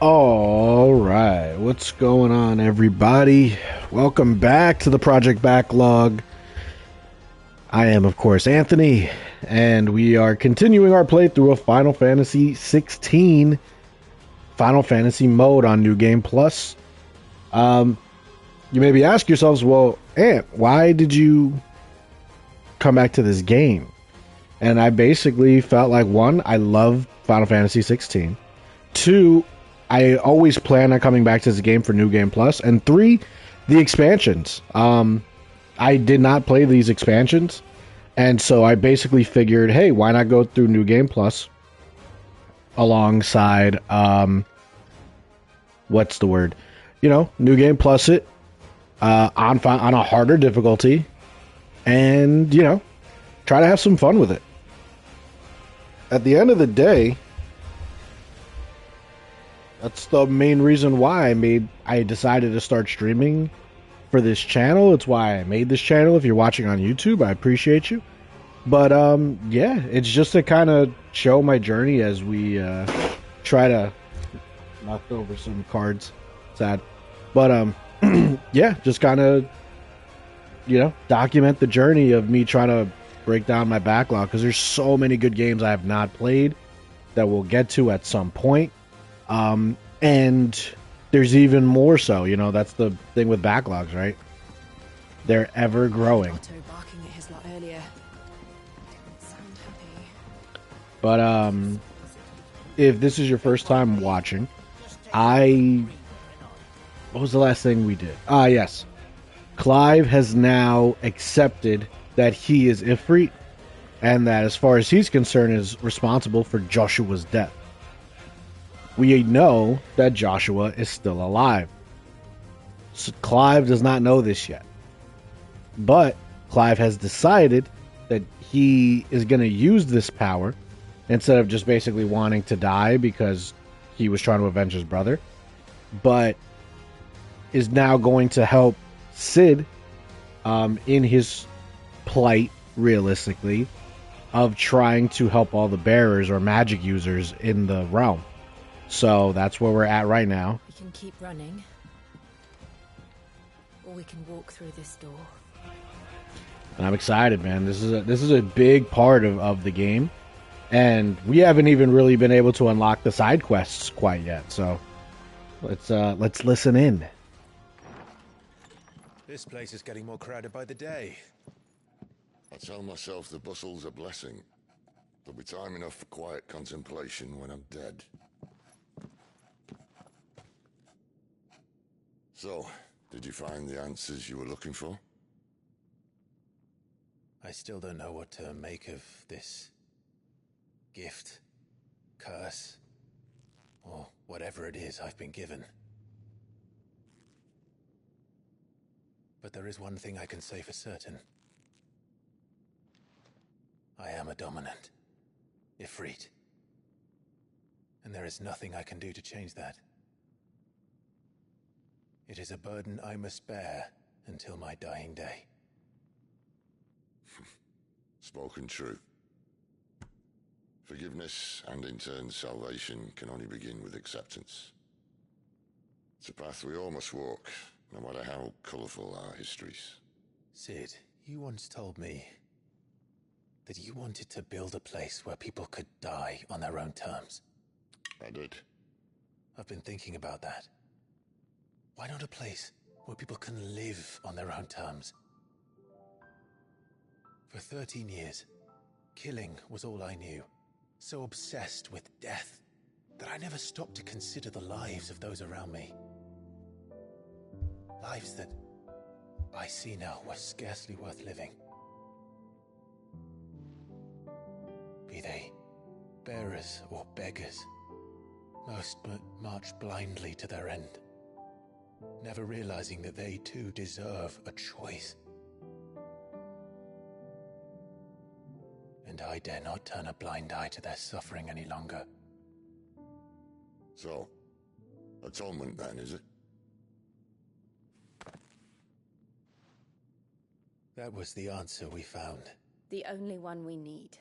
All right, what's going on, everybody? Welcome back to the Project Backlog. I am, of course, Anthony, and we are continuing our playthrough of Final Fantasy XVI Final Fantasy mode on New Game Plus. You maybe ask yourselves, well, Ant, why did you come back to this game? And I basically felt like, one, I love Final Fantasy 16. Two, I always plan on coming back to this game for New Game Plus. And three, the expansions. I did not play these expansions. And so I basically figured, hey, why not go through New Game Plus alongside, what's the word? New Game Plus it on a harder difficulty. And, try to have some fun with it. At the end of the day, that's the main reason why I decided to start streaming for this channel. It's why I made this channel. If you're watching on YouTube, I appreciate you. But yeah, it's just to kind of show my journey as we try to knock over some cards. Sad. But yeah, just kind of document the journey of me trying to break down my backlog, because there's so many good games I have not played that we'll get to at some point. And there's even more so, that's the thing with backlogs, right? They're ever growing. But if this is your first time watching, what was the last thing we did? Yes. Clive has now accepted that he is Ifrit, and that as far as he's concerned is responsible for Joshua's death. We know that Joshua is still alive. So Clive does not know this yet. But Clive has decided that he is going to use this power instead of just basically wanting to die because he was trying to avenge his brother, but is now going to help Cid in his plight, realistically, of trying to help all the bearers or magic users in the realm. So that's where we're at right now. We can keep running, or we can walk through this door. And I'm excited, man. This is a big part of the game, and we haven't even really been able to unlock the side quests quite yet. So let's listen in. This place is getting more crowded by the day. I tell myself the bustle's a blessing. There'll be time enough for quiet contemplation when I'm dead. So, did you find the answers you were looking for? I still don't know what to make of this gift, curse, or whatever it is I've been given. But there is one thing I can say for certain. I am a dominant, Ifrit. And there is nothing I can do to change that. It is a burden I must bear until my dying day. Spoken true. Forgiveness and in turn salvation can only begin with acceptance. It's a path we all must walk, no matter how colourful our histories. Cid, you once told me that you wanted to build a place where people could die on their own terms. I did. I've been thinking about that. Why not a place where people can live on their own terms? For 13 years, killing was all I knew. So obsessed with death that I never stopped to consider the lives of those around me. Lives that I see now were scarcely worth living. Be they bearers or beggars, most march blindly to their end, never realizing that they too deserve a choice. And I dare not turn a blind eye to their suffering any longer. So, atonement then, is it? That was the answer we found. The only one we need.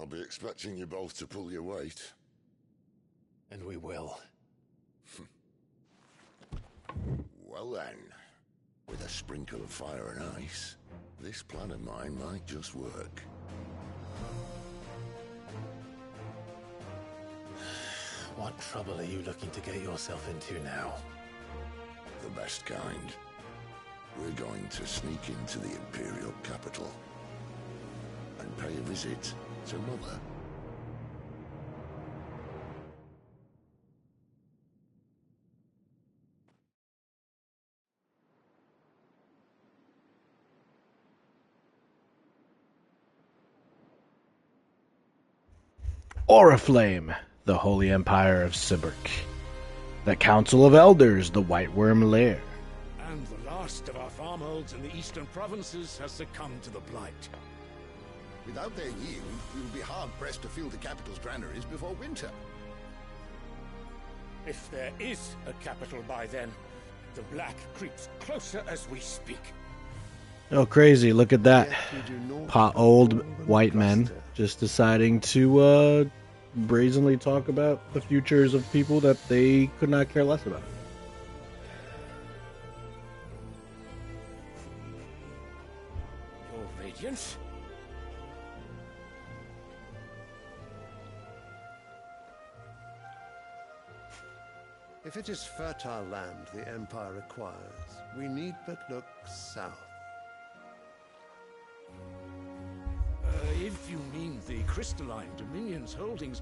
I'll be expecting you both to pull your weight. And we will. Well then, with a sprinkle of fire and ice, this plan of mine might just work. What trouble are you looking to get yourself into now? The best kind. We're going to sneak into the Imperial capital and pay a visit to Mother. Oriflame, the Holy Empire of Siberk. The Council of Elders, the White Worm Lair. And the last of our farmholds in the eastern provinces has succumbed to the blight. Without their yield, we will be hard-pressed to fill the capital's granaries before winter. If there is a capital by then, the black creeps closer as we speak. Oh, crazy, look at that. Old white men just deciding to brazenly talk about the futures of people that they could not care less about. Your Radiance? If it is fertile land the Empire acquires, we need but look south. If you mean the crystalline Dominion's holdings,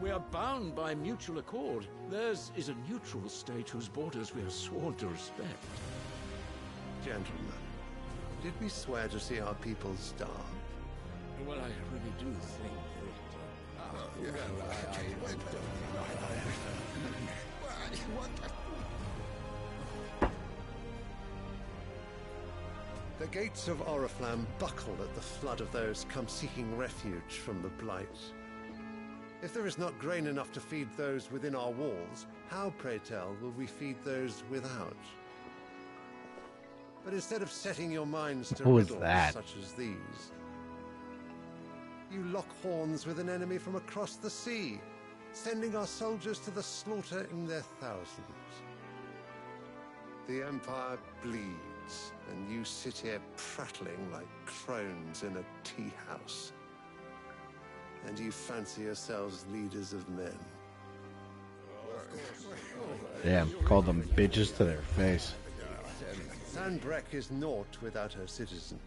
we are bound by mutual accord. Theirs is a neutral state whose borders we are sworn to respect. Gentlemen, did we swear to see our people starve? Well, I really do think The gates of Oriflamme buckle at the flood of those come seeking refuge from the blight. If there is not grain enough to feed those within our walls, how, pray tell, will we feed those without? But instead of setting your minds to riddles such as these, you lock horns with an enemy from across the sea, sending our soldiers to the slaughter in their thousands. The Empire bleeds, and you sit here prattling like crones in a tea house. And you fancy yourselves leaders of men. Damn, called them bitches to their face. Sanbreque is naught without her citizens.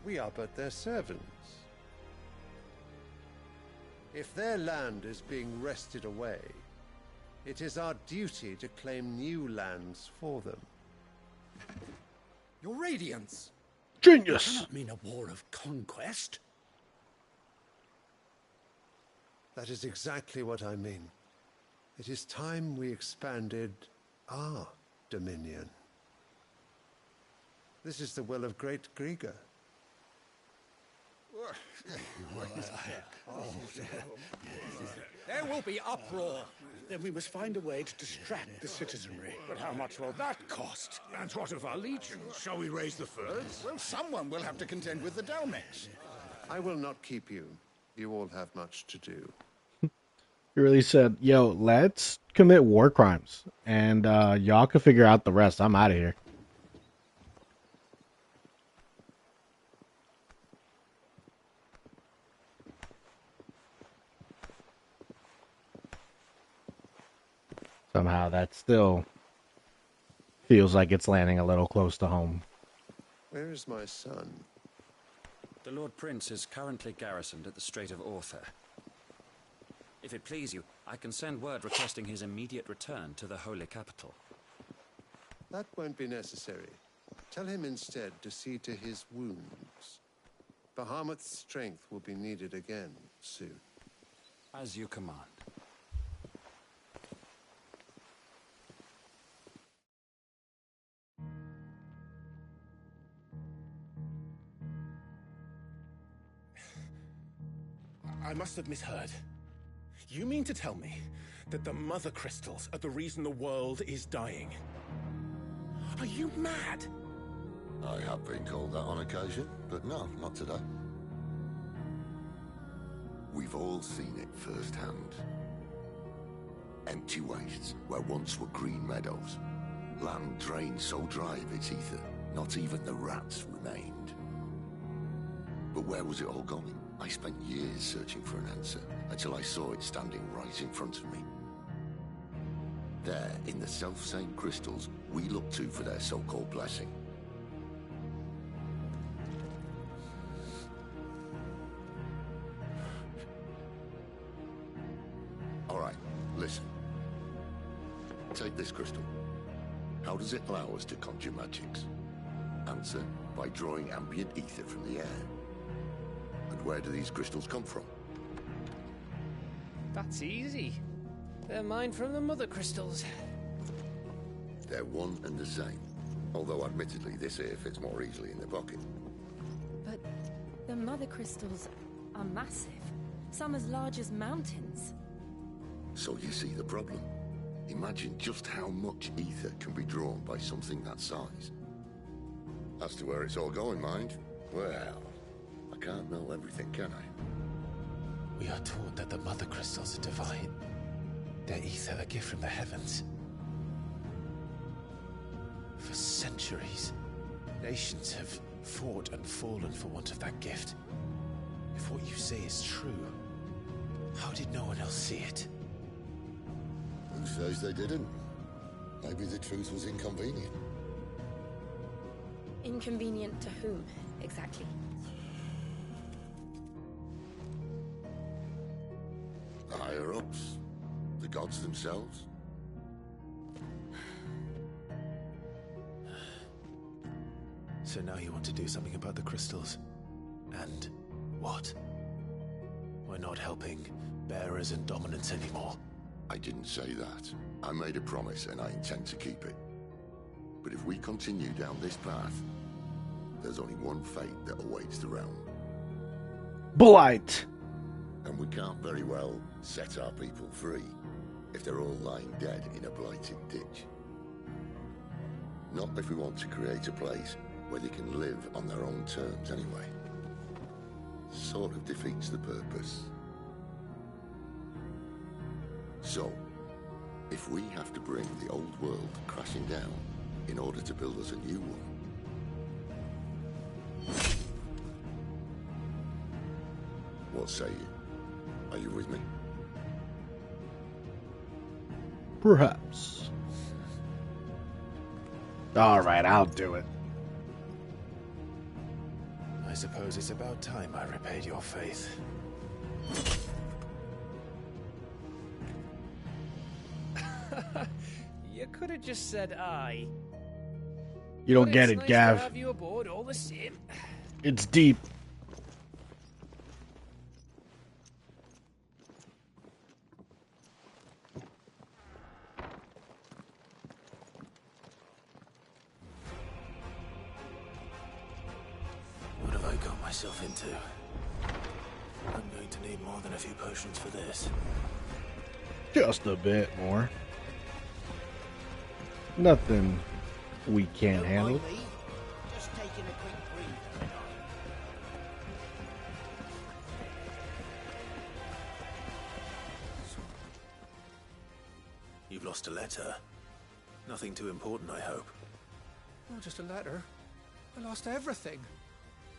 We are but their servants. If their land is being wrested away, it is our duty to claim new lands for them. Your Radiance! Genius! Cannot mean a war of conquest. That is exactly what I mean. It is time we expanded our dominion. This is the will of great Grieger. There will be uproar. Then we must find a way to distract the citizenry. But how much will that cost? And what of our legions? Shall we raise the furs? Well, someone will have to contend with the Dalmex. I will not keep you. You all have much to do. He really said, yo, let's commit war crimes. And y'all can figure out the rest. I'm out of here. Somehow that still feels like it's landing a little close to home. Where is my son? The Lord Prince is currently garrisoned at the Strait of Orther. If it please you, I can send word requesting his immediate return to the Holy Capital. That won't be necessary. Tell him instead to see to his wounds. Bahamut's strength will be needed again soon. As you command. I must have misheard. You mean to tell me that the mother crystals are the reason the world is dying? Are you mad? I have been called that on occasion, but no, not today. We've all seen it firsthand. Empty wastes where once were green meadows. Land drained so dry of its ether, not even the rats remained. But where was it all going? I spent years searching for an answer, until I saw it standing right in front of me. There, in the self-same crystals we look to for their so-called blessing. Alright, listen. Take this crystal. How does it allow us to conjure magics? Answer, by drawing ambient ether from the air. And where do these crystals come from? That's easy. They're mined from the mother crystals. They're one and the same. Although admittedly this here fits more easily in the pocket. But the mother crystals are massive. Some as large as mountains. So you see the problem. Imagine just how much ether can be drawn by something that size. As to where it's all going, mind? Well, I can't know everything, can I? We are taught that the mother crystals are divine. Their ether a gift from the heavens. For centuries, nations have fought and fallen for want of that gift. If what you say is true, how did no one else see it? Who says they didn't? Maybe the truth was inconvenient. Inconvenient to whom, exactly? The higher-ups? The gods themselves? So now you want to do something about the crystals. And what? We're not helping bearers and dominants anymore. I didn't say that. I made a promise and I intend to keep it. But if we continue down this path, there's only one fate that awaits the realm. Blight! And we can't very well set our people free if they're all lying dead in a blighted ditch. Not if we want to create a place where they can live on their own terms anyway. Sort of defeats the purpose. So, if we have to bring the old world crashing down in order to build us a new one, what say you? Are you with me? Perhaps. Alright, I'll do it. I suppose it's about time I repaid your faith. You could have just said aye. You don't But get it's it, nice Gav. to have you aboard all the same. It's deep. What have I got myself into? I'm going to need more than a few potions for this. Just a bit more. Nothing we can't handle. Just taking a quick breather. You've lost a letter. Nothing too important, I hope. Not just a letter. I lost everything.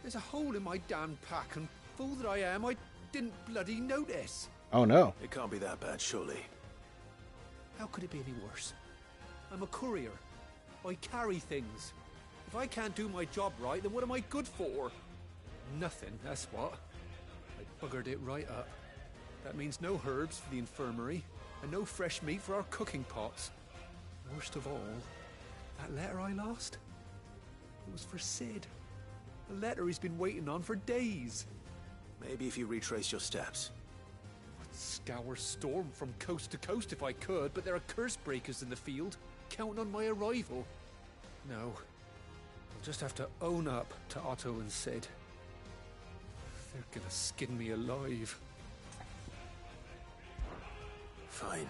There's a hole in my damn pack, and fool that I am, I didn't bloody notice. Oh no. It can't be that bad, surely. How could it be any worse? I'm a courier. I carry things. If I can't do my job right, then what am I good for? Nothing, that's what. I buggered it right up. That means no herbs for the infirmary, and no fresh meat for our cooking pots. Worst of all, that letter I lost, it was for Cid. A letter he's been waiting on for days. Maybe if you retrace your steps. I'd scour Storm from coast to coast if I could, but there are curse breakers in the field, counting on my arrival. No, I'll just have to own up to Otto and Cid. They're gonna skin me alive. Fine.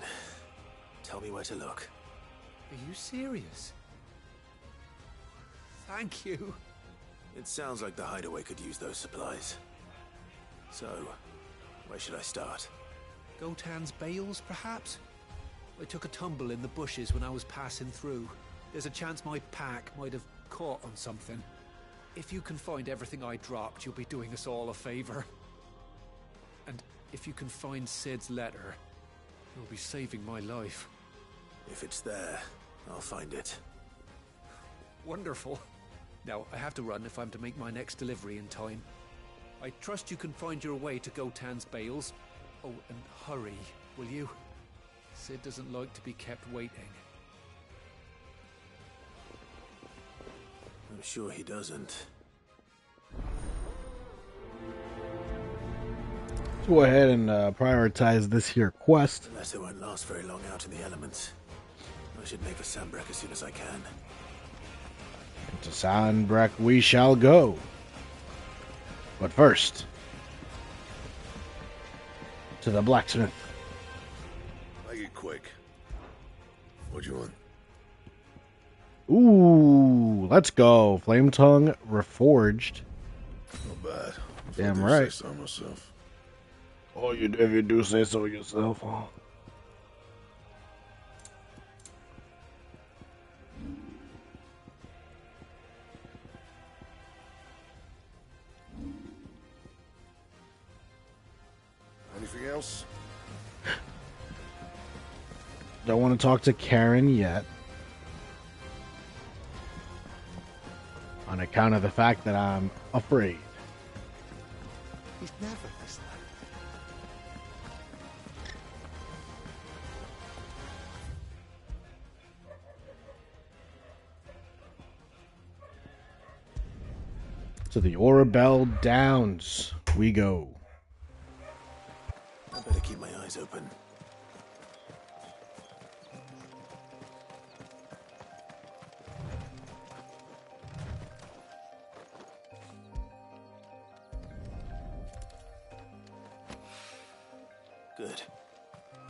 Tell me where to look. Are you serious? Thank you. It sounds like the hideaway could use those supplies. So, Where should I start? Gotan's bales, perhaps? I took a tumble in the bushes when I was passing through. There's a chance my pack might have caught on something. If you can find everything I dropped, you'll be doing us all a favor. And if you can find Cid's letter, you'll be saving my life. If it's there, I'll find it. Wonderful. Now, I have to run if I'm to make my next delivery in time. I trust you can find your way to Gotan's bales. Oh, and hurry, will you? Cid doesn't like to be kept waiting. I'm sure he doesn't. Let's go ahead and prioritize this here quest. Unless it won't last very long out in the elements. I should make for Sanbreque as soon as I can. To Sanbreque we shall go. But first, to the blacksmith. Make it quick. What do you want? Ooh, let's go. Flame Tongue Reforged. Not bad. Damn right. Say so myself. Oh, if you do say so yourself. Oh. Anything else? Don't want to talk to Karen yet. On account of the fact that I'm afraid. He's never this To the Orabelle Downs we go. I better keep my eyes open. Good.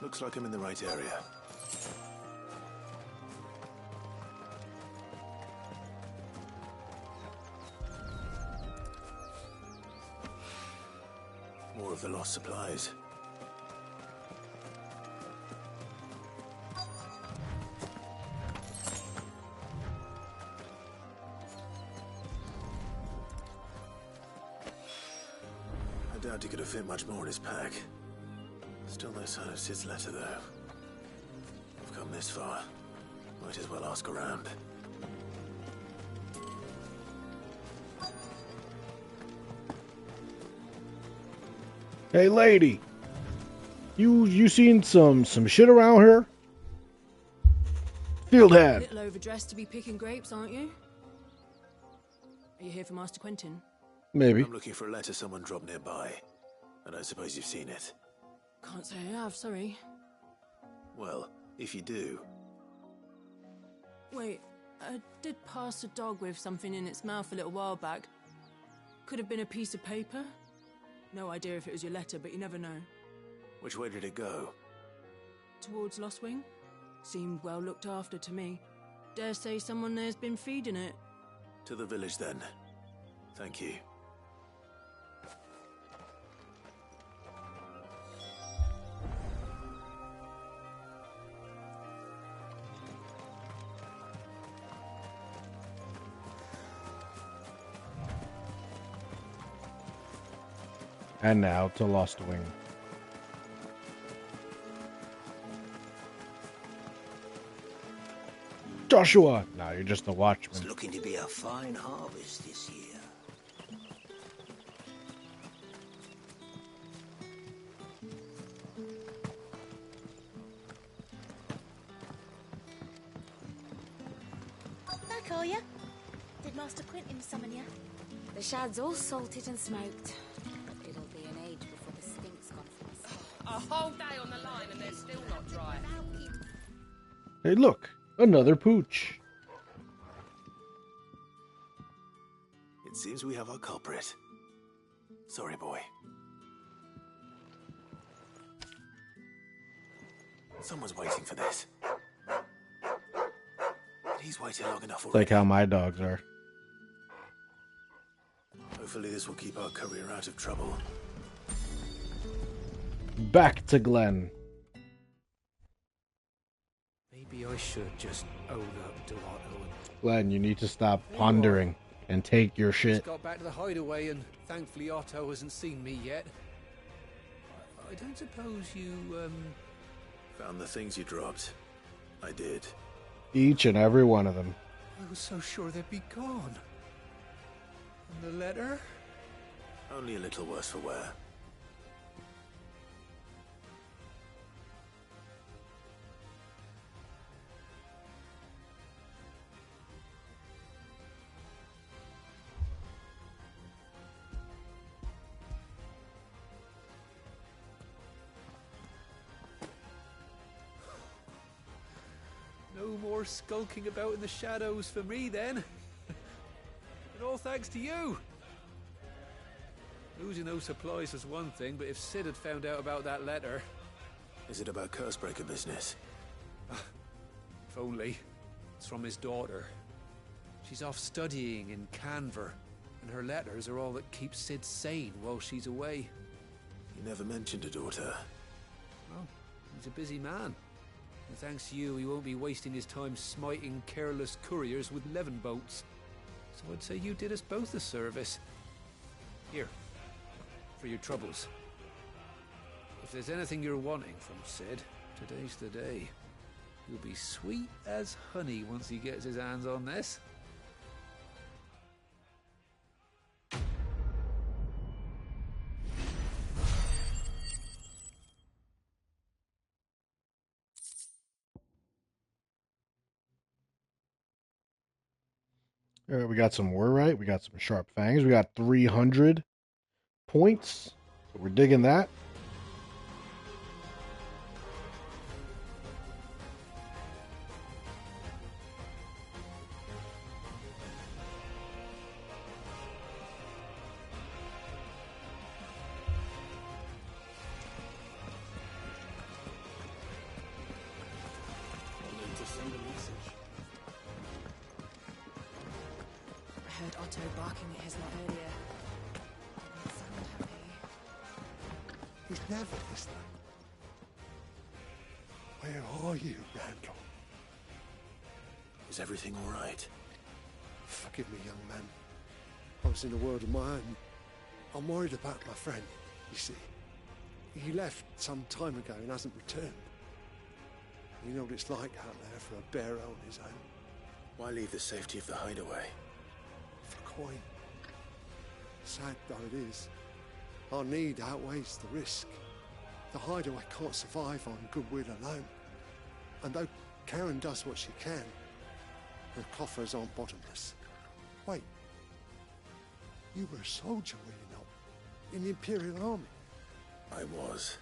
Looks like I'm in the right area. More of the lost supplies. I doubt he could have fit much more in his pack. Still no sign of Cid's letter, though. I've come this far. Might as well ask around. Hey, lady. You seen some shit around here? Field A hand. little overdressed to be picking grapes, aren't you? Are you here for Master Quentin? Maybe. I'm looking for a letter someone dropped nearby. I don't suppose you've seen it. Can't say I have, sorry. Well, if you do... Wait, I did pass a dog with something in its mouth a little while back. Could have been a piece of paper. No idea if it was your letter, but you never know. Which way did it go? Towards Lostwing? Seemed well looked after to me. Dare say someone there's been feeding it. To the village, then. Thank you. And now to Lost Wing. Joshua! No, you're just a watchman. It's looking to be a fine harvest this year. Back, are ya? Did Master Quentin summon ya? The shad's all salted and smoked. It'll be an age before the stink's gone from us. A whole day on the line and they're still not dry. Hey, look! Another pooch. It seems we have our culprit. Sorry, boy. Someone's waiting for this. He's waited long enough already. Like how my dogs are. Hopefully this will keep our career out of trouble. back to Glenn. Maybe I should just own up to Otto. Glenn, you need to stop pondering and take your shit. Just got back to the hideaway, and thankfully Otto hasn't seen me yet. I don't suppose you, Found the things you dropped. I did. Each and every one of them. I was so sure they'd be gone. And the letter? Only a little worse for wear. No more skulking about in the shadows for me, then. And all thanks to you. Losing those supplies was one thing, but if Cid had found out about that letter... Is it about Cursebreaker business? If only. It's from his daughter. She's off studying in Canver, and her letters are all that keep Cid sane while she's away. You never mentioned a daughter. Well, he's a busy man. And thanks to you, he won't be wasting his time smiting careless couriers with levin boats. So I'd say you did us both a service. Here, for your troubles. If there's anything you're wanting from Cid, today's the day. He'll be sweet as honey once he gets his hands on this. We got some Warright. We got some Sharp Fangs. We got 300 points. We're digging that. Otto barking at his lot earlier. Didn't sound happy. He's never listening. Where are you, Randall? Is everything all right? Forgive me, young man. I was in a world of my own. I'm worried about my friend, you see. He left some time ago and hasn't returned. You know what it's like out there for a bearer on his own. Why leave the safety of the hideaway? For coin. Sad though it is, our need outweighs the risk. The hideaway can't survive on goodwill alone. And though Karen does what she can, her coffers aren't bottomless. Wait. You were a soldier, were you not? In the Imperial Army? I was.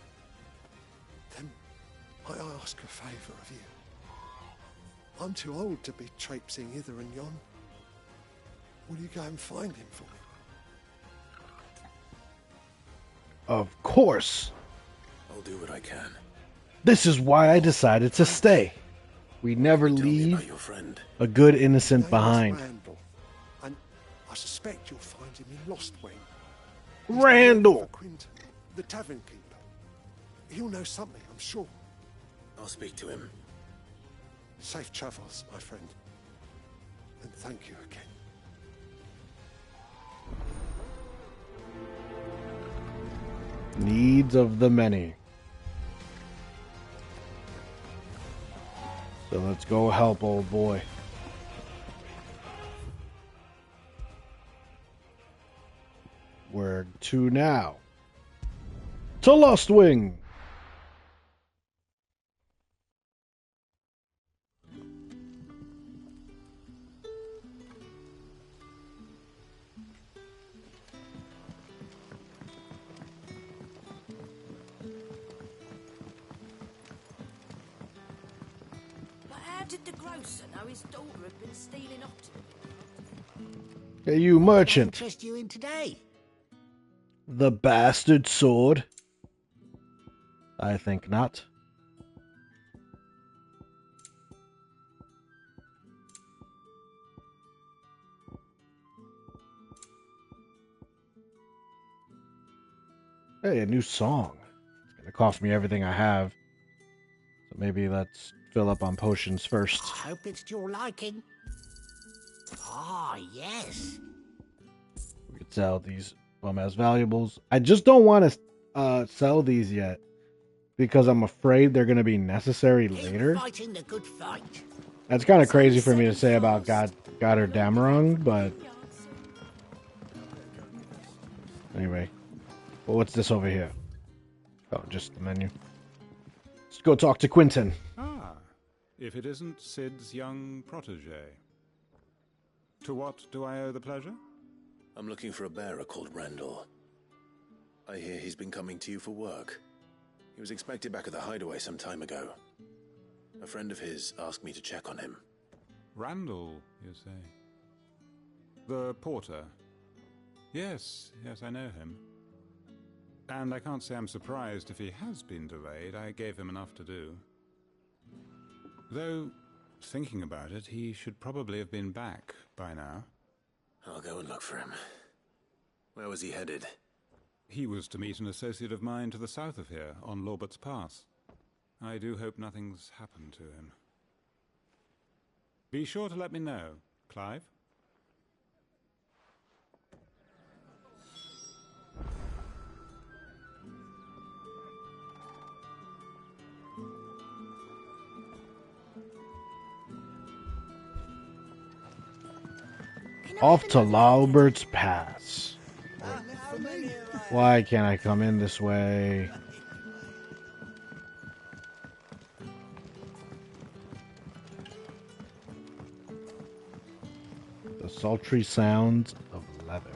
Then I ask a favour of you. I'm too old to be traipsing hither and yon. Will you go and find him for me? Of course. I'll do what I can. This is why I decided to stay. We never leave your friend. a good innocent behind. Randall, and I suspect you'll find him in Lostwing. Randall! Quinton, the tavern keeper. He'll know something, I'm sure. I'll speak to him. Safe travels, my friend. And thank you again. Needs of the many. So let's go help old boy. Where to now? To Lostwing! Did the grocer know his daughter had been stealing optics? Hey, you merchant. What interest you in today? The bastard sword? I think not. Hey, a new song. It's It cost me everything I have. So maybe let's fill up on potions first. I hope it's to your liking. Ah, yes. We could sell these bum-ass valuables. I just don't want to sell these yet because I'm afraid they're going to be necessary later. Fighting the good fight. That's kind of crazy for me to say about Goddard Damarung, but anyway. Well, what's this over here? Oh, just the menu. Let's go talk to Quentin. Ah, if it isn't Cid's young protege. To what do I owe the pleasure? I'm looking for a bearer called Randall. I hear he's been coming to you for work. He was expected back at the hideaway some time ago. A friend of his asked me to check on him. Randall, you say? The porter? Yes, I know him. And I can't say I'm surprised if he has been delayed. I gave him enough to do. Though, thinking about it, he should probably have been back by now. I'll go and look for him. Where was he headed? He was to meet an associate of mine to the south of here, on Lorbert's Pass. I do hope nothing's happened to him. Be sure to let me know, Clive. Off to Lorbert's Pass. Why can't I come in this way? The sultry sounds of leather.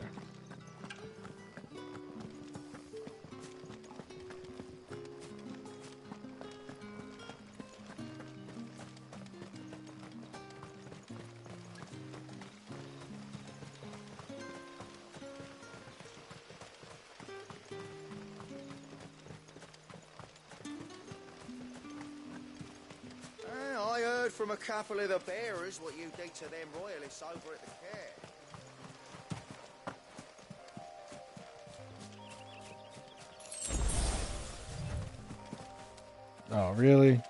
I heard from a couple of the bearers what you did to them royalists over at the care. Oh, really?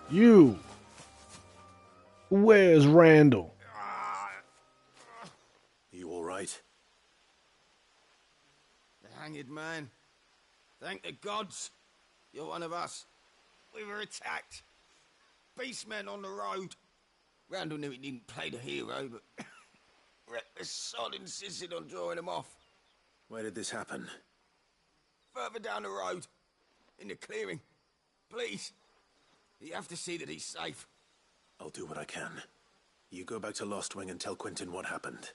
You! Where's Randall? You all right? The hanged man. Thank the gods. You're one of us. We were attacked. Beastmen on the road. Randall knew he didn't play the hero, but reckless sod insisted on drawing him off. Where did this happen? Further down the road. In the clearing. Please. You have to see that he's safe. I'll do what I can. You go back to Lost Wing and tell Quentin what happened.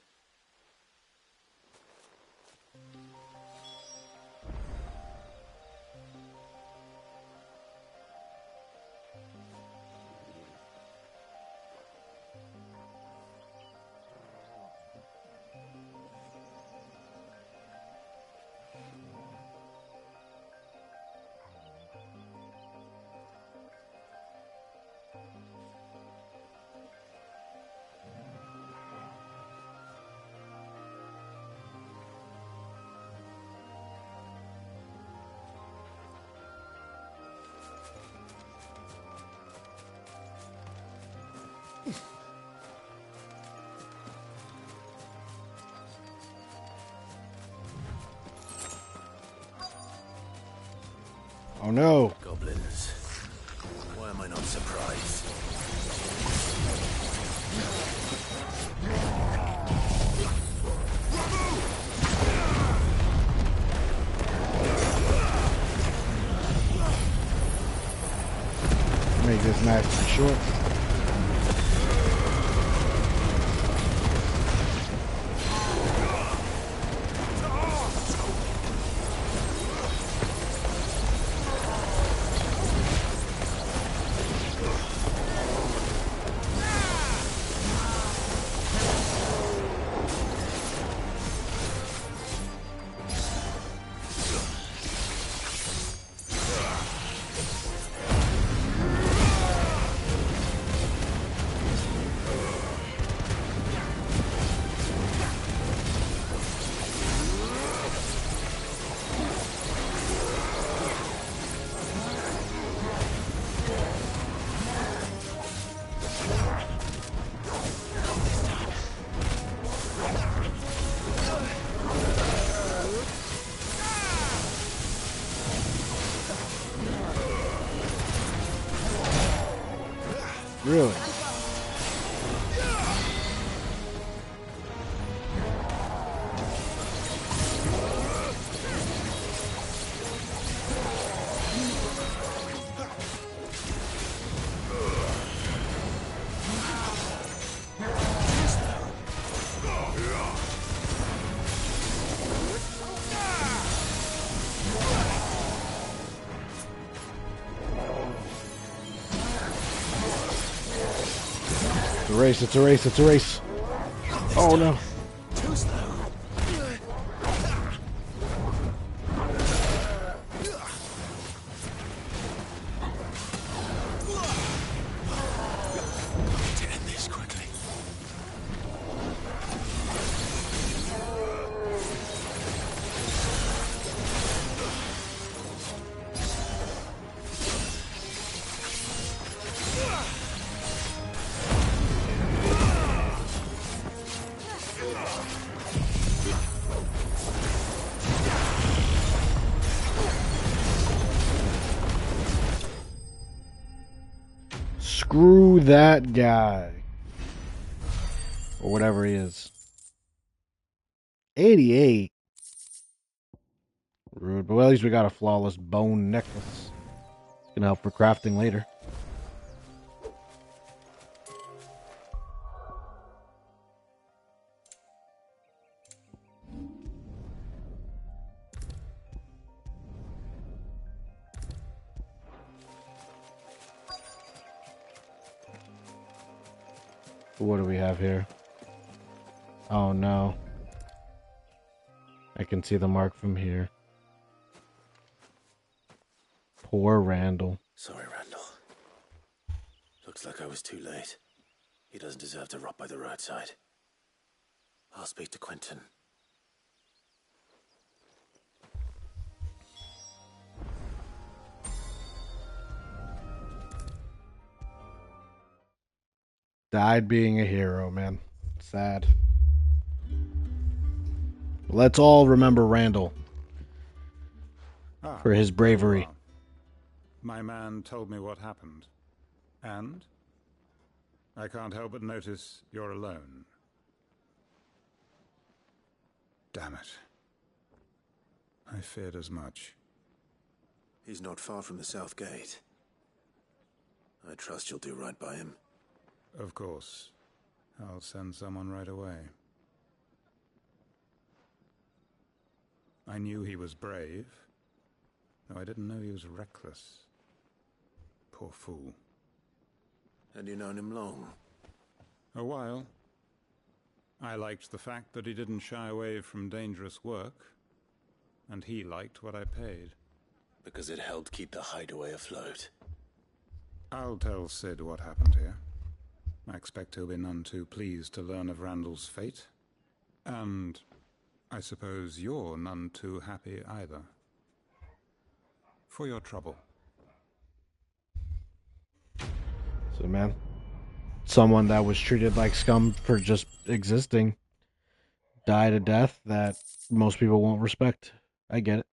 Oh no. Goblins. Why am I not surprised? Make this nice and short. Really? It's a race, it's a race. Oh no. Screw that guy. Or whatever he is. 88. Rude, but well, at least we got a flawless bone necklace. It's gonna help for crafting later. What do we have here? Oh no. I can see the mark from here. Poor Randall. Sorry, Randall. Looks like I was too late. He doesn't deserve to rot by the roadside. I'll speak to Quentin. Died being a hero, man. Sad. Let's all remember Randall for his bravery. My man told me what happened. And? I can't help but notice you're alone. Damn it. I feared as much. He's not far from the South Gate. I trust you'll do right by him. Of course. I'll send someone right away. I knew he was brave, though I didn't know he was reckless. Poor fool. And you known him long? A while. I liked the fact that he didn't shy away from dangerous work, and he liked what I paid. Because it helped keep the hideaway afloat. I'll tell Cid what happened here. I expect he'll be none too pleased to learn of Randall's fate. And I suppose you're none too happy either. For your trouble. So, man, someone that was treated like scum for just existing died a death that most people won't respect. I get it.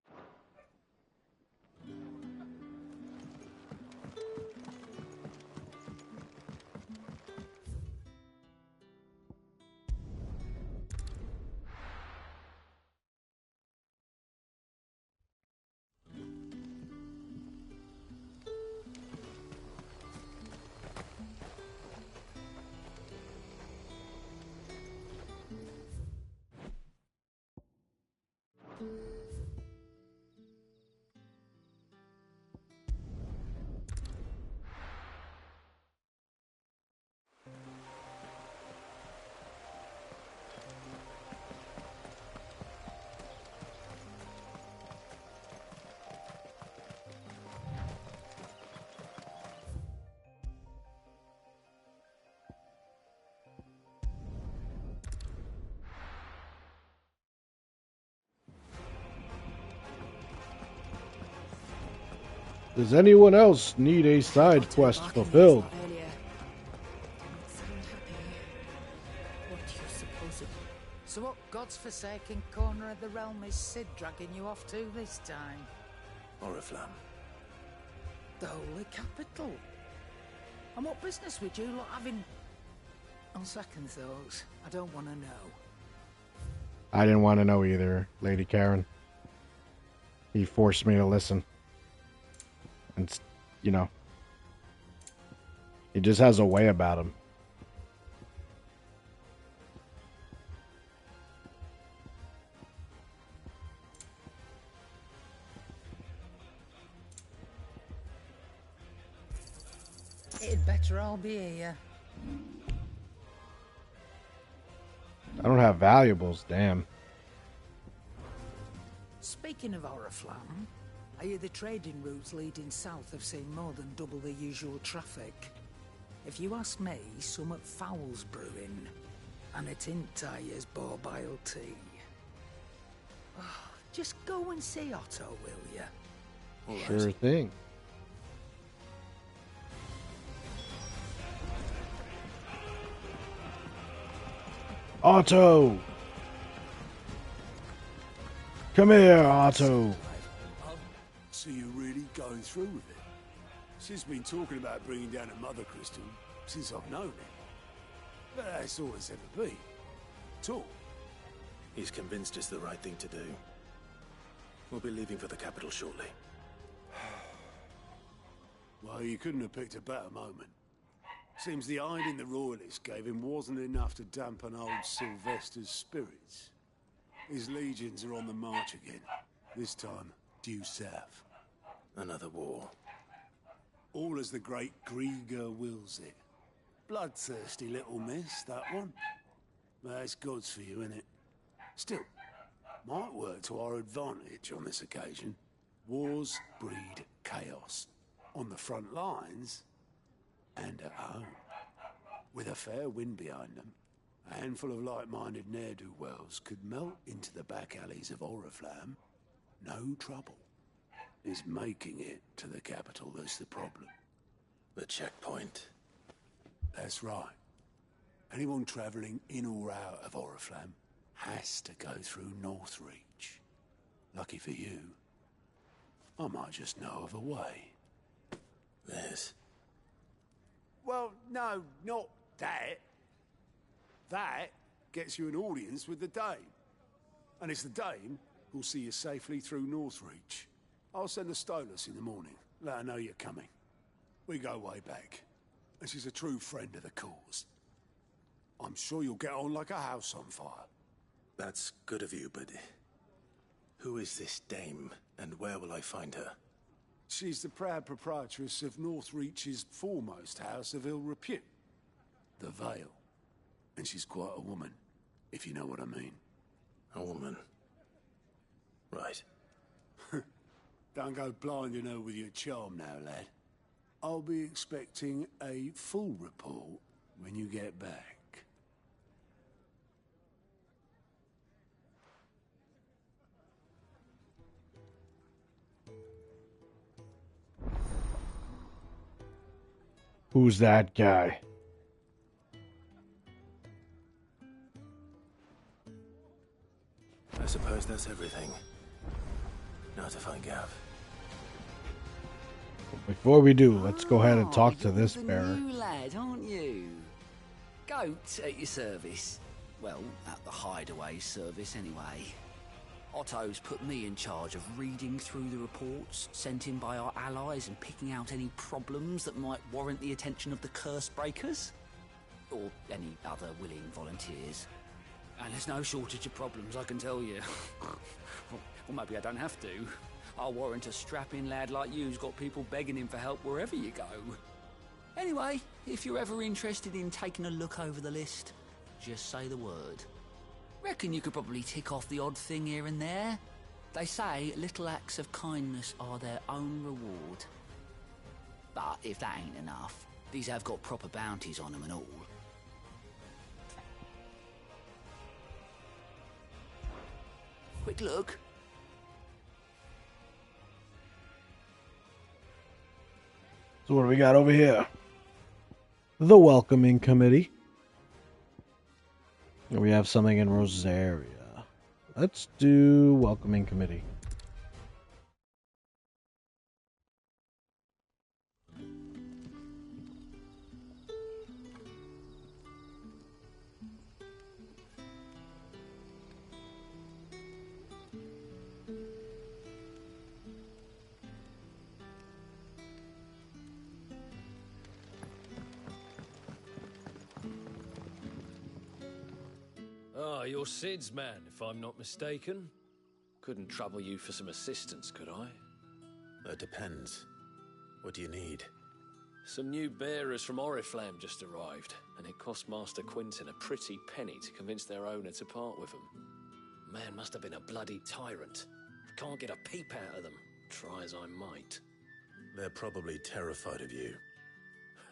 Does anyone else need a side quest fulfilled? So what god's-forsaken corner of the realm is Cid dragging you off to this time? Oriflamme. The Holy Capital. And what business would you lot having? On second thoughts, I don't want to know. I didn't want to know either, Lady Karen. He forced me to listen. And, you know, he just has a way about him. It'd better all be here. I don't have valuables, damn. Speaking of Oriflamme, I hear the trading routes leading south have seen more than double the usual traffic. If you ask me, somewhat foul's brewing, and it ain't Tyre's borbile tea. Just go and see Otto, will ya? Sure thing. Otto! Come here, Otto! So you're really going through with it? She's been talking about bringing down a mother crystal since I've known him. But that's all it's ever been. Talk. He's convinced it's the right thing to do. We'll be leaving for the capital shortly. Well, you couldn't have picked a better moment. Seems the hiding the royalists gave him wasn't enough to dampen old Sylvester's spirits. His legions are on the march again, this time due south. Another war. All as the great Grieger wills it. Bloodthirsty little miss, that one. That's God's for you, innit? Still, might work to our advantage on this occasion. Wars breed chaos. On the front lines, and at home. With a fair wind behind them, a handful of like-minded ne'er-do-wells could melt into the back alleys of Oriflamme. No trouble. It's making it to the capital that's the problem. The checkpoint. That's right. Anyone travelling in or out of Oriflamme has to go through Northreach. Lucky for you, I might just know of a way. This? Well, no, not that. That gets you an audience with the Dame. And it's the Dame who'll see you safely through Northreach. I'll send the Stolas in the morning. Let her know you're coming. We go way back. And she's a true friend of the cause. I'm sure you'll get on like a house on fire. That's good of you, but who is this Dame, and where will I find her? She's the proud proprietress of Northreach's foremost house of ill repute, the Vale. And she's quite a woman, if you know what I mean. A woman? Right. Don't go blinding her with your charm now, lad. I'll be expecting a full report when you get back. Who's that guy? I suppose that's everything. Now to find Gav. Before we do, let's go ahead and talk to this the bearer. new lad, aren't you? Goat at your service. Well, at the hideaway service anyway. Otto's put me in charge of reading through the reports sent in by our allies and picking out any problems that might warrant the attention of the curse breakers. Or any other willing volunteers. And there's no shortage of problems, I can tell you. Well, maybe I don't have to. I'll warrant a strapping lad like you's got people begging him for help wherever you go. Anyway, if you're ever interested in taking a look over the list, just say the word. Reckon you could probably tick off the odd thing here and there. They say little acts of kindness are their own reward. But if that ain't enough, these have got proper bounties on them and all. Quick look. So what do we got over here? The welcoming committee. And we have something in Rosaria. Let's do welcoming committee. Ah, you're Cid's man, if I'm not mistaken. Couldn't trouble you for some assistance, could I? That depends. What do you need? Some new bearers from Oriflamme just arrived, and it cost Master Quinton a pretty penny to convince their owner to part with them. Man must have been a bloody tyrant. Can't get a peep out of them, try as I might. They're probably terrified of you.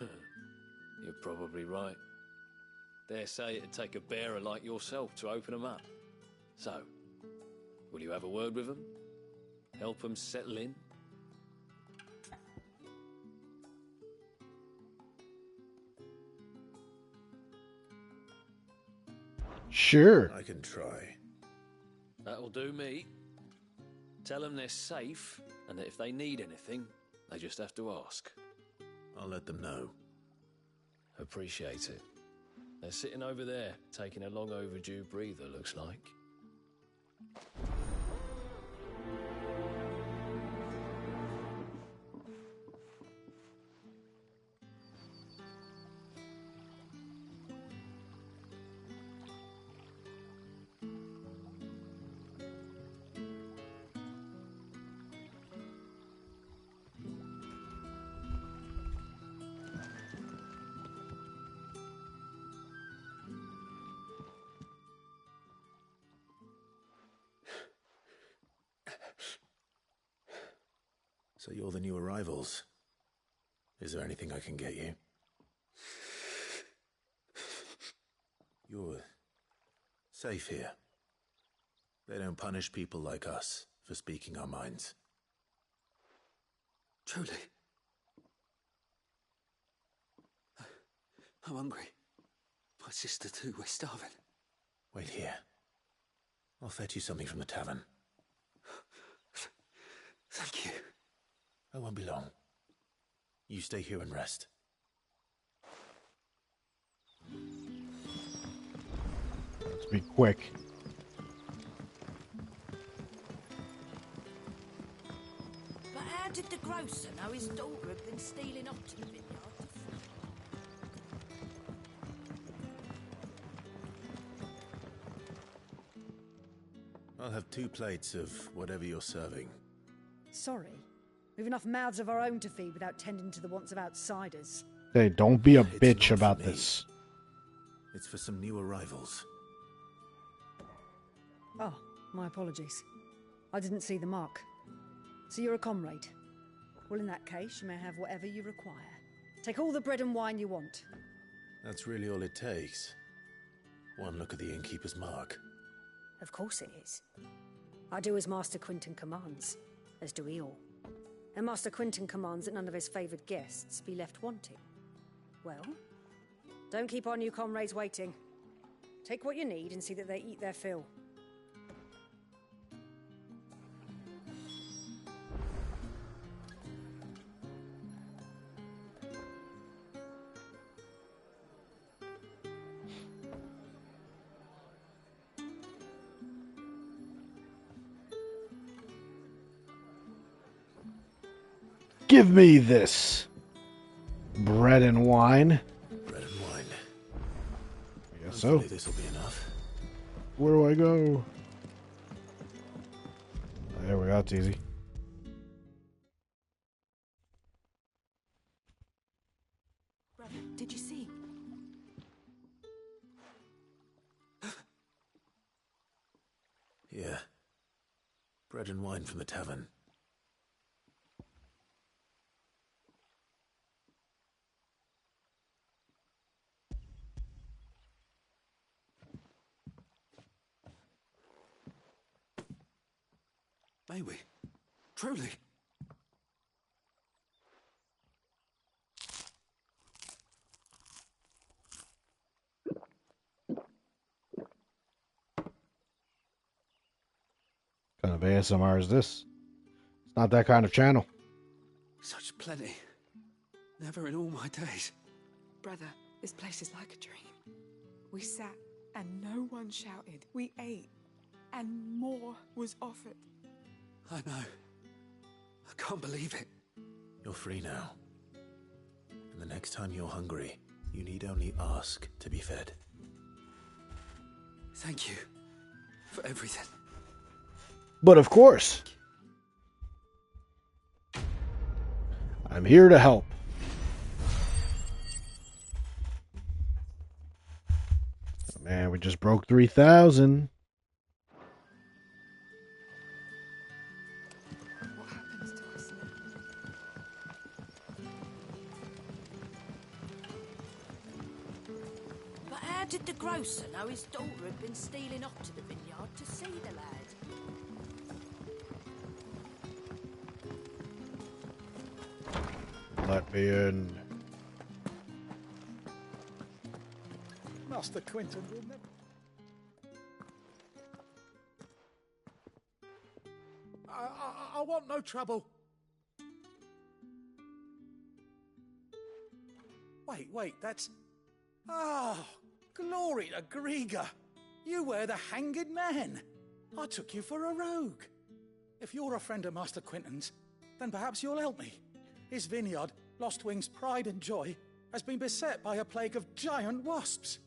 You're probably right. Dare say it'd take a bearer like yourself to open them up. So, will you have a word with them? Help them settle in? Sure. I can try. That'll do me. Tell them they're safe, and that if they need anything, they just have to ask. I'll let them know. Appreciate it. They're sitting over there, taking a long overdue breather, looks like. So you're the new arrivals. Is there anything I can get you? You're safe here. They don't punish people like us for speaking our minds. Truly. I'm hungry. My sister too, we're starving. Wait here. I'll fetch you something from the tavern. Thank you. I won't be long. You stay here and rest. Let's be quick. But how did the grocer know his daughter had been stealing off to the vineyard? I'll have 2 plates of whatever you're serving. Sorry. We've enough mouths of our own to feed without tending to the wants of outsiders. Hey, don't be a It's bitch not about for me. this. It's for some new arrivals. Oh, my apologies. I didn't see the mark. So you're a comrade. Well, in that case, you may have whatever you require. Take all the bread and wine you want. That's really all it takes. One look at the innkeeper's mark. Of course it is. I do as Master Quinton commands, as do we all. And Master Quinton commands that none of his favoured guests be left wanting. Well, don't keep our new comrades waiting. Take what you need and see that they eat their fill. Give me this. Bread and wine. Bread and wine. I guess so. This will be enough. Where do I go? There we go. It's easy. Brother, did you see? Yeah. Bread and wine from the tavern. May we? Truly? What kind of ASMR is this? It's not that kind of channel. Such plenty. Never in all my days. Brother, this place is like a dream. We sat and no one shouted. We ate and more was offered. I know. I can't believe it. You're free now. And the next time you're hungry, you need only ask to be fed. Thank you for everything. But of course, I'm here to help. Oh, man, we just broke 3,000. But how did the grocer know his daughter had been stealing off to the vineyard to see the lad? Let me in. Master Quinton will never... I want no trouble. Wait, that's... Oh, glory to Grieger. You were the hanged man. I took you for a rogue. If you're a friend of Master Quinton's, then perhaps you'll help me. His vineyard, Lostwing's pride and joy, has been beset by a plague of giant wasps.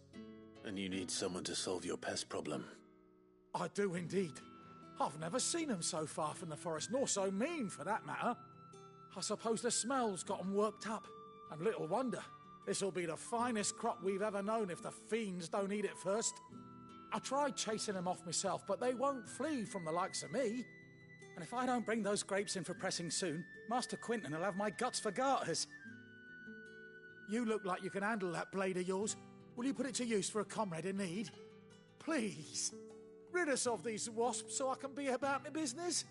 And you need someone to solve your pest problem. I do indeed. I've never seen them so far from the forest, nor so mean, for that matter. I suppose the smell's got them worked up. And little wonder. This'll be the finest crop we've ever known if the fiends don't eat it first. I tried chasing them off myself, but they won't flee from the likes of me. And if I don't bring those grapes in for pressing soon, Master Quinton will have my guts for garters. You look like you can handle that blade of yours. Will you put it to use for a comrade in need? Please, rid us of these wasps so I can be about my business.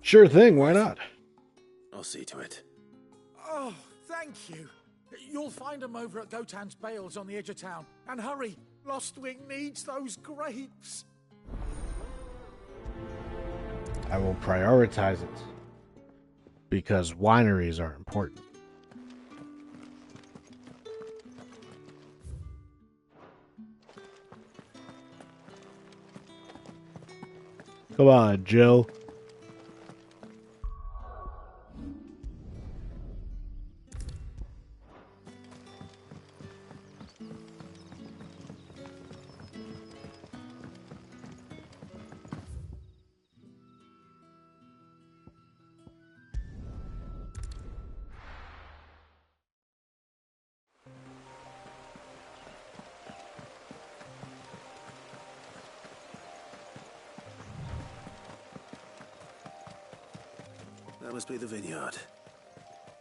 Sure thing, why not? I'll see to it. Oh, thank you. You'll find them over at Gotan's Bales on the edge of town. And hurry, Lostwing needs those grapes. I will prioritize it. Because wineries are important. Come on, Jill. That must be the vineyard.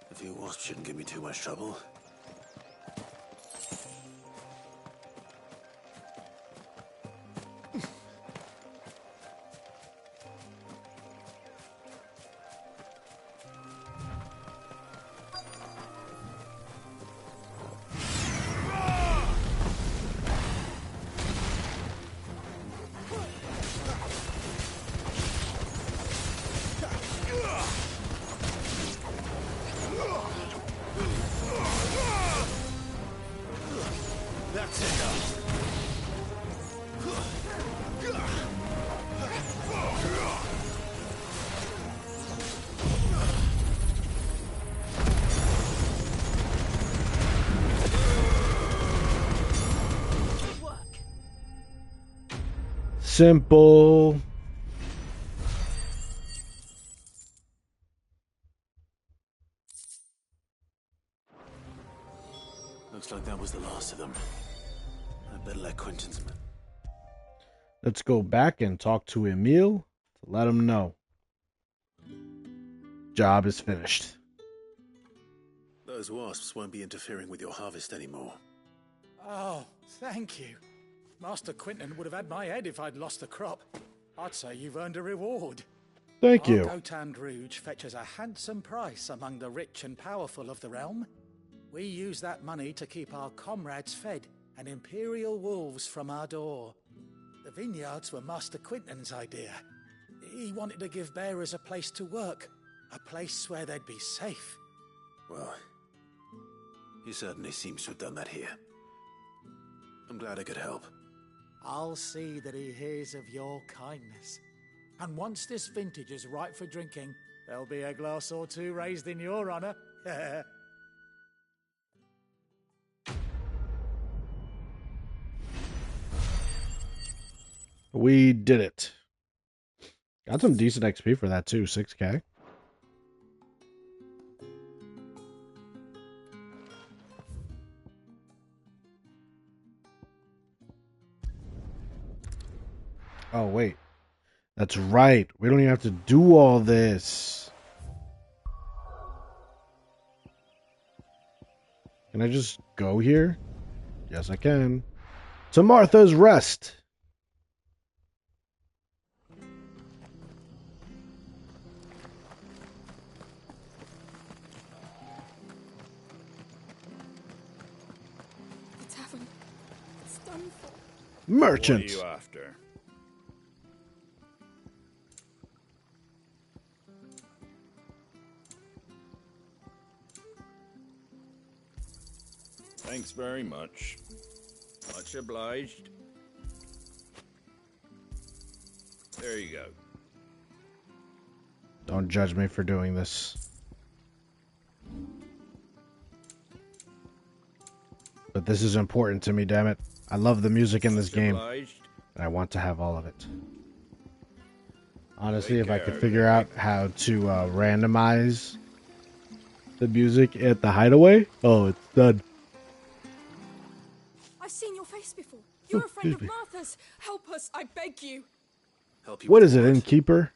A few wasps shouldn't give me too much trouble. Simple. Looks like that was the last of them. I better let Quinton's... Let's go back and talk to Emil to let him know. Job is finished. Those wasps won't be interfering with your harvest anymore. Oh, thank you. Master Quinton would have had my head if I'd lost the crop. I'd say you've earned a reward. Thank you. Gotan Rouge fetches a handsome price among the rich and powerful of the realm. We use that money to keep our comrades fed and imperial wolves from our door. The vineyards were Master Quinton's idea. He wanted to give bearers a place to work, a place where they'd be safe. Well, he certainly seems to have done that here. I'm glad I could help. I'll see that he hears of your kindness. And once this vintage is ripe for drinking, there'll be a glass or two raised in your honor. We did it. Got some decent XP for that too, 6K. Oh, wait. That's right. We don't even have to do all this. Can I just go here? Yes, I can. To Martha's Rest. The tavern. It's done for. Merchant. What are you after? Thanks very much. Much obliged. There you go. Don't judge me for doing this. But this is important to me, damn it. I love the music in this game. And I want to have all of it. Honestly, if I could figure out how to randomize the music at the hideaway, oh, it's done. I've seen your face before. You're a friend of Martha's. Help us, I beg you. Help you. What is it, innkeeper?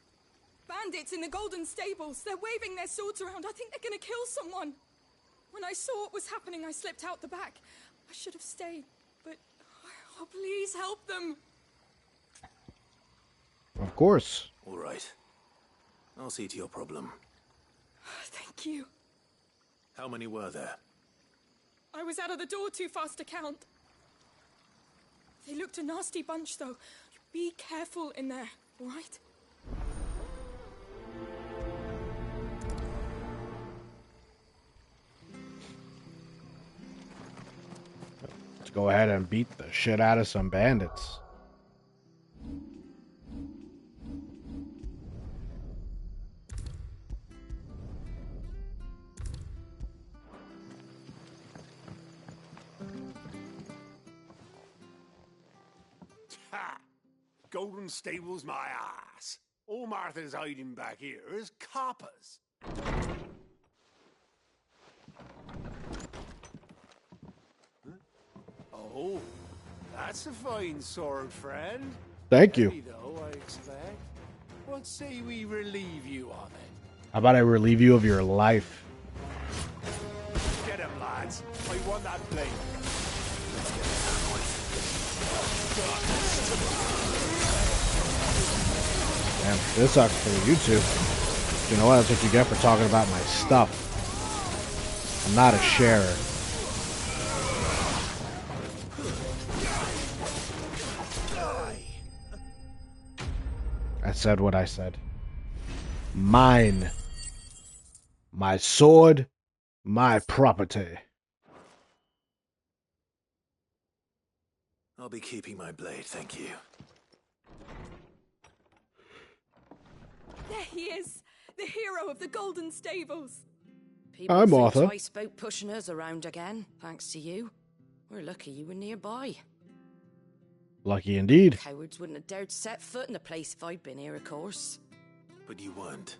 Bandits in the Golden Stables. They're waving their swords around. I think they're going to kill someone. When I saw what was happening, I slipped out the back. I should have stayed, but oh, please help them. Of course. All right. I'll see to your problem. Thank you. How many were there? I was out of the door too fast to count. They looked a nasty bunch, though. Be careful in there, all right? Let's go ahead and beat the shit out of some bandits. Ha! Golden Stables, my ass. All Martha's hiding back here is coppers. Oh, that's a fine sword, friend. Thank you. Heavy though, I expect. What say we relieve you of it? How about I relieve you of your life? Get him, lads. I want that blade. Damn, this sucks for you two. You know what? That's what you get for talking about my stuff. I'm not a sharer. I said what I said. Mine. My sword. My property. I'll be keeping my blade, thank you. There he is, the hero of the Golden Stables. People I'm think Arthur. twice about pushing us around again, thanks to you. We're lucky you were nearby. Lucky indeed. Cowards wouldn't have dared set foot in the place if I'd been here, of course. But you weren't.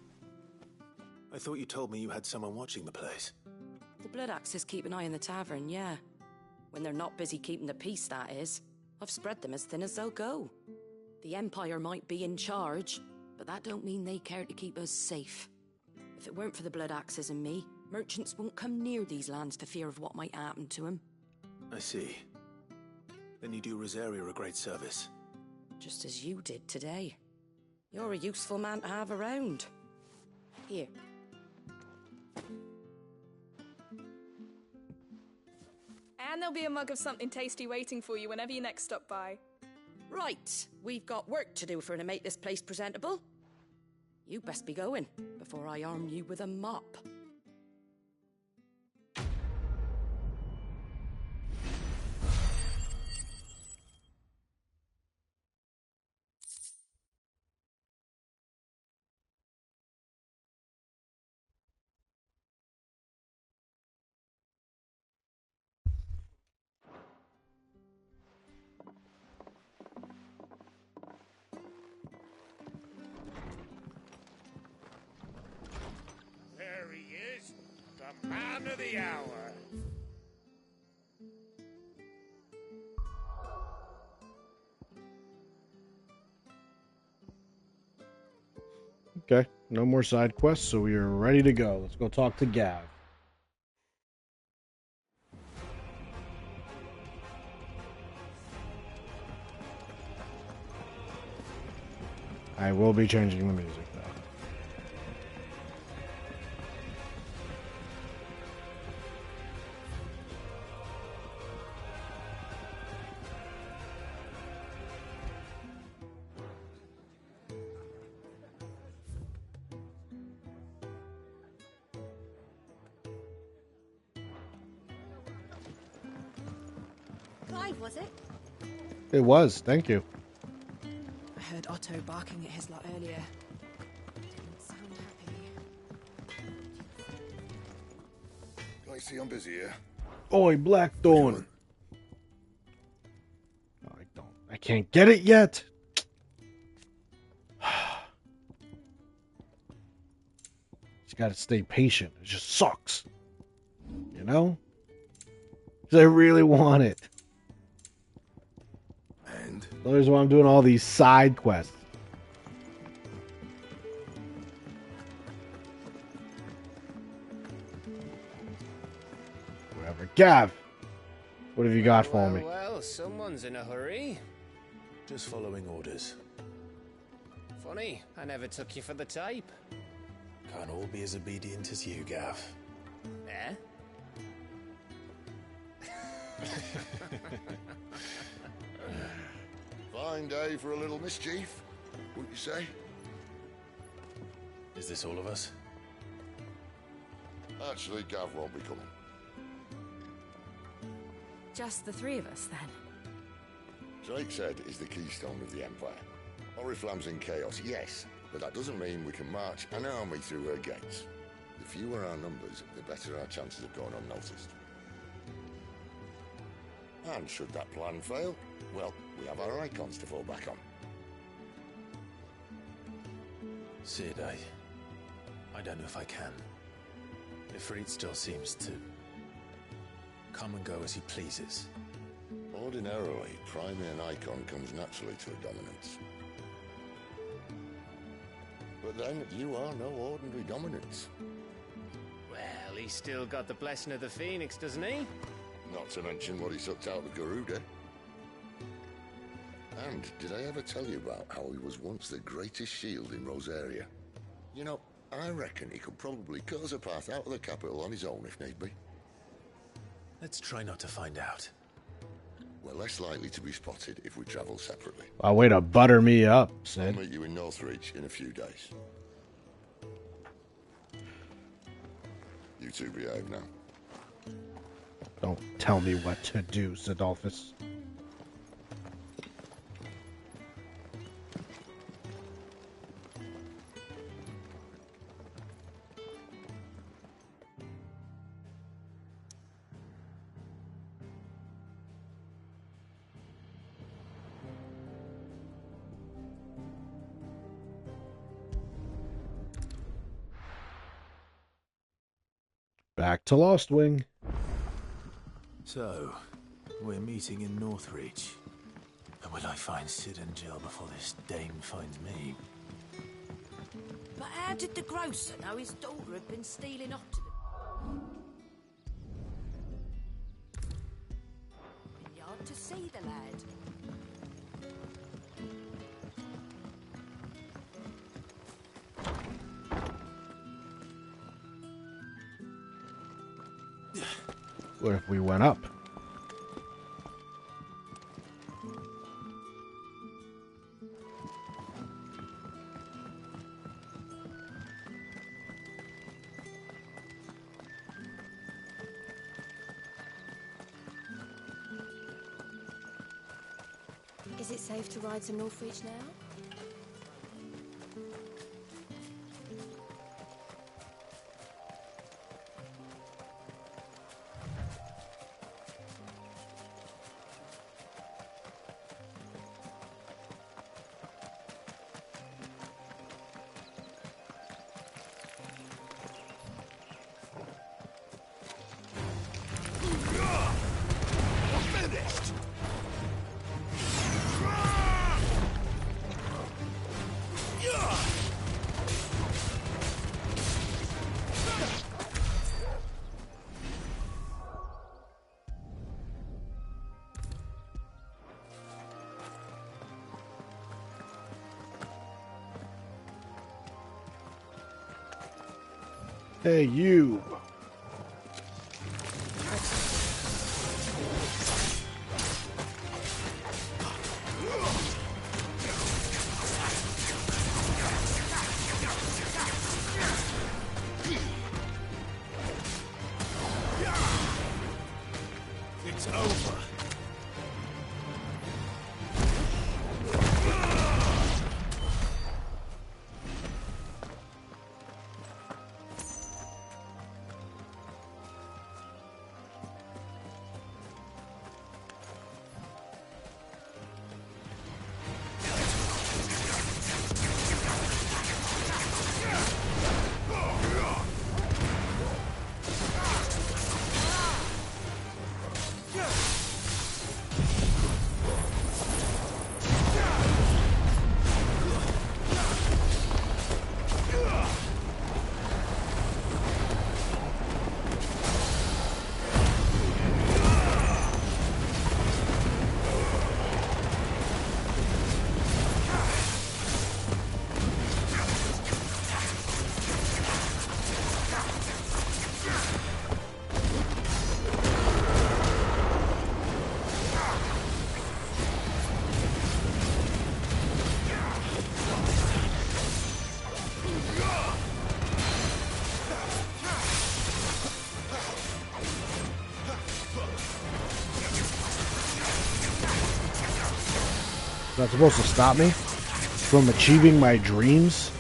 I thought you told me you had someone watching the place. The Blood Axes keep an eye on the tavern, yeah. When they're not busy keeping the peace, that is. I've spread them as thin as they'll go. The Empire might be in charge, but that don't mean they care to keep us safe. If it weren't for the Blood Axes and me, merchants won't come near these lands for fear of what might happen to them. I see. Then you do Rosaria a great service. Just as you did today. You're a useful man to have around. Here. And there'll be a mug of something tasty waiting for you whenever you next stop by. Right, we've got work to do for to make this place presentable. You best be going, before I arm you with a mop. Man of the hour. Okay, no more side quests, so we are ready to go. Let's go talk to Gav. I will be changing the music, though. Clive, was it? It was, thank you. I heard Otto barking at his lot earlier. Didn't sound happy. I see I'm busy here. Oi, Blackthorn! No, I can't get it yet! Just gotta stay patient. It just sucks. You know? Because I really want it. And? That is why I'm doing all these side quests. Whatever. Gav! What have you got for me? Well, someone's in a hurry. Just following orders. Funny, I never took you for the type. Can't all be as obedient as you, Gav. Eh? Fine day for a little mischief, wouldn't you say? Is this all of us? Actually, Gav won't be coming. Just the three of us, then? Drake said is the keystone of the Empire. Oriflamme's in chaos, yes, but that doesn't mean we can march an army through her gates. The fewer our numbers, the better our chances of going unnoticed. And should that plan fail, well, we have our icons to fall back on. Cid, I don't know if I can. Ifrit still seems to come and go as he pleases. Ordinarily, priming an icon comes naturally to a dominance. But then, you are no ordinary dominance. Well, he's still got the blessing of the Phoenix, doesn't he? Not to mention what he sucked out of Garuda. And did I ever tell you about how he was once the greatest shield in Rosaria? You know, I reckon he could probably cut us a path out of the capital on his own if need be. Let's try not to find out. We're less likely to be spotted if we travel separately. Wow, way to butter me up, Sid. I'll meet you in Northreach in a few days. You two behave now. Don't tell me what to do, Cidolfus. Back to Lost Wing. So, we're meeting in Northreach. And will I find Cid and Jill before this dame finds me? But how did the grocer know his daughter had been stealing off to the yard to see the lad? What if we went up? Is it safe to ride to Northreach now? Hey, you. It's over. That's supposed to stop me from achieving my dreams?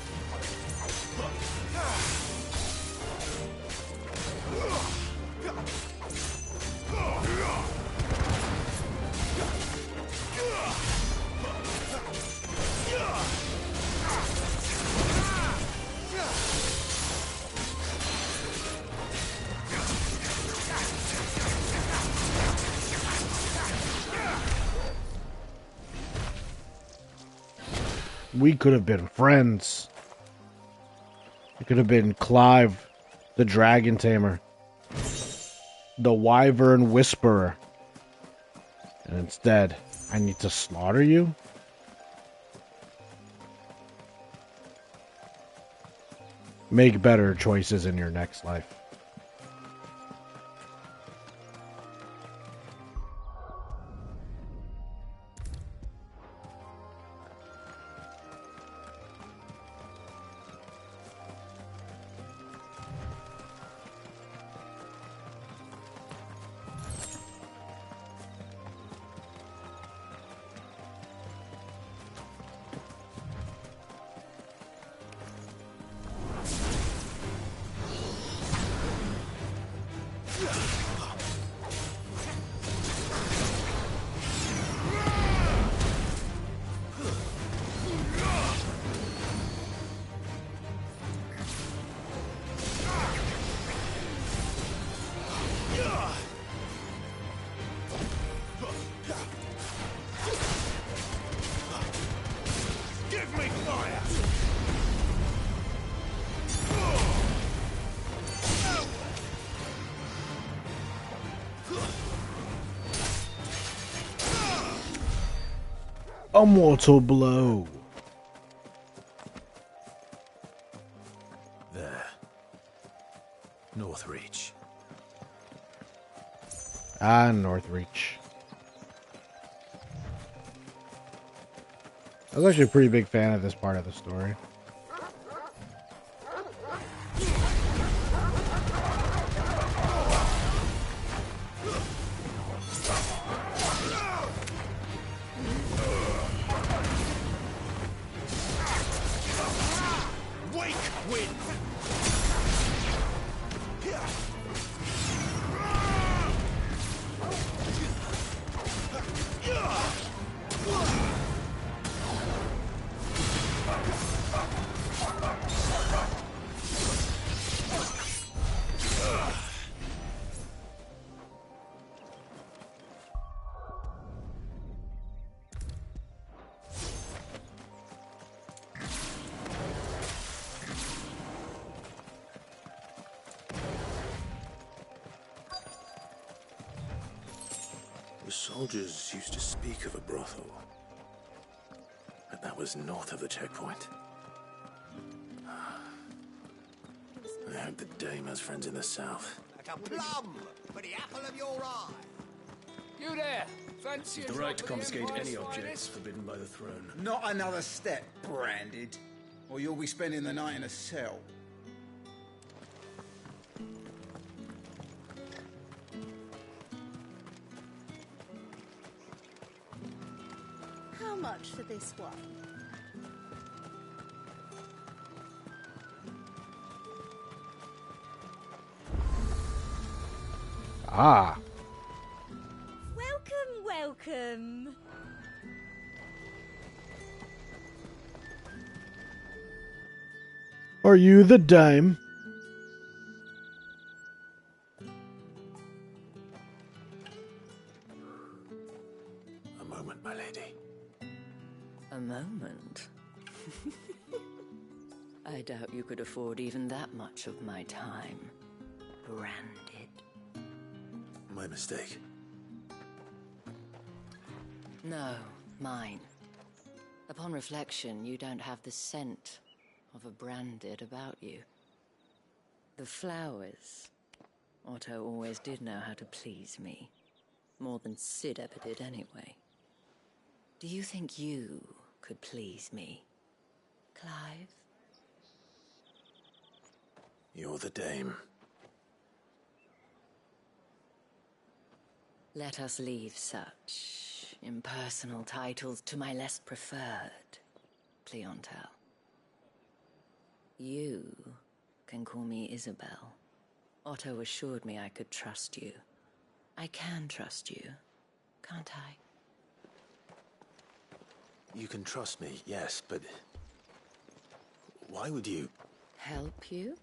We could have been friends. It could have been Clive, the Dragon Tamer, the Wyvern Whisperer. And instead, I need to slaughter you? Make better choices in your next life. A mortal blow. There. Northreach. Ah, Northreach. I was actually a pretty big fan of this part of the story. The soldiers used to speak of a brothel, but that was north of the checkpoint. I hope the dame has friends in the south. Like a plum for the apple of your eye. You there! Fancy You've the right to confiscate any objects forbidden by the throne. Not another step, branded, or you'll be spending the night in a cell. How much for this one? Ah. Welcome, welcome. Are you the dame? A moment, my lady. A moment? I doubt you could afford even that much of my time. Branded. My mistake. No, mine. Upon reflection, you don't have the scent of a branded about you. The flowers. Otto always did know how to please me. More than Cid ever did anyway. Do you think you could please me, Clive? You're the dame. Let us leave such impersonal titles to my less preferred clientele. You can call me Isabel. Otto assured me I could trust you. I can trust you, can't I? You can trust me, yes, but why would you? Help you?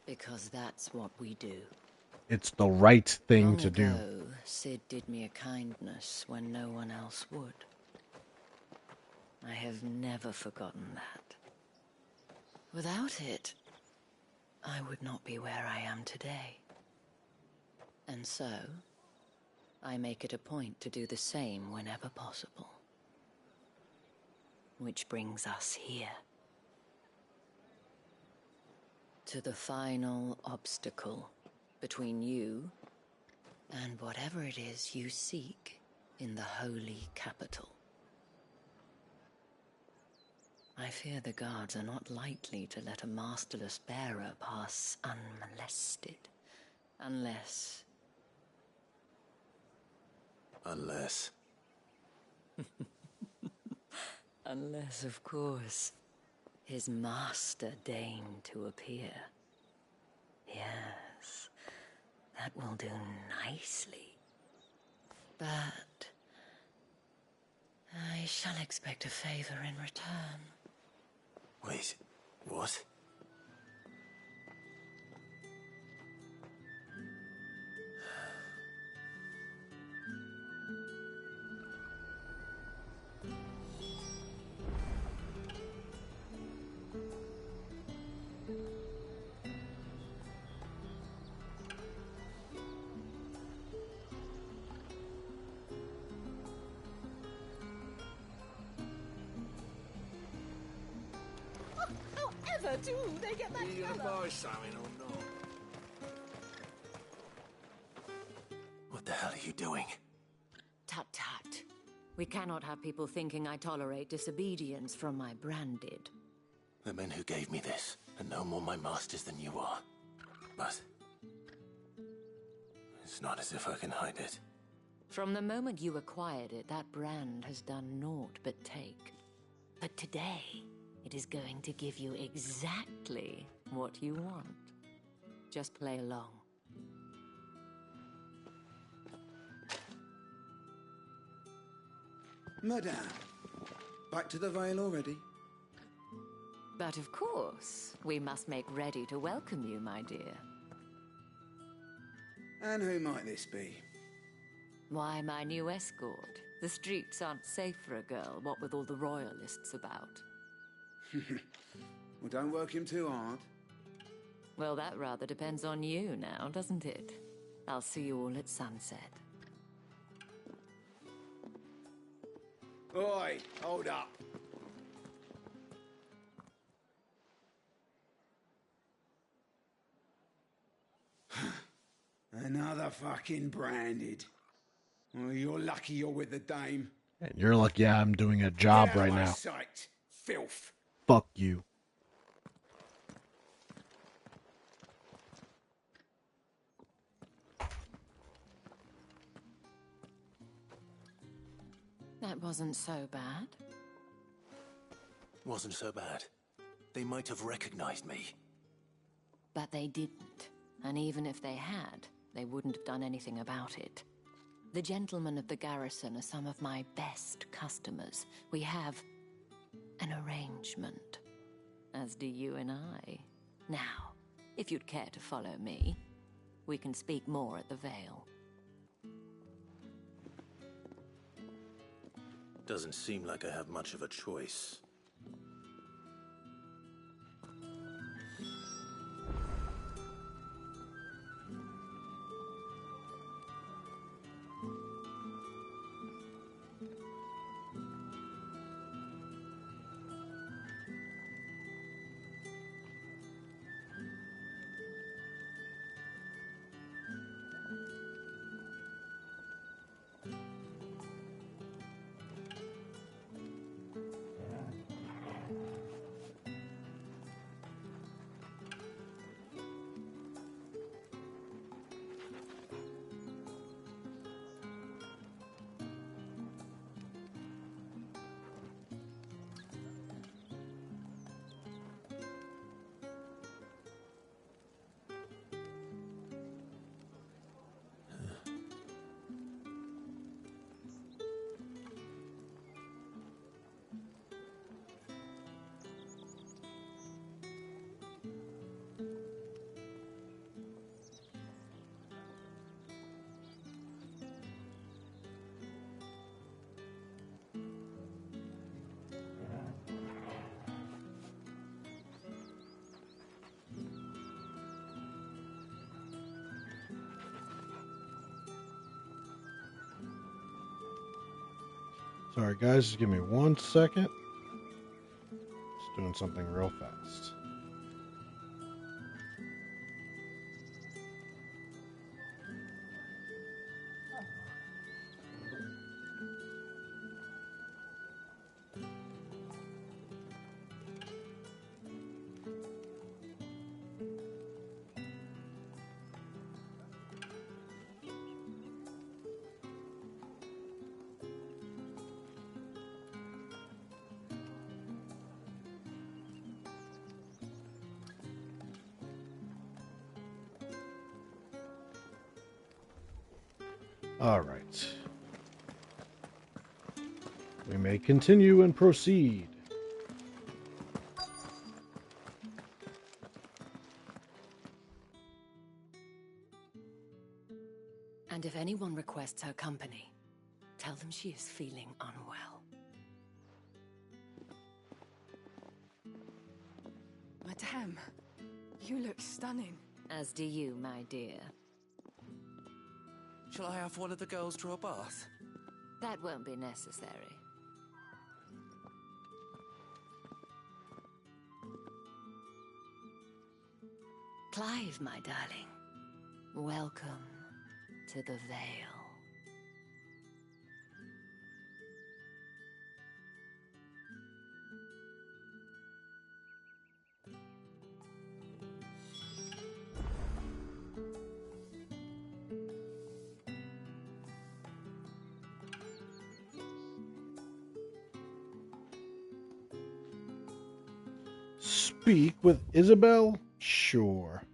Because that's what we do. It's the right thing Long to do. ago, Cid did me a kindness when no one else would. I have never forgotten that. Without it, I would not be where I am today. And so, I make it a point to do the same whenever possible. Which brings us here. To the final obstacle between you and whatever it is you seek in the holy capital. I fear the guards are not likely to let a masterless bearer pass unmolested. Unless... Unless, of course, his master deigned to appear. Yes, that will do nicely. But I shall expect a favor in return. Wait, what? However do they get that Are you together? gonna buy something or not? What the hell are you doing? Tut tut. We cannot have people thinking I tolerate disobedience from my branded. The men who gave me this are no more my masters than you are. But it's not as if I can hide it. From the moment you acquired it, that brand has done naught but take. But today, it is going to give you exactly what you want. Just play along. Madame, back to the Vale already? But of course, we must make ready to welcome you, my dear. And who might this be? Why, my new escort. The streets aren't safe for a girl, what with all the royalists about. Well, don't work him too hard. Well, that rather depends on you now, doesn't it? I'll see you all at sunset. Oi, hold up. Motherfucking branded. Well, you're lucky you're with the dame. And you're like, yeah, I'm doing a job Get out right of my now. sight, filth. Fuck you. That wasn't so bad. Wasn't so bad. They might have recognized me. But they didn't. And even if they had, they wouldn't have done anything about it. The gentlemen of the garrison are some of my best customers. We have an arrangement. As do you and I. Now, if you'd care to follow me, we can speak more at the Vale. Doesn't seem like I have much of a choice. Sorry, guys, just give me 1 second. Just doing something real fast. All right. We may continue and proceed. And if anyone requests her company, tell them she is feeling unwell. Madame, you look stunning. As do you, my dear. Shall I have one of the girls draw a bath? That won't be necessary. Clive, my darling. Welcome to the Vale. Speak with Isabel? Sure.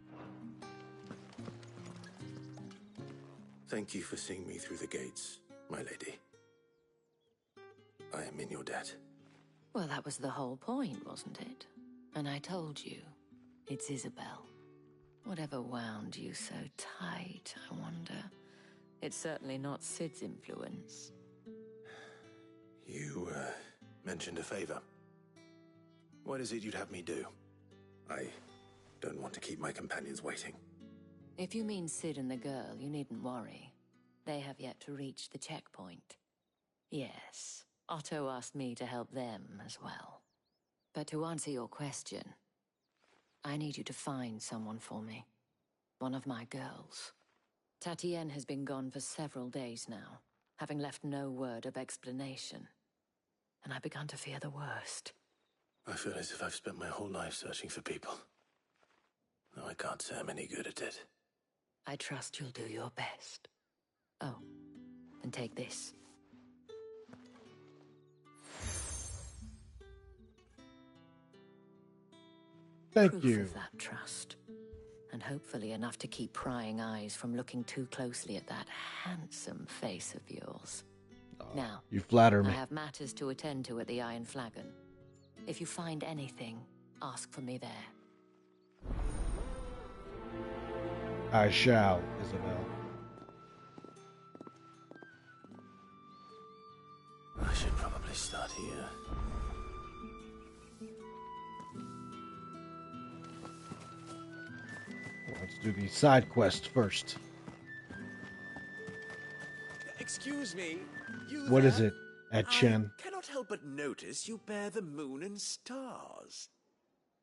Thank you for seeing me through the gates, my lady. I am in your debt. Well, that was the whole point, wasn't it? And I told you, it's Isabel. Whatever wound you so tight, I wonder. It's certainly not Cid's influence. You, mentioned a favor. What is it you'd have me do? I don't want to keep my companions waiting. If you mean Cid and the girl, you needn't worry. They have yet to reach the checkpoint. Yes, Otto asked me to help them as well. But to answer your question, I need you to find someone for me. One of my girls. Tatienne has been gone for several days now, having left no word of explanation. And I've begun to fear the worst. I feel as if I've spent my whole life searching for people. Though I can't say I'm any good at it. I trust you'll do your best. Oh, and take this. Thank you. Proof of that trust. And hopefully enough to keep prying eyes from looking too closely at that handsome face of yours. Now, You flatter me. I have matters to attend to at the Iron Flagon. If you find anything, ask for me there. I shall, Isabel. I should probably start here. Let's do the side quest first. Excuse me, you What there? is it, Etienne? I cannot help but notice you bear the moon and stars.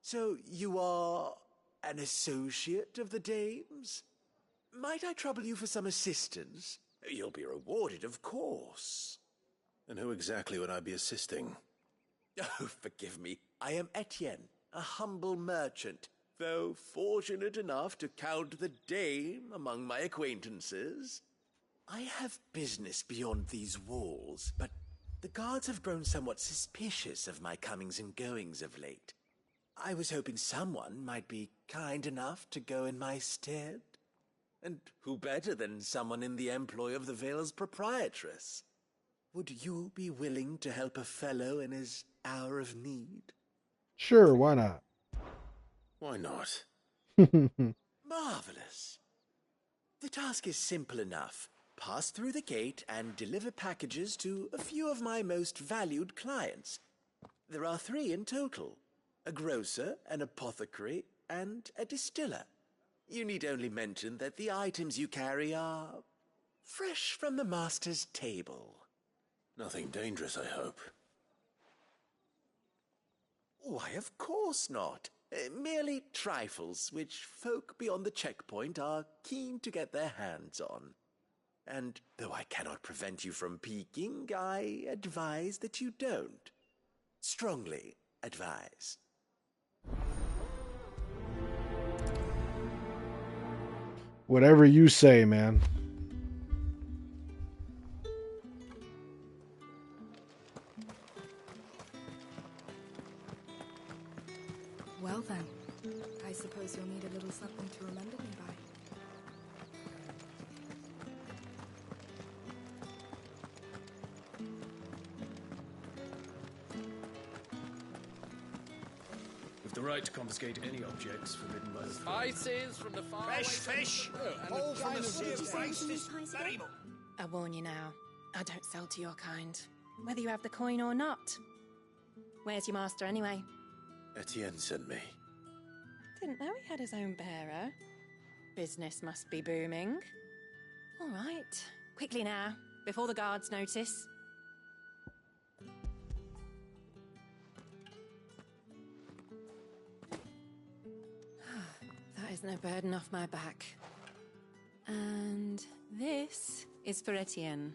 So you are an associate of the dames? Might I trouble you for some assistance? You'll be rewarded, of course. And who exactly would I be assisting? Oh, forgive me. I am Etienne, a humble merchant, though fortunate enough to count the dame among my acquaintances. I have business beyond these walls, but the guards have grown somewhat suspicious of my comings and goings of late. I was hoping someone might be kind enough to go in my stead. And who better than someone in the employ of the Vale's proprietress? Would you be willing to help a fellow in his hour of need? Sure, why not? Why not? Marvelous. The task is simple enough. Pass through the gate and deliver packages to a few of my most valued clients. There are 3 in total: a grocer, an apothecary, and a distiller. You need only mention that the items you carry are fresh from the master's table. Nothing dangerous, I hope. Why, of course not. Merely trifles which folk beyond the checkpoint are keen to get their hands on. And though I cannot prevent you from peeking, I advise that you don't. Strongly advise. Whatever you say, man. Well then, I suppose you'll need a little something to remember me by. With the right to confiscate any objects forbidden by the Spices from the far Fresh fish, all from the sea of prices. I warn you now, I don't sell to your kind, whether you have the coin or not. Where's your master anyway? Etienne sent me. Didn't know he had his own bearer. Business must be booming. All right, quickly now, before the guards notice. That is no burden off my back. And this is for Etienne.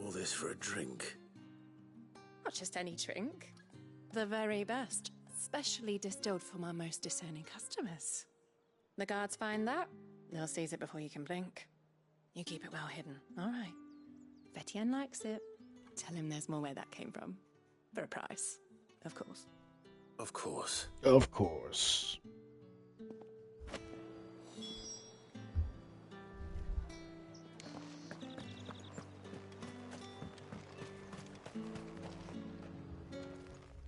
All this for a drink. Not just any drink. The very best, specially distilled for my most discerning customers. The guards find that, they'll seize it before you can blink. You keep it well hidden, all right? If Etienne likes it, tell him there's more where that came from. For a price, of course. Of course. Of course.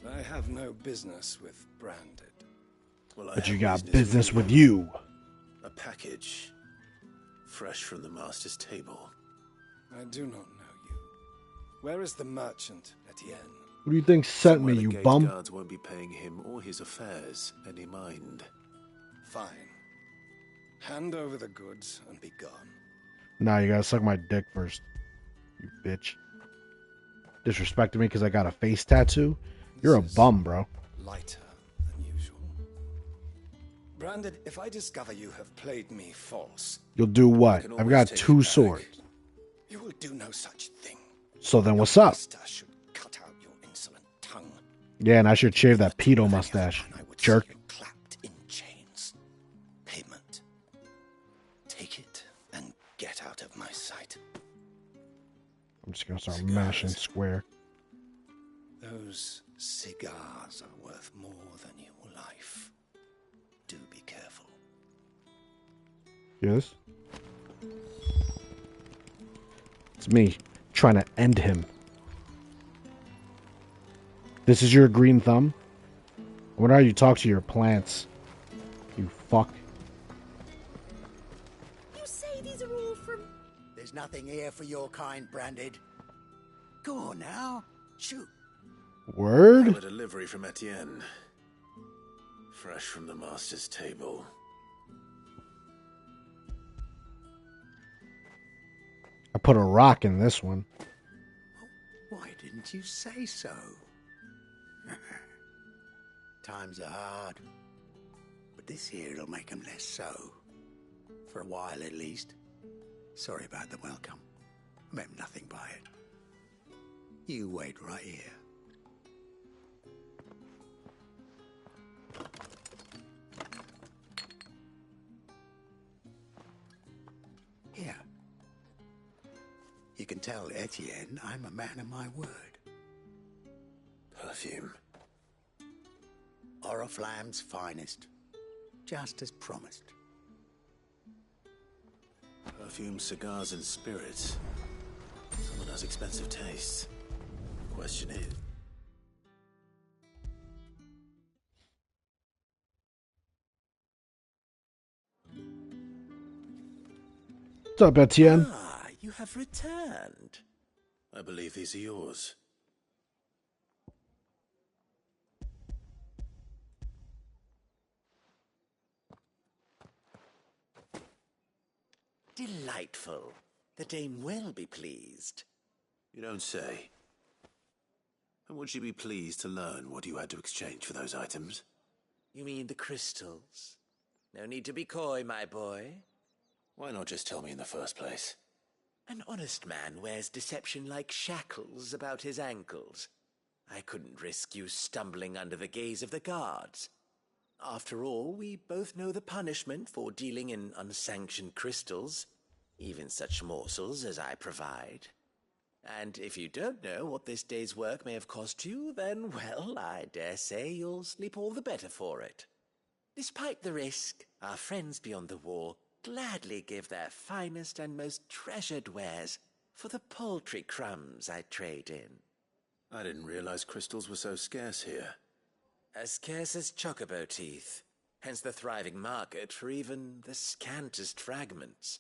I have no business with Branded. Well, But you got business with you. A package. Fresh from the master's table. I do not know you. Where is the merchant, Etienne? Who do you think sent me, Somewhere you the gate bum? guards won't be paying him or his affairs any mind. Fine. Hand over the goods and be gone. Nah, you gotta suck my dick first. You bitch. Disrespecting me because I got a face tattoo? You're a bum, bro. Lighter than usual. Branded, if I discover you have played me false... You'll do what? I've got 2 swords. You will do no such thing. So then what's up? Master should cut out your insolent tongue. Yeah, and I should shave that pedo mustache. Jerk. Clapped in chains. Payment. Take it and get out of my sight. I'm just gonna start mashing square. Those cigars are worth more than your life. Do be careful. Yes? It's me trying to end him. This is your green thumb? What are you talk to your plants? You fuck. You say these are all from... There's nothing here for your kind, Branded. Go on now. Shoot. Word? A delivery from Etienne. Fresh from the master's table. I put a rock in this one. Why didn't you say so? Times are hard. But this here'll make 'em less so. For a while at least. Sorry about the welcome. I meant nothing by it. You wait right here. Here. You can tell Etienne I'm a man of my word. Perfume. Oriflamme's finest. Just as promised. Perfume, cigars, and spirits. Someone has expensive tastes. Question is... What's up, Etienne? Ah, you have returned. I believe these are yours. Delightful. The dame will be pleased. You don't say. And would she be pleased to learn what you had to exchange for those items? You mean the crystals? No need to be coy, my boy. Why not just tell me in the first place? An honest man wears deception like shackles about his ankles. I couldn't risk you stumbling under the gaze of the guards. After all, we both know the punishment for dealing in unsanctioned crystals, even such morsels as I provide. And if you don't know what this day's work may have cost you, then, well, I dare say you'll sleep all the better for it. Despite the risk, our friends beyond the wall gladly give their finest and most treasured wares for the paltry crumbs I trade in. I didn't realize crystals were so scarce here. As scarce as chocobo teeth, hence the thriving market for even the scantest fragments.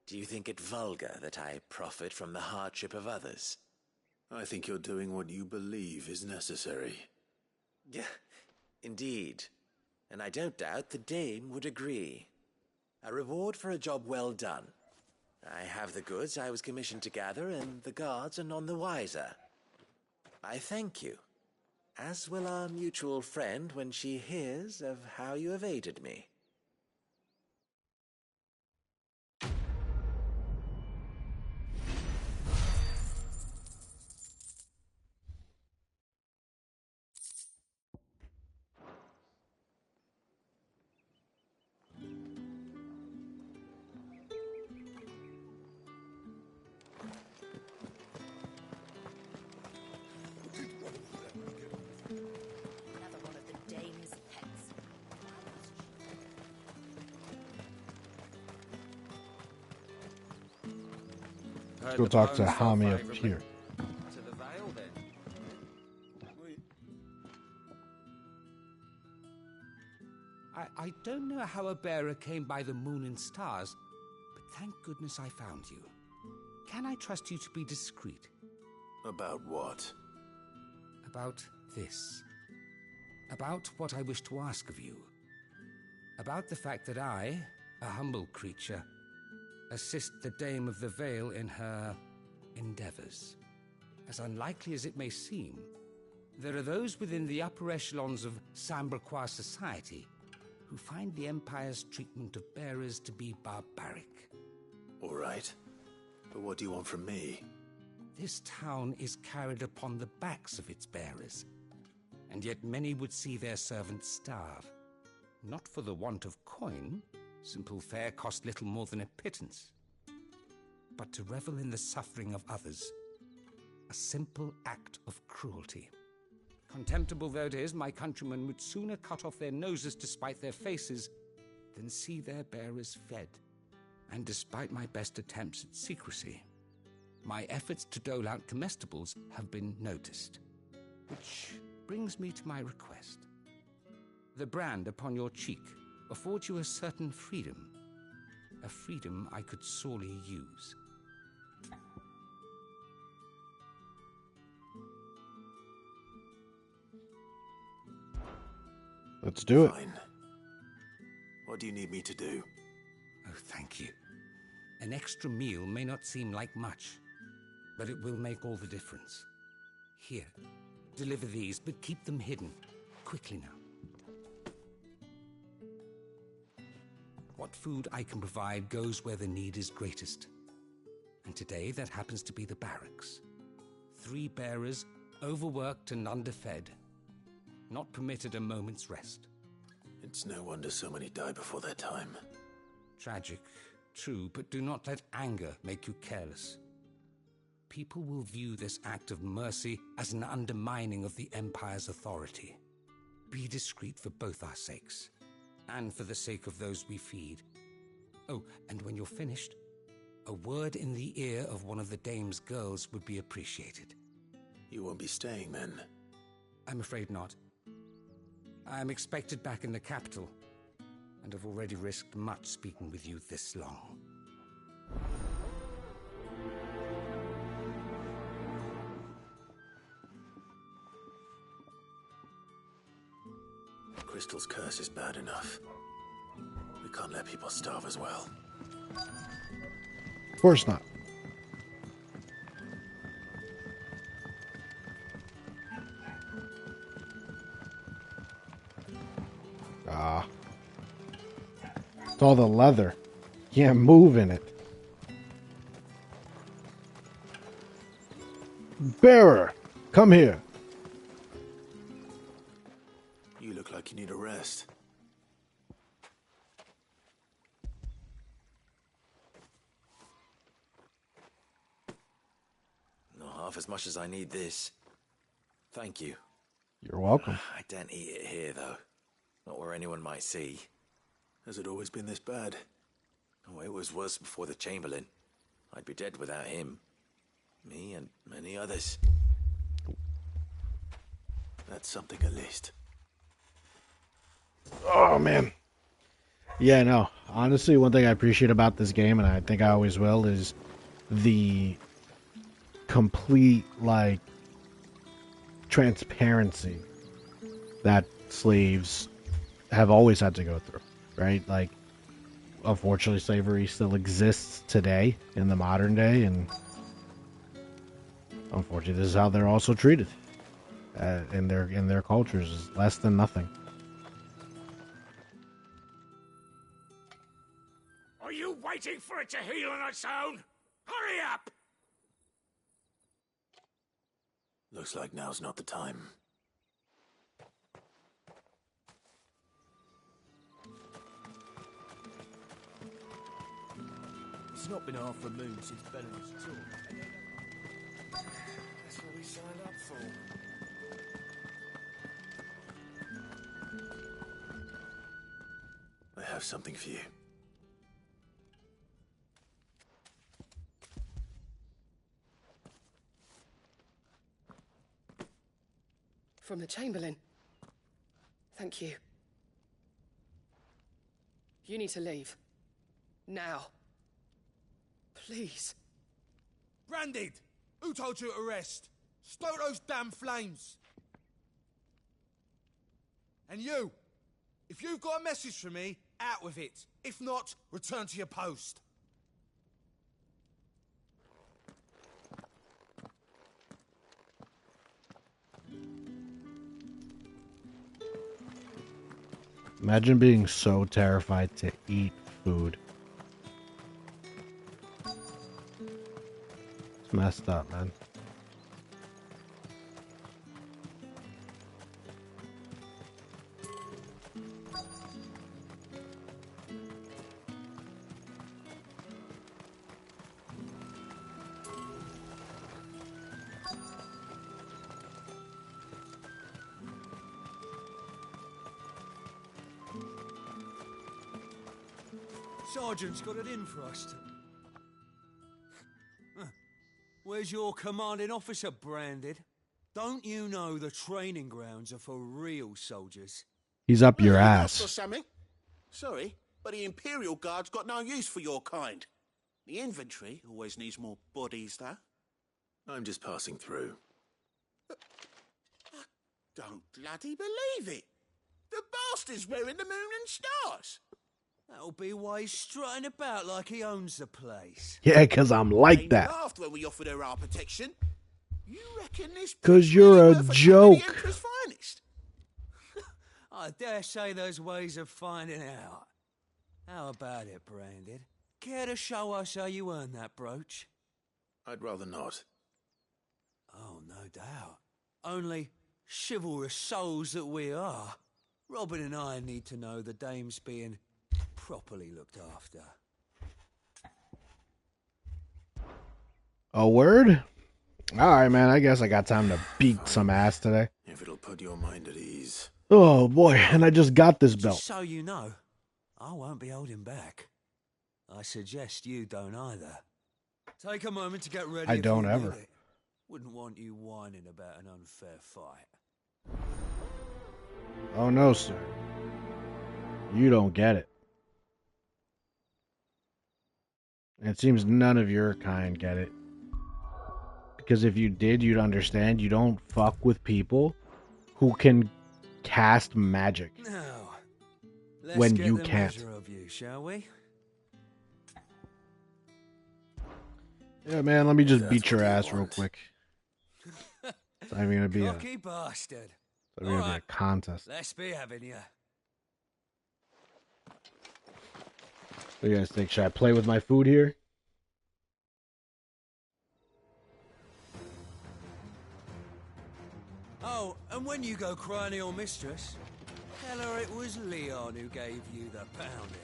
Do you think it vulgar that I profit from the hardship of others? I think you're doing what you believe is necessary. Yeah, indeed. And I don't doubt the dame would agree. A reward for a job well done. I have the goods I was commissioned to gather, and the guards are none the wiser. I thank you. As will our mutual friend when she hears of how you have aided me. Let's go talk to Hami up here. To the Vale, then. I don't know how a bearer came by the moon and stars, but thank goodness I found you. Can I trust you to be discreet? About what? About this. About what I wish to ask of you. About the fact that I, a humble creature, assist the Dame of the Vale in her endeavors. As unlikely as it may seem, there are those within the upper echelons of Samberquois society who find the Empire's treatment of bearers to be barbaric. All right. But what do you want from me? This town is carried upon the backs of its bearers, and yet many would see their servants starve. Not for the want of coin, simple fare cost little more than a pittance, but to revel in the suffering of others, a simple act of cruelty. Contemptible though it is, my countrymen would sooner cut off their noses to spite their faces than see their bearers fed. And despite my best attempts at secrecy, my efforts to dole out comestibles have been noticed. Which brings me to my request. The brand upon your cheek affords you a certain freedom, a freedom I could sorely use. Let's do it. Fine. What do you need me to do? Oh, thank you. An extra meal may not seem like much, but it will make all the difference. Here, deliver these, but keep them hidden. Quickly now. What food I can provide goes where the need is greatest. And today that happens to be the barracks. 3 bearers, overworked and underfed, not permitted a moment's rest. It's no wonder so many die before their time. Tragic, true, but do not let anger make you careless. People will view this act of mercy as an undermining of the Empire's authority. Be discreet for both our sakes, and for the sake of those we feed. Oh, and when you're finished, a word in the ear of one of the dame's girls would be appreciated. You won't be staying then? I'm afraid not. I'm expected back in the capital, and have already risked much speaking with you this long. Crystal's curse is bad enough. We can't let people starve as well. Of course not. Ah. It's all the leather. Can't move in it. Bearer, come here. You look like you need a rest. Not half as much as I need this. Thank you. You're welcome. I daren't eat it here, though. Not where anyone might see. Has it always been this bad? Oh, it was worse before the Chamberlain. I'd be dead without him. Me and many others. That's something at least. Oh, man. Yeah, no. Honestly, one thing I appreciate about this game, and I think I always will, is the complete, like, transparency that slaves have always had to go through, right? Like, unfortunately, slavery still exists today in the modern day, and unfortunately, this is how they're also treated in their cultures, is less than nothing. Are you waiting for it to heal on its own? Hurry up! Looks like now's not the time. It's not been half a moon since Bella's tour. That's what we signed up for. I have something for you. From the Chamberlain. Thank you. You need to leave. Now. Please. Branded! Who told you to rest? Stoke those damn flames! And you! If you've got a message for me, out with it. If not, return to your post. Imagine being so terrified to eat food. It's messed up, man. Sergeant's got it in for us. Where's your commanding officer branded? Don't you know the training grounds are for real soldiers? He's up your Or ass. something. Sorry, but the Imperial Guard's got no use for your kind. The infantry always needs more bodies, though. I'm just passing through. I don't bloody believe it. The bastard's wearing the moon and stars. That'll be why he's strutting about like he owns the place. Yeah, because I'm like They that. laughed when we offered her our protection. You reckon this? Because you're a The joke. Emperor's finest. I dare say there's ways of finding out. How about it, Branded? Care to show us how you earned that brooch? I'd rather not. Oh, no doubt. Only chivalrous souls that we are, Robin and I need to know the dame's being properly looked after. A word? Alright, man. I guess I got time to beat some ass today. If it'll put your mind at ease. Oh, boy. And I just got this belt. Just so you know, I won't be holding back. I suggest you don't either. Take a moment to get ready. I if don't you ever. need it. Wouldn't want you whining about an unfair fight. Oh, no, sir. You don't get it. And it seems none of your kind get it. Because if you did, you'd understand you don't fuck with people who can cast magic Now, let's when get you the can't. measure of you, shall we? Yeah, man, let me just beat your ass real quick. It's not even gonna be a, Cocky bastard. it's not even gonna be a contest. Let's be having you. What do you guys think? Should I play with my food here? Oh, and when you go crying to your mistress, tell her it was Leon who gave you the pounding.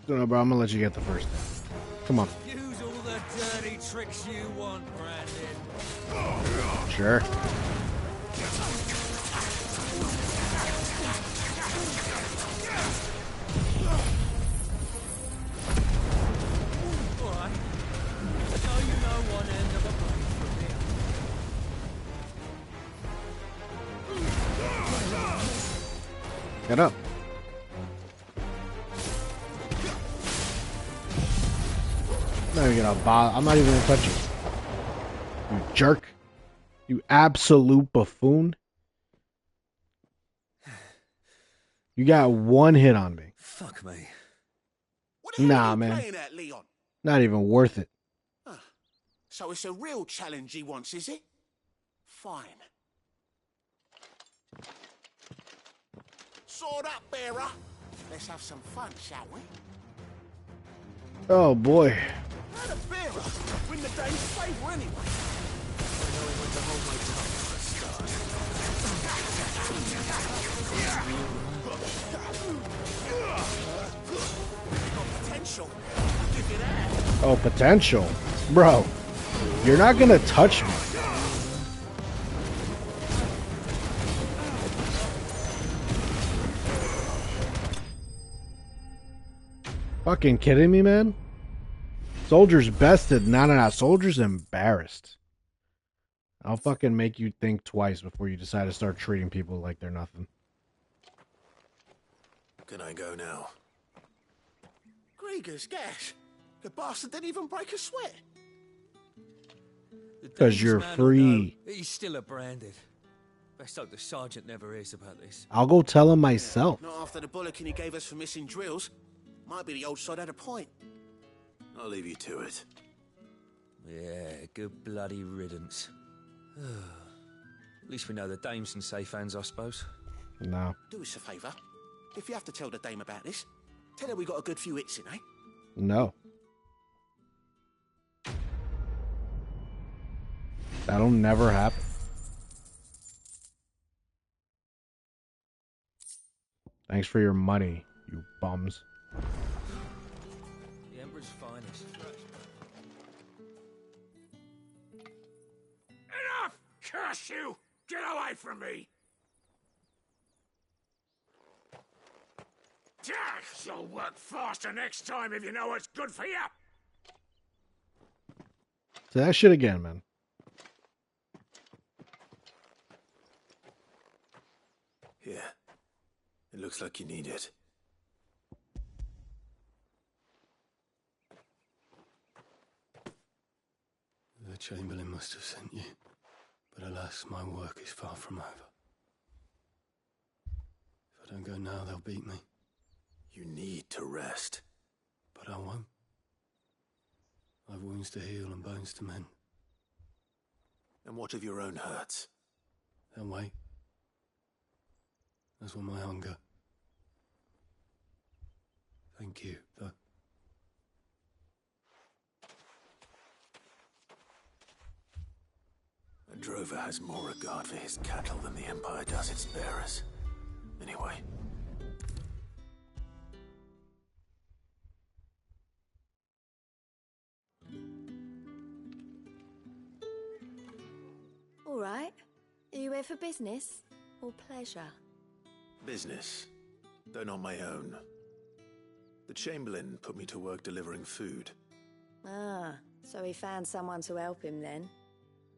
No, bro, I'm gonna let you get the first one. Come on. Use all the dirty tricks you want, Brandon. Sure. Alright. So you know one end of a blade from Get up. I'm not even gonna bother. I'm not even gonna touch you. You jerk. You absolute buffoon. You got one hit on me. Fuck me. Nah, man. Playing at, Leon? Not even worth it. So it's a real challenge he wants, is it? Fine. Sword up, bearer. Let's have some fun, shall we? Oh boy. Not a bearer. Win the day's favour anyway. Potential. Look at that. Oh, potential. Bro, you're not gonna touch me. Fucking kidding me, man? Soldiers bested. Nah. Soldiers embarrassed. I'll fucking make you think twice before you decide to start treating people like they're nothing. Can I go now? Grieger's gas. The bastard didn't even break a sweat. Because you're free. He's still a Branded. Best hope the sergeant never hears about this. I'll go tell him myself. Not after the bollocking he gave us for missing drills. Might be the old sod had a point. I'll leave you to it. Yeah, good bloody riddance. At least we know the dame's in safe hands, I suppose. No. Do us a favour. If you have to tell the dame about this, tell her we got a good few hits in, eh? No. That'll never happen. Thanks for your money, you bums. The Emperor's finest. Enough! Curse you! Get away from me! You'll work faster next time if you know what's good for you! Say that shit again, man. Here. It looks like you need it. The Chamberlain must have sent you, but alas, my work is far from over. If I don't go now, they'll beat me. You need to rest. But I won't. I've wounds to heal and bones to mend. And what of your own hurts? They'll wait. As will my hunger. Thank you, though. A drover has more regard for his cattle than the Empire does its bearers. Anyway. All right. Are you here for business or pleasure? Business, though not my own. The Chamberlain put me to work delivering food. Ah, so he found someone to help him then.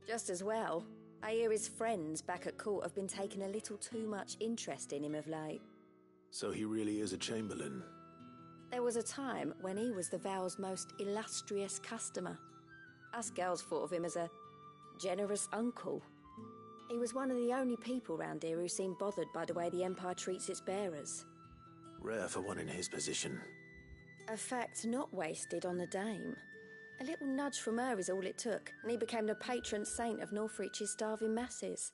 Just as well. I hear his friends back at court have been taking a little too much interest in him of late. So he really is a Chamberlain. There was a time when he was the Vale's most illustrious customer. Us girls thought of him as a generous uncle. He was one of the only people round here who seemed bothered by the way the Empire treats its bearers. Rare for one in his position. A fact not wasted on the dame. A little nudge from her is all it took, and he became the patron saint of Northreach's starving masses.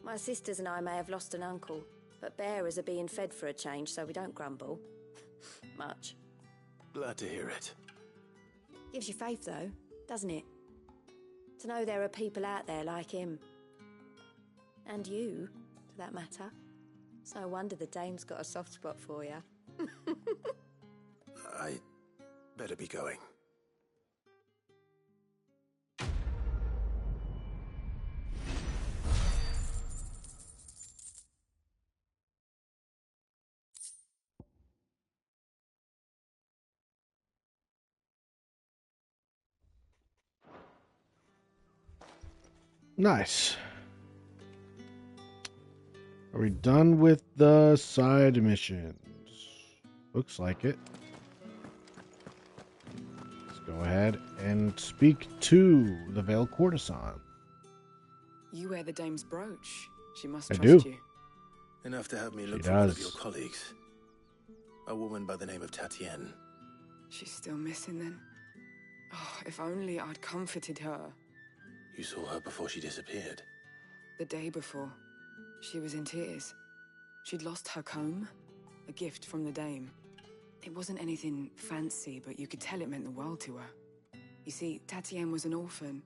My sisters and I may have lost an uncle, but bearers are being fed for a change, so we don't grumble. Much. Glad to hear it. Gives you faith, though, doesn't it? To know there are people out there like him. And you, for that matter. It's no wonder the dame's got a soft spot for you. I better be going. Nice. Are we done with the side missions? Looks like it. Let's go ahead and speak to the Veiled Courtesan. You wear the dame's brooch. She must I trust do. you. Enough to have me look She for one of does. your colleagues. A woman by the name of Tatienne. She's still missing then. Oh, if only I'd comforted her. You saw her before she disappeared. The day before, she was in tears. She'd lost her comb, a gift from the dame. It wasn't anything fancy, but you could tell it meant the world to her. You see, Tatienne was an orphan,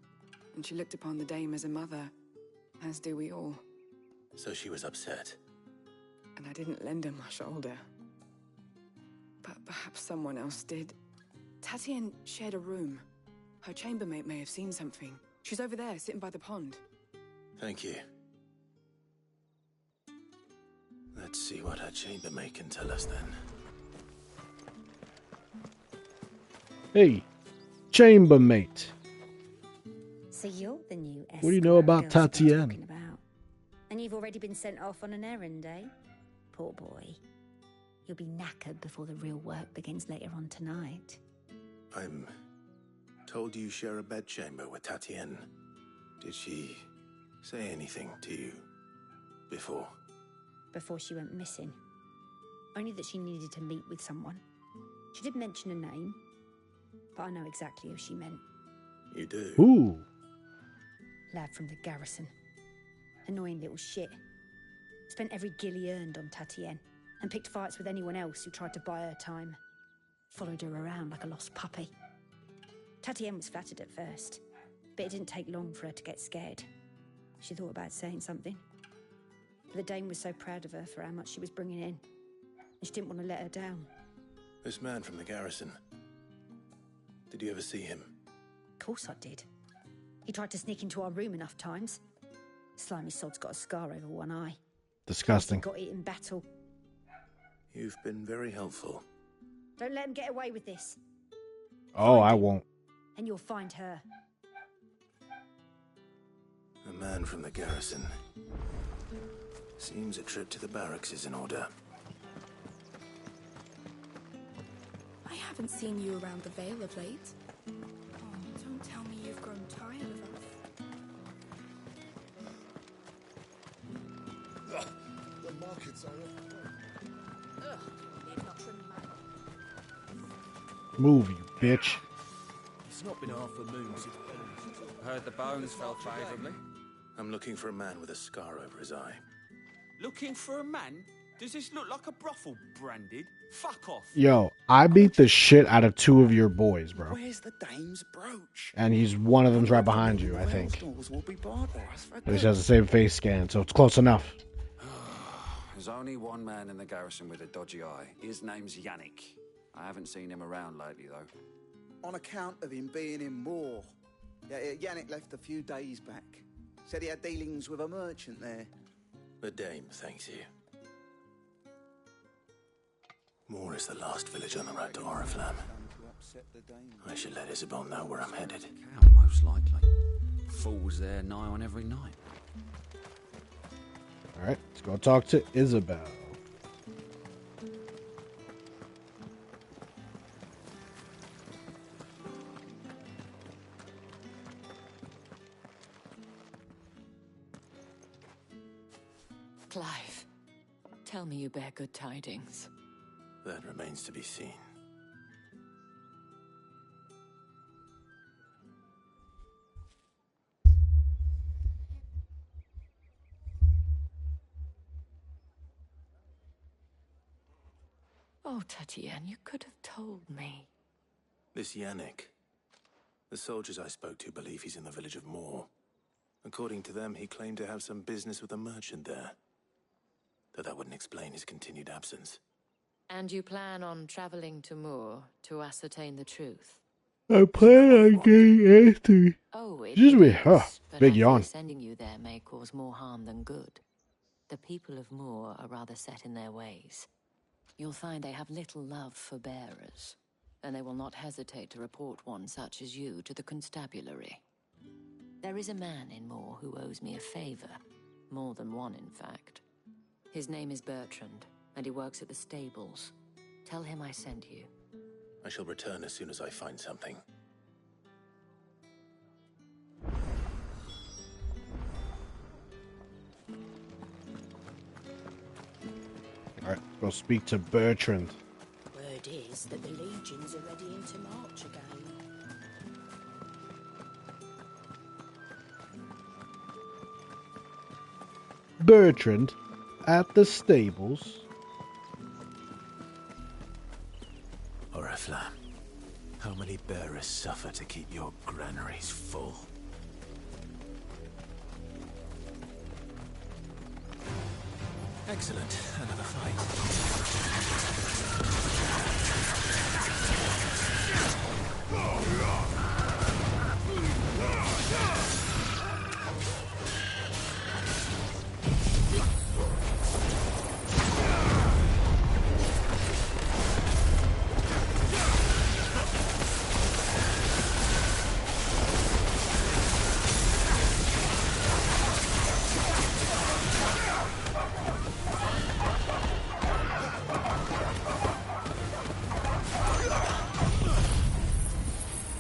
and she looked upon the dame as a mother, as do we all. So she was upset. And I didn't lend her my shoulder. But perhaps someone else did. Tatienne shared a room. Her chambermaid may have seen something. She's over there, sitting by the pond. Thank you. Let's see what her chambermaid can tell us then. Hey, chambermate. So you're the new escort What do you know about girls have been Tatienne? talking about. And you've already been sent off on an errand, eh? Poor boy. You'll be knackered before the real work begins later on tonight. I'm told you share a bedchamber with Tatienne. Did she say anything to you before? Before she went missing. Only that she needed to meet with someone. She did mention a name, but I know exactly who she meant. You do? Ooh. Lad from the garrison. Annoying little shit. Spent every guil he earned on Tatienne. and picked fights with anyone else who tried to buy her time. Followed her around like a lost puppy. Tatienne was flattered at first, but it didn't take long for her to get scared. She thought about saying something, but the Dame was so proud of her for how much she was bringing in, and she didn't want to let her down. This man from the garrison. Did you ever see him? Of course I did. He tried to sneak into our room enough times. Slimy sod's got a scar over one eye. Disgusting. Got it in battle. You've been very helpful. Don't let him get away with this. Oh, I won't. And you'll find her. A man from the garrison. Seems a trip to the barracks is in order. I haven't seen you around the Vale of late. Oh, don't tell me you've grown tired of us. The markets are Ugh, they've not trimmed my... Move, you bitch. It's not been half a moon since Heard the bones fell favourably. I'm looking for a man with a scar over his eye. Looking for a man? Does this look like a brothel branded? Fuck off. Yo, I beat the shit out of 2 of your boys, bro. Where's the Dame's brooch? And he's one of them's right behind you, I think. At least he has the same face scan, so it's close enough. There's only one man in the garrison with a dodgy eye. His name's Yannick. I haven't seen him around lately, though. On account of him being in war. Yeah, Yannick left a few days back. Said he had dealings with a merchant there. The Dame thanks you. Moor is the last village on the road to Oriflamme. I should let Isabel know where I'm headed. Cow, most likely. Fool's there nigh on every night. Alright, let's go talk to Isabel. Clive, tell me you bear good tidings. That remains to be seen. Oh, Tatienne, you could have told me. This Yannick. The soldiers I spoke to believe he's in the village of Moor. According to them, he claimed to have some business with a merchant there. Though that wouldn't explain his continued absence. And you plan on traveling to Moor to ascertain the truth? I plan on getting answers. Oh, it Excuse me, is, but big I yawn. fear sending you there may cause more harm than good. The people of Moor are rather set in their ways. You'll find they have little love for bearers, and they will not hesitate to report one such as you to the constabulary. There is a man in Moor who owes me a favor. More than one, in fact. His name is Bertrand, and he works at the stables. Tell him I sent you. I shall return as soon as I find something. Alright, go speak to Bertrand. Word is that the legions are ready into march again. Bertrand at the stables. Oriflamme, how many bearers suffer to keep your granaries full? Excellent. Another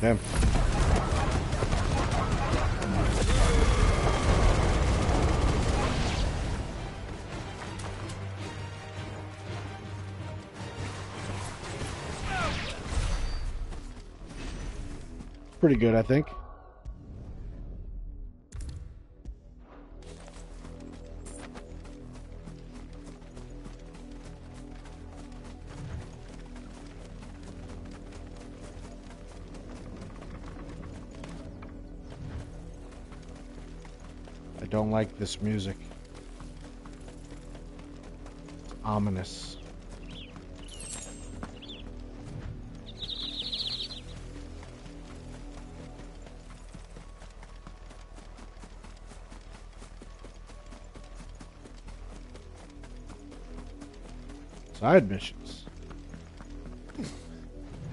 Damn. Pretty good, I think. I don't like this music. It's ominous. Side missions.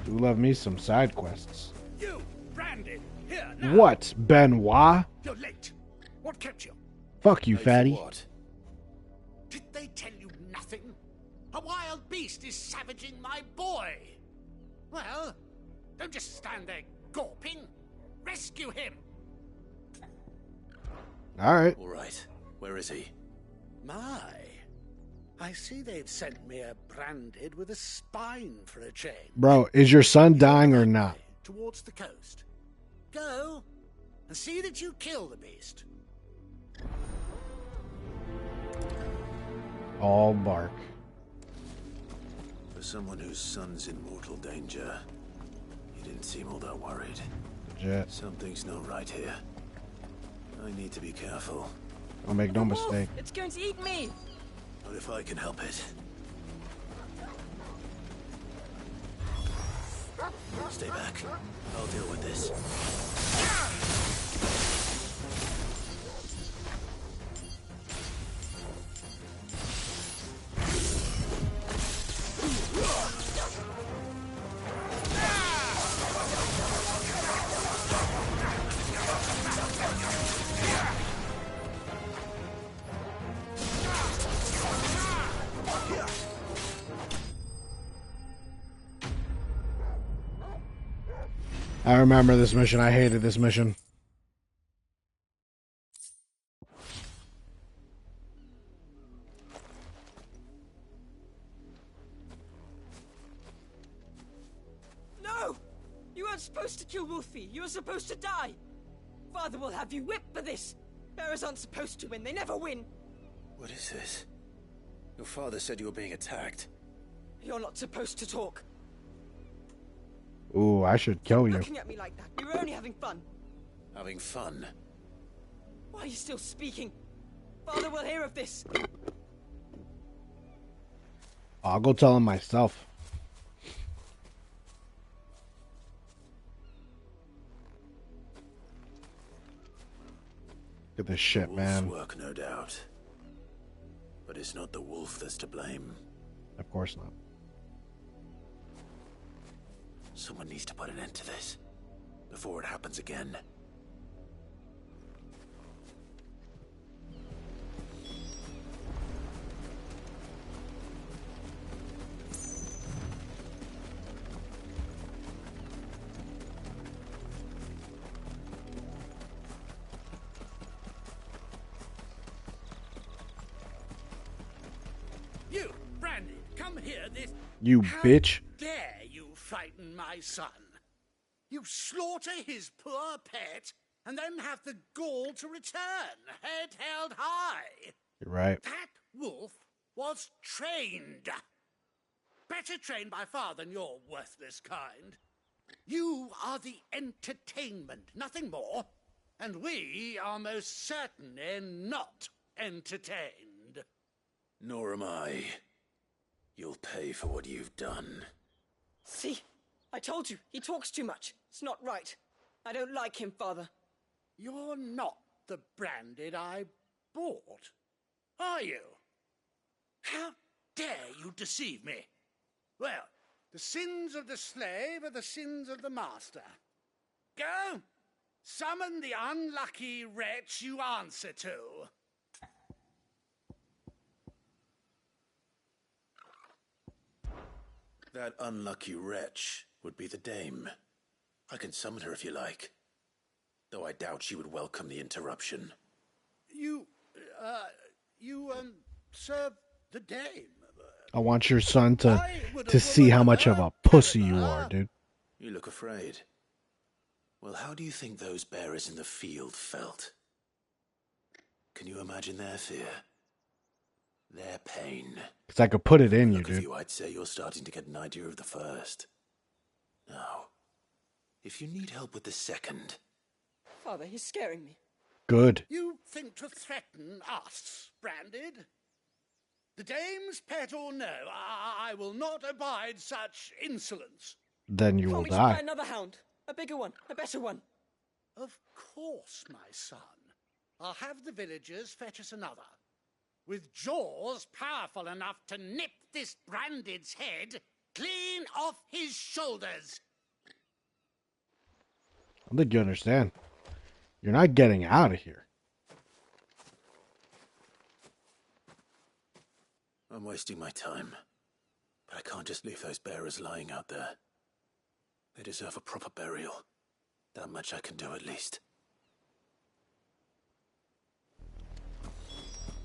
Do love me some side quests. You, Brandon, here now. What, Benoit? You're late. What kept you? Fuck you, fatty. Did they tell you nothing? A wild beast is savaging my boy. Well, don't just stand there gawping. Rescue him. All right. All right. Where is he? My. I see they've sent me a branded with a spine for a chain. Bro, is your son dying or not? Towards the coast. Go and see that you kill the beast. All bark. For someone whose son's in mortal danger, he didn't seem all that worried. Legit. Something's not right here. I need to be careful. Don't make no mistake. It's going to eat me. Not if I can help it. Stay back. I'll deal with this. I remember this mission. I hated this mission. No! You weren't supposed to kill Wolfie. You were supposed to die. Father will have you whipped for this. Bearers aren't supposed to win. They never win. What is this? Your father said you were being attacked. You're not supposed to talk. Ooh, I should kill you. Looking at me like that. We were only having fun. Having fun? Why are you still speaking? Father will hear of this. I'll go tell him myself. Look at this shit, man. Work, no doubt. But it's not the wolf that's to blame. Of course not. Someone needs to put an end to this before it happens again. You, Brandon, come here. This. You bitch. Dare you frighten my son? You slaughter his poor pet and then have the gall to return, head held high. You're right. That wolf was trained. Better trained by far than your worthless kind. You are the entertainment, nothing more. And we are most certainly not entertained. Nor am I. You'll pay for what you've done. See? I told you. He talks too much. It's not right. I don't like him, Father. You're not the branded I bought, are you? How dare you deceive me? Well, the sins of the slave are the sins of the master. Go, summon the unlucky wretch you answer to. That unlucky wretch would be the dame. I can summon her if you like. Though I doubt she would welcome the interruption. You serve the dame. I want your son to see how much of a pussy you are, dude. You look afraid. Well, how do you think those bearers in the field felt? Can you imagine their fear? Their pain? Because I could put it in you, Look, dude. If you, I'd say you're starting to get an idea of the first. Now, if you need help with the second... Father, he's scaring me. Good. You think to threaten us, Branded? The dame's pet or no, I will not abide such insolence. Then you Can't will we just buy die. another hound? A bigger one, a better one. Of course, my son. I'll have the villagers fetch us another, with jaws powerful enough to nip this Branded's head clean off his shoulders. I don't think you understand. You're not getting out of here. I'm wasting my time. But I can't just leave those bearers lying out there. They deserve a proper burial. That much I can do at least.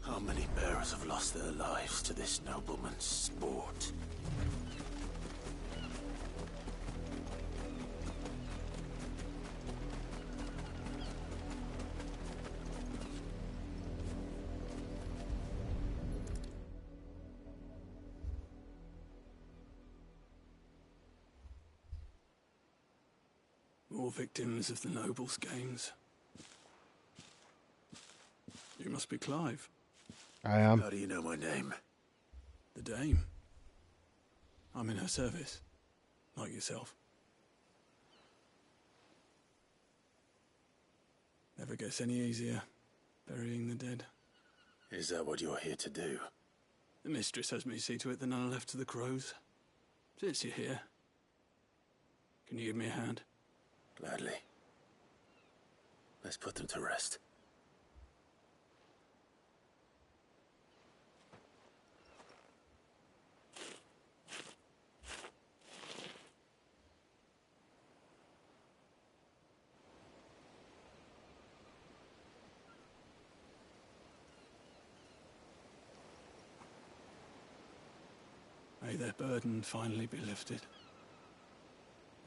How many bearers have lost their lives to this nobleman's sport? More victims of the nobles' games. You must be Clive. I am. How do you know my name? The Dame. I'm in her service, like yourself. Never gets any easier, burying the dead. Is that what you're here to do? The mistress has me see to it that none are left to the crows. Since you're here, can you give me a hand? Gladly. Let's put them to rest. May their burden finally be lifted.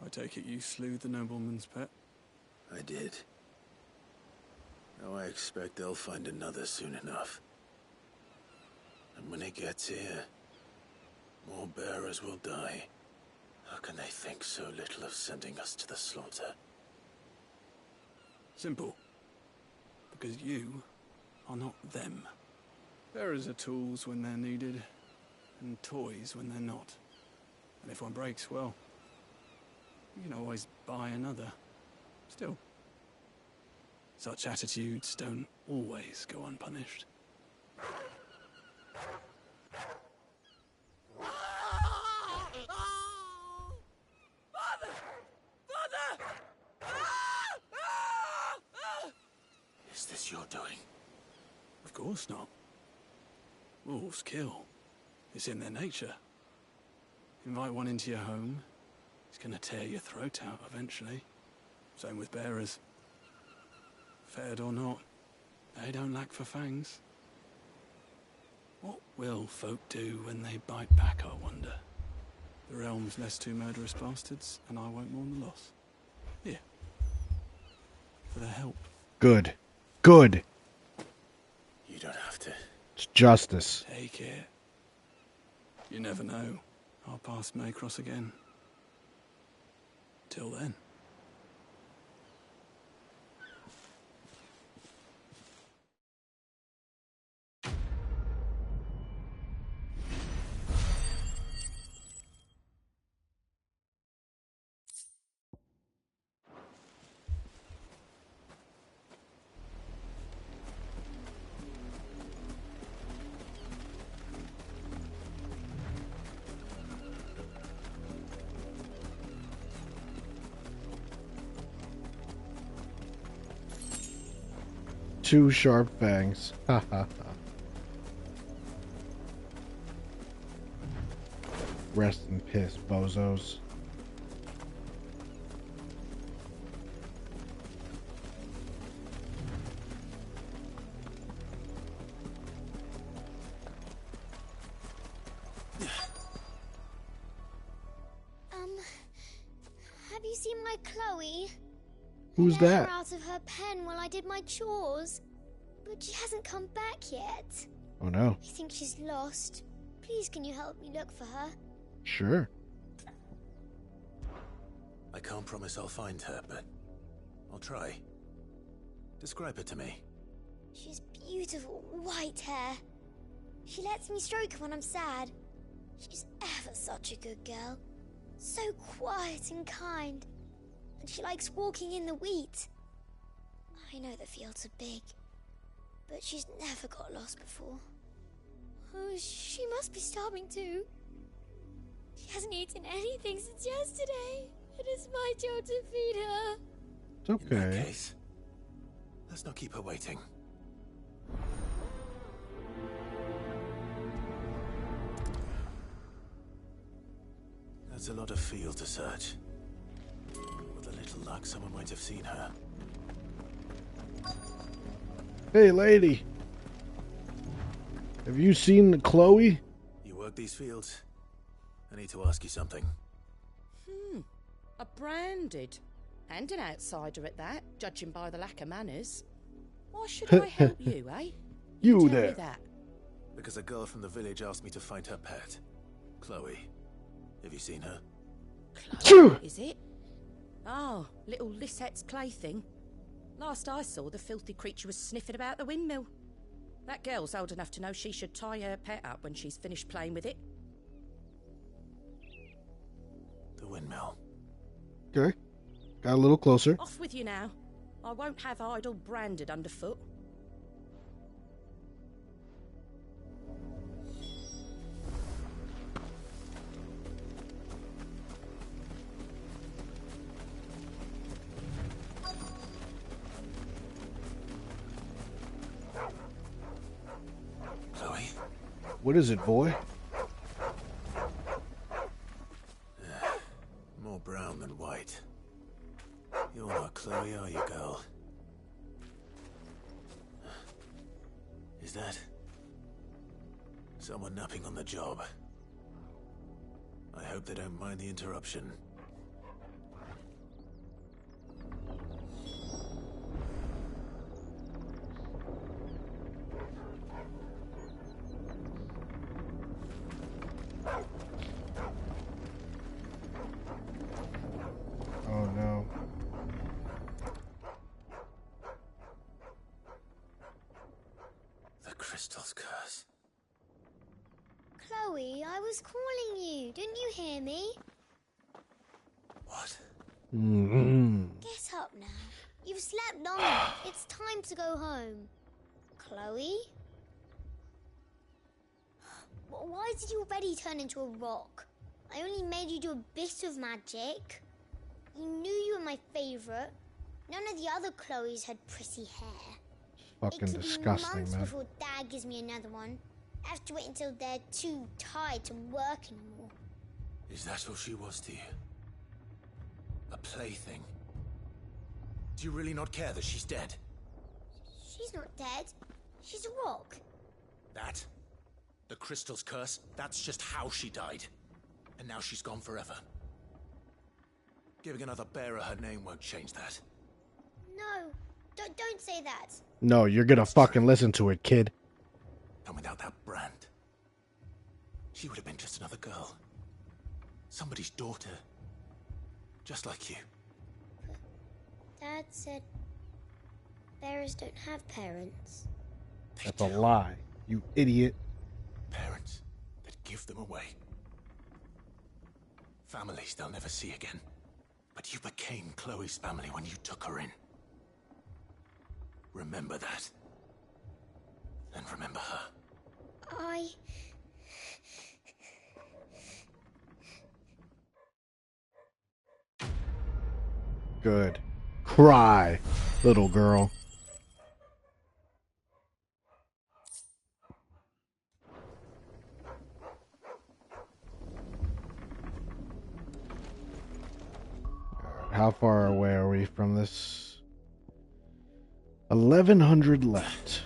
I take it you slew the nobleman's pet? I did. Now I expect they'll find another soon enough. And when it gets here, more bearers will die. How can they think so little of sending us to the slaughter? Simple. Because you are not them. Bearers are tools when they're needed, and toys when they're not. And if one breaks, well, you can always buy another. Still, such attitudes don't always go unpunished. Is this your doing? Of course not. Wolves kill. It's in their nature. Invite one into your home, he's gonna tear your throat out eventually. Same with bearers. Fed or not, they don't lack for fangs. What will folk do when they bite back, I wonder? The realm's less two murderous bastards, and I won't mourn the loss. Here. For their help. Good. Good. You don't have to. It's justice. Take it. You never know. Our paths may cross again. Till then. Two sharp fangs. Ha ha ha. Rest in piss, bozos. Have you seen my Chloe? Who's I let that? her out of her pen while I did my chores, but she hasn't come back yet. Oh no. I think she's lost. Please, can you help me look for her? Sure. I can't promise I'll find her, but I'll try. Describe her to me. She's beautiful, white hair. She lets me stroke her when I'm sad. She's ever such a good girl. So quiet and kind. And she likes walking in the wheat. I know the fields are big, but she's never got lost before. Oh, she must be starving too. She hasn't eaten anything since yesterday. It is my job to feed her. It's okay. In that case, let's not keep her waiting. That's a lot of field to search. With a little luck, someone might have seen her. Hey, lady. Have you seen Chloe? You work these fields? I need to ask you something. A branded. And an outsider at that, judging by the lack of manners. Why should I help you, eh? You Tell there. me that. Because a girl from the village asked me to find her pet, Chloe. Have you seen her? Chloe, is it? Oh, little Lisette's plaything. Last I saw, the filthy creature was sniffing about the windmill. That girl's old enough to know she should tie her pet up when she's finished playing with it. The windmill. Okay. Got a little closer. Off with you now. I won't have idle branded underfoot. Chloe? What is it, boy? More brown than white. You're not Chloe, are you, girl? Is that someone napping on the job? I hope they don't mind the interruption. Oh no. The crystal's curse. Chloe, I was calling you. Didn't you hear me? What? Get up now. You've slept long enough. It's time to go home. Chloe? Why did you already turn into a rock? I only made you do a bit of magic. You knew you were my favourite. None of the other Chloes had pretty hair. Fucking it could disgusting, be months man. before Dad gives me another one. I have to wait until they're too tired to work anymore. Is that all she was to you? A plaything? Do you really not care that she's dead? She's not dead. She's a rock. That? The crystal's curse? That's just how she died. And now she's gone forever. Giving another bearer her name won't change that. No, don't say that. No, you're gonna fucking listen to it, kid. And without that brand, she would have been just another girl. Somebody's daughter. Just like you. Dad said bearers don't have parents. That's a lie, you idiot. Parents that give them away. Families they'll never see again. But you became Chloe's family when you took her in. Remember that. And remember her. Good. Cry, little girl. How far away are we from this? 1100 left.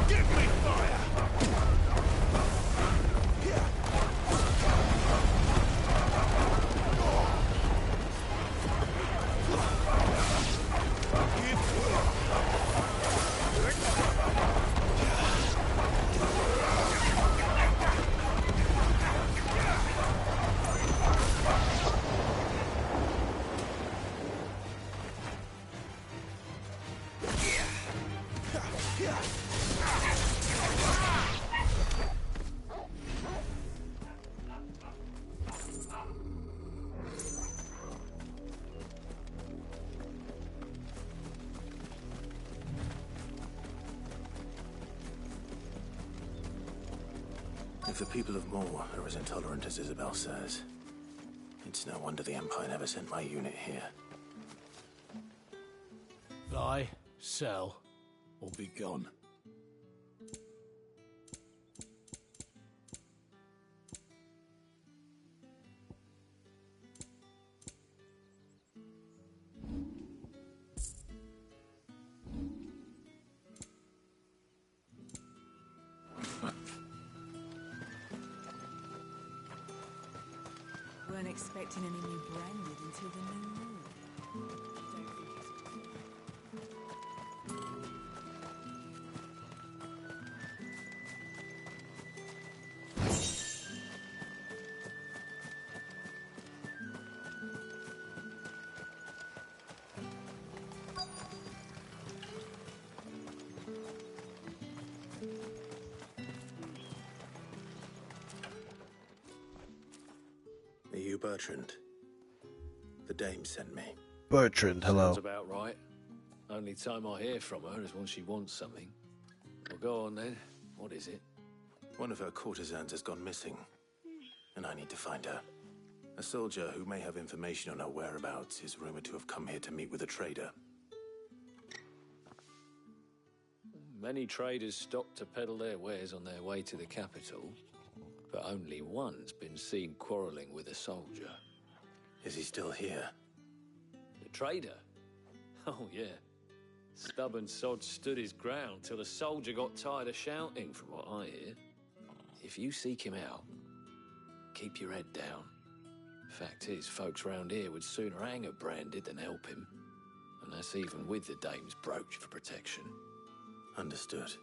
Give me If the people of Moor are as intolerant as Isabel says, it's no wonder the Empire never sent my unit here. Buy, sell, or be gone. Weren't expecting any new branded until the new moon. Are you Bertrand? The dame sent me. Bertrand, hello. Sounds about right. Only time I hear from her is when she wants something. Well, go on then. What is it? One of her courtesans has gone missing, and I need to find her. A soldier who may have information on her whereabouts is rumored to have come here to meet with a trader. Many traders stop to peddle their wares on their way to the capital, but only one's been seen quarrelling with a soldier. Is he still here? The trader? Oh, yeah. Stubborn sod stood his ground till the soldier got tired of shouting, from what I hear. If you seek him out, keep your head down. Fact is, folks round here would sooner hang a branded than help him. And that's even with the dame's brooch for protection. Understood.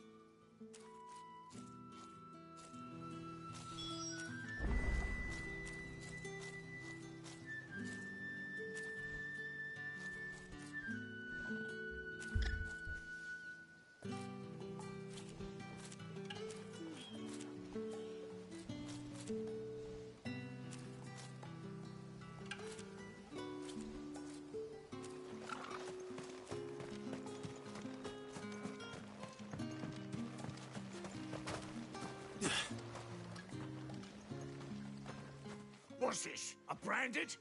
What's this? A branded?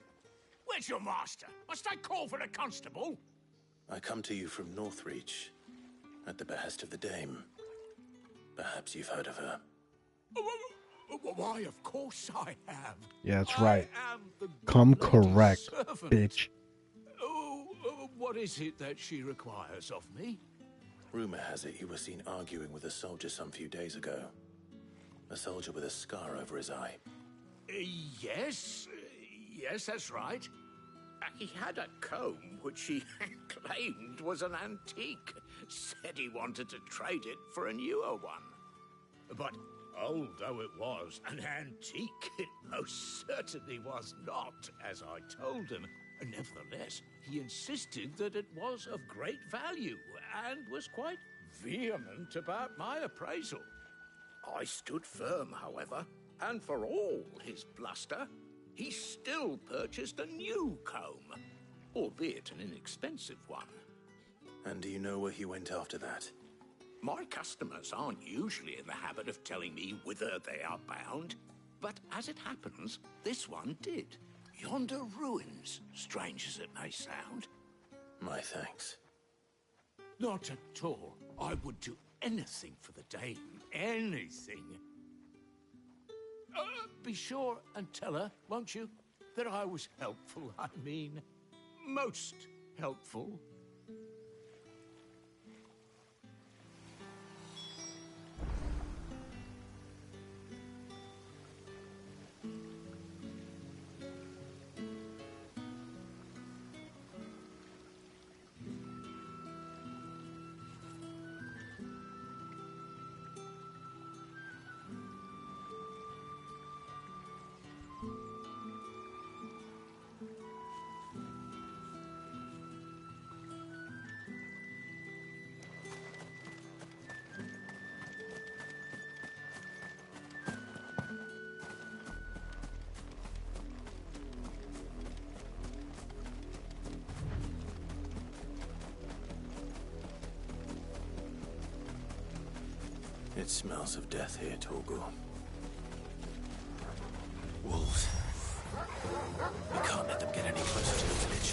Where's your master? Must I call for the constable? I come to you from Northreach, at the behest of the dame. Perhaps you've heard of her. Why, of course I have. Yeah, that's right. I am the Come good correct, servant. bitch. What is it that she requires of me? Rumor has it you were seen arguing with a soldier some few days ago. A soldier with a scar over his eye. Yes, that's right. He had a comb which he claimed was an antique. Said he wanted to trade it for a newer one. But old though it was, an antique it most certainly was not, as I told him. Nevertheless, he insisted that it was of great value and was quite vehement about my appraisal. I stood firm, however, and for all his bluster, he still purchased a new comb, albeit an inexpensive one. And do you know where he went after that? My customers aren't usually in the habit of telling me whither they are bound, but as it happens, this one did. Yonder ruins, strange as it may sound. My thanks. Not at all. I would do anything for the dame. Anything. Be sure and tell her, won't you, that I was helpful. I mean, most helpful. It smells of death here, Torgal. Wolves. We can't let them get any closer to the village.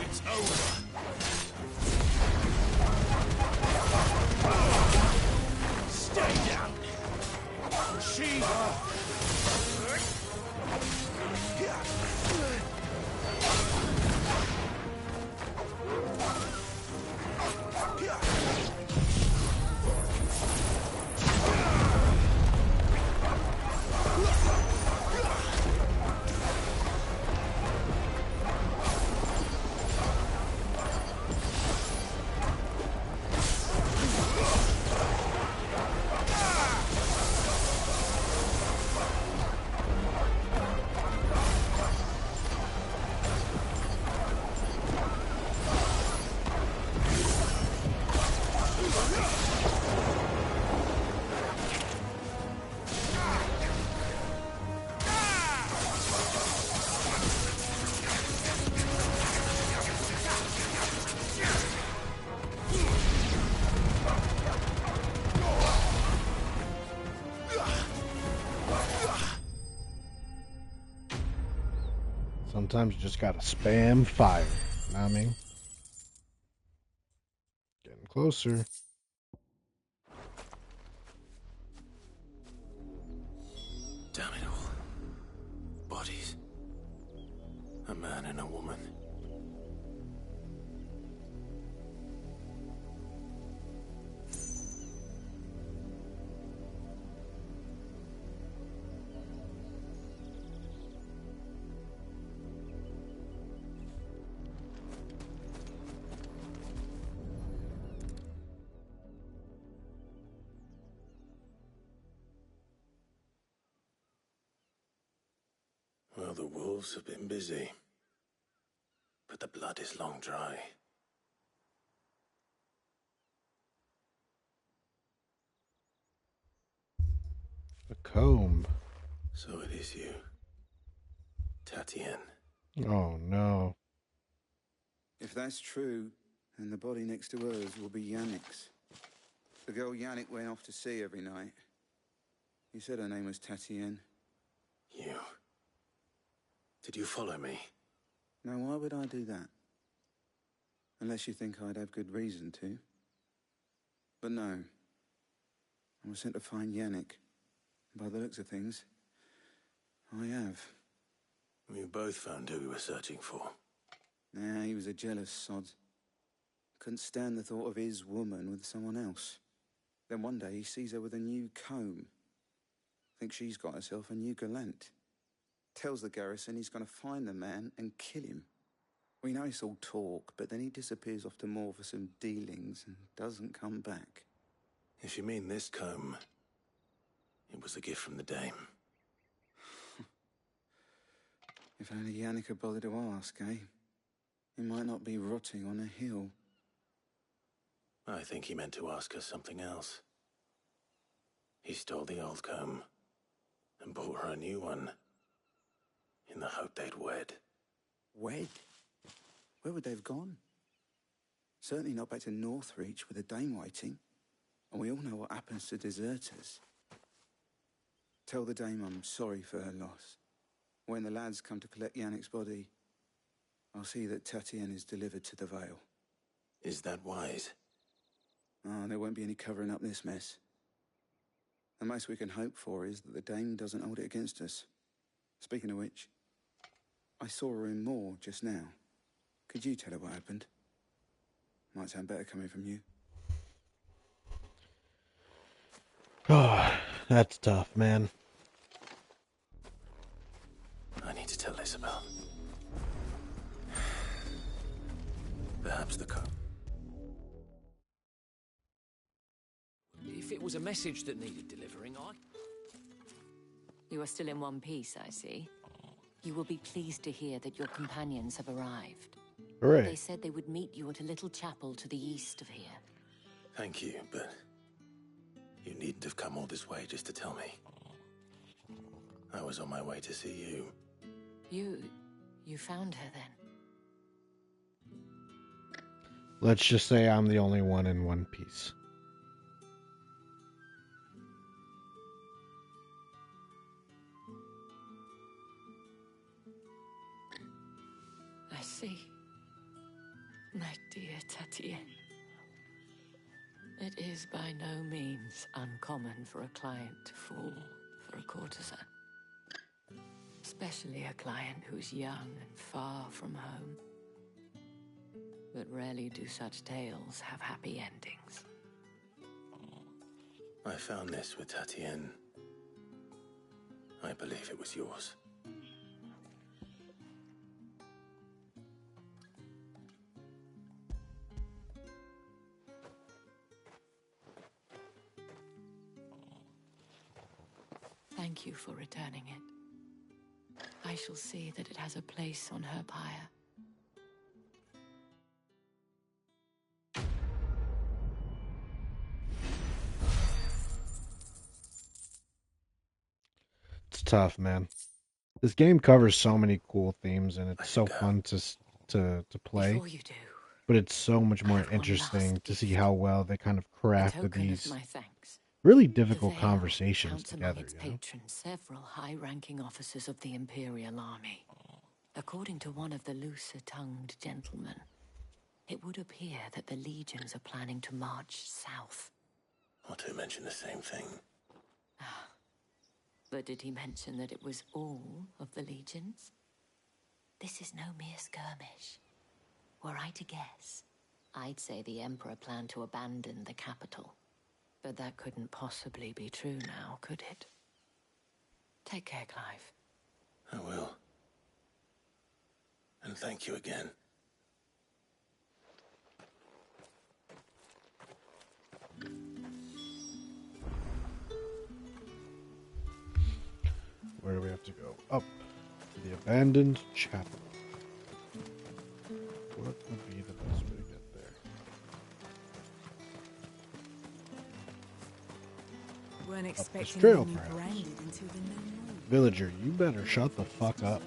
It's over. Stay down. Shiva. Sometimes you just gotta spam fire. You know what I mean? Getting closer. Damn it all. Bodies. A man and a woman. Well, the wolves have been busy, but the blood is long dry. A comb. So it is you, Tatienne. Oh no. If that's true, then the body next to hers will be Yannick's. The girl Yannick went off to sea every night. He said her name was Tatienne. You. Did you follow me? Now, why would I do that? Unless you think I'd have good reason to. But no. I was sent to find Yannick. By the looks of things, I have. We both found who we were searching for. Nah, he was a jealous sod. Couldn't stand the thought of his woman with someone else. Then one day he sees her with a new comb. Thinks she's got herself a new gallant. Tells the garrison he's going to find the man and kill him. We know it's all talk, but then he disappears off to Moor for some dealings and doesn't come back. If you mean this comb, it was a gift from the dame. If only Yannick had bothered to ask, eh? He might not be rotting on a hill. I think he meant to ask her something else. He stole the old comb and bought her a new one in the hope they'd wed. Wed? Where would they have gone? Certainly not back to Northreach with a dame waiting. And we all know what happens to deserters. Tell the dame I'm sorry for her loss. When the lads come to collect Yannick's body, I'll see that Tatienne is delivered to the Vale. Is that wise? Ah, there won't be any covering up this mess. The most we can hope for is that the dame doesn't hold it against us. Speaking of which, I saw her in Moor just now. Could you tell her what happened? Might sound better coming from you. Oh, that's tough, man. I need to tell Isabel. Perhaps the comb. If it was a message that needed delivering, You are still in one piece, I see. You will be pleased to hear that your companions have arrived. Hooray. They said they would meet you at a little chapel to the east of here. Thank you, but you needn't have come all this way just to tell me. I was on my way to see you. You found her then? Let's just say I'm the only one in one piece. My dear Tatien, it is by no means uncommon for a client to fall for a courtesan. Especially a client who's young and far from home. But rarely do such tales have happy endings. I found this with Tatien. I believe it was yours. Thank you for returning it. I shall see that it has a place on her pyre. It's tough, man. This game covers so many cool themes, and it's so fun to play. Before you do, but it's so much more interesting to see how well they kind of crafted these my thanks. really difficult The Vale conversations counts together. among its patrons several high-ranking officers of the Imperial Army. According to one of the looser-tongued gentlemen, it would appear that the legions are planning to march south. Or to mention the same thing. But did he mention that it was all of the legions? This is no mere skirmish. Were I to guess, I'd say the Emperor planned to abandon the capital. But that couldn't possibly be true now, could it? Take care, Clive. I will. And thank you again. Where do we have to go? Up to the abandoned chapel. What would be the best way to get there? Weren't Up this expecting trail, any perhaps. branded until the new moon. Villager, you better shut the fuck up.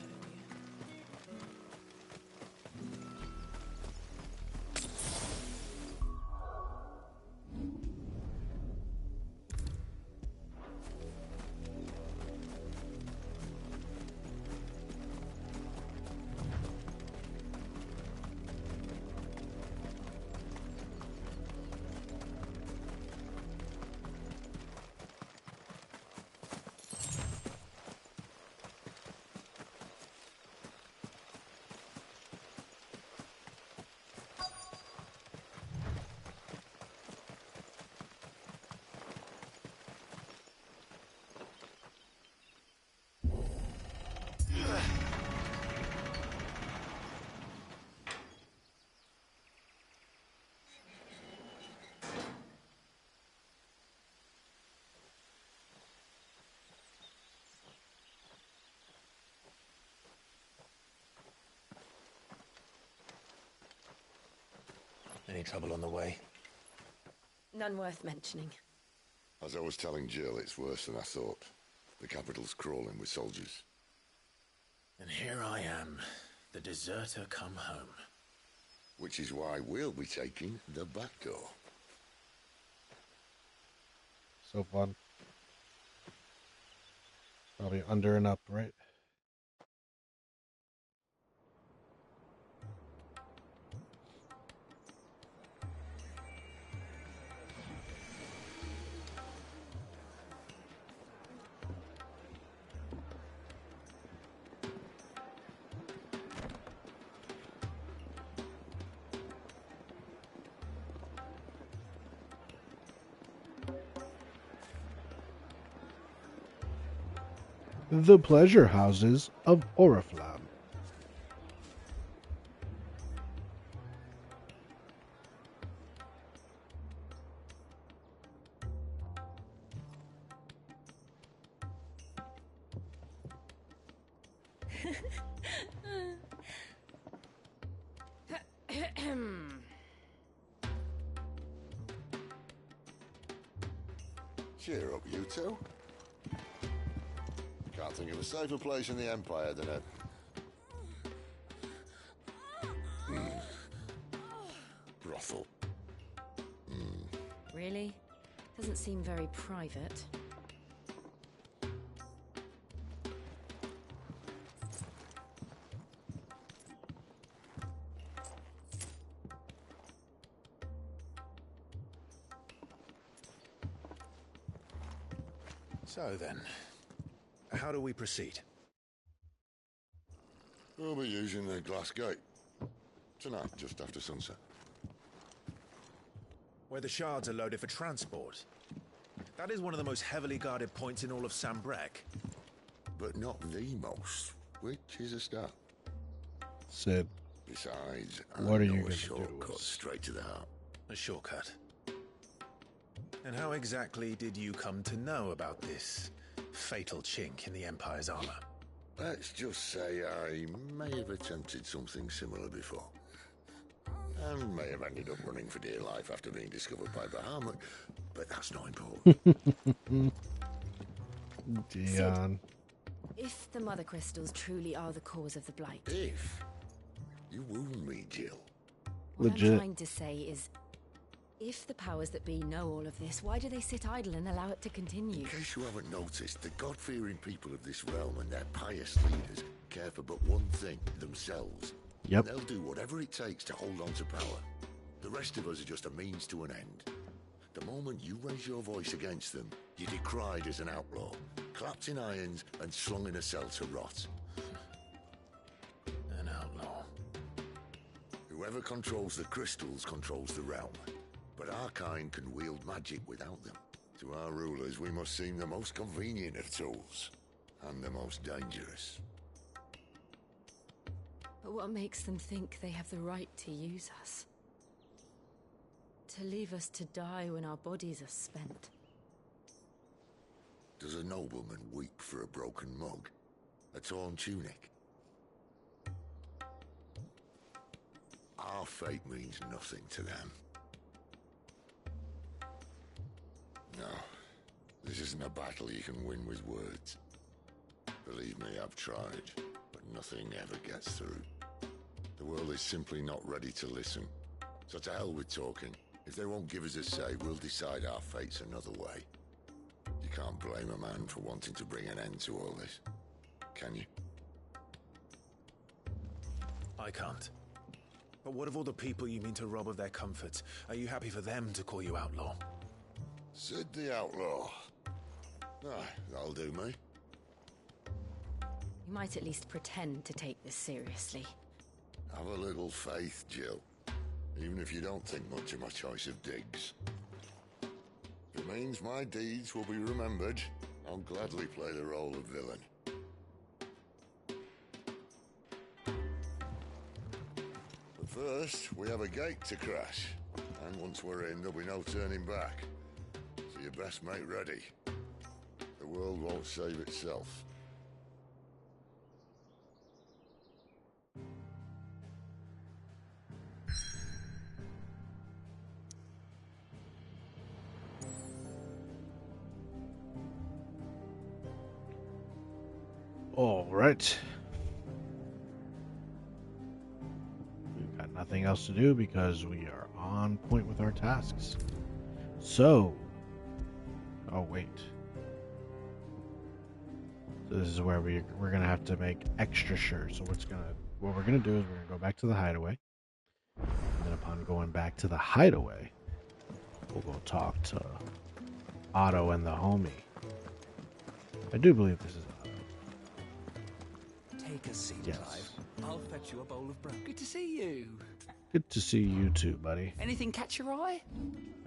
Any trouble on the way? None worth mentioning. As I was telling Jill, it's worse than I thought. The capital's crawling with soldiers. And here I am, the deserter come home. Which is why we'll be taking the back door. So fun. Probably under and up, right? The pleasure houses of Oriflamme. Cheer up, you two. Can't think of a safer place in the Empire than a... brothel. Really? Doesn't seem very private. So then, how do we proceed? We'll be using the glass gate. Tonight, just after sunset. Where the shards are loaded for transport. That is one of the most heavily guarded points in all of Sambrek. But not the most, which is a start. Sid, Besides, what are you a going to do? shortcut straight to the heart. A shortcut. And how exactly did you come to know about this fatal chink in the Empire's armor? Let's just say I may have attempted something similar before. And may have ended up running for dear life after being discovered by Bahamut, but that's not important. Dion. If the Mother Crystals truly are the cause of the Blight... If? You wound me, Jill. What I'm trying to say is, if the powers that be know all of this, why do they sit idle and allow it to continue? In case you haven't noticed, the God-fearing people of this realm and their pious leaders care for but one thing, themselves. Yep. They'll do whatever it takes to hold on to power. The rest of us are just a means to an end. The moment you raise your voice against them, you're decried as an outlaw, clapped in irons and slung in a cell to rot. An outlaw. Whoever controls the crystals controls the realm. But our kind can wield magic without them. To our rulers, we must seem the most convenient of tools, and the most dangerous. But what makes them think they have the right to use us? To leave us to die when our bodies are spent? Does a nobleman weep for a broken mug? A torn tunic? Our fate means nothing to them. No, this isn't a battle you can win with words. Believe me, I've tried, but nothing ever gets through. The world is simply not ready to listen. So to hell with talking. If they won't give us a say, we'll decide our fates another way. You can't blame a man for wanting to bring an end to all this, can you? I can't. But what of all the people you mean to rob of their comforts? Are you happy for them to call you outlaw? Sid the Outlaw. Ah, that'll do me. You might at least pretend to take this seriously. Have a little faith, Jill. Even if you don't think much of my choice of digs. If it means my deeds will be remembered, I'll gladly play the role of villain. But first, we have a gate to crash. And once we're in, there'll be no turning back. So you best make ready. The world won't save itself. All right. We've got nothing else to do because we are on point with our tasks. So, oh wait. So this is where we're gonna have to make extra sure. So what we're gonna do is we're gonna go back to the hideaway, and then upon going back to the hideaway, we'll go talk to Otto and the homie. I do believe this is Take a seat, Yes. Clive. I'll fetch you a bowl of brown. Good to see you. good to see you too, buddy. Anything catch your eye?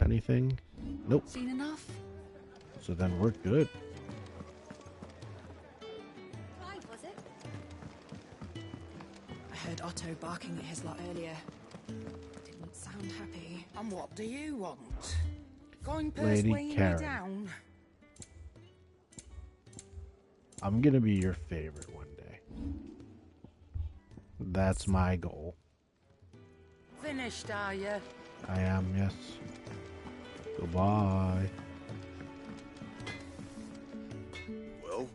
Anything? Nope. Seen enough? So then we're good. Clive, was it? I heard Otto barking at his lot earlier. Didn't sound happy. And what do you want? Going Lady persuading me Karen. down? I'm gonna be your favorite one day. That's my goal. Finished, are you? I am, yes. Goodbye. Well?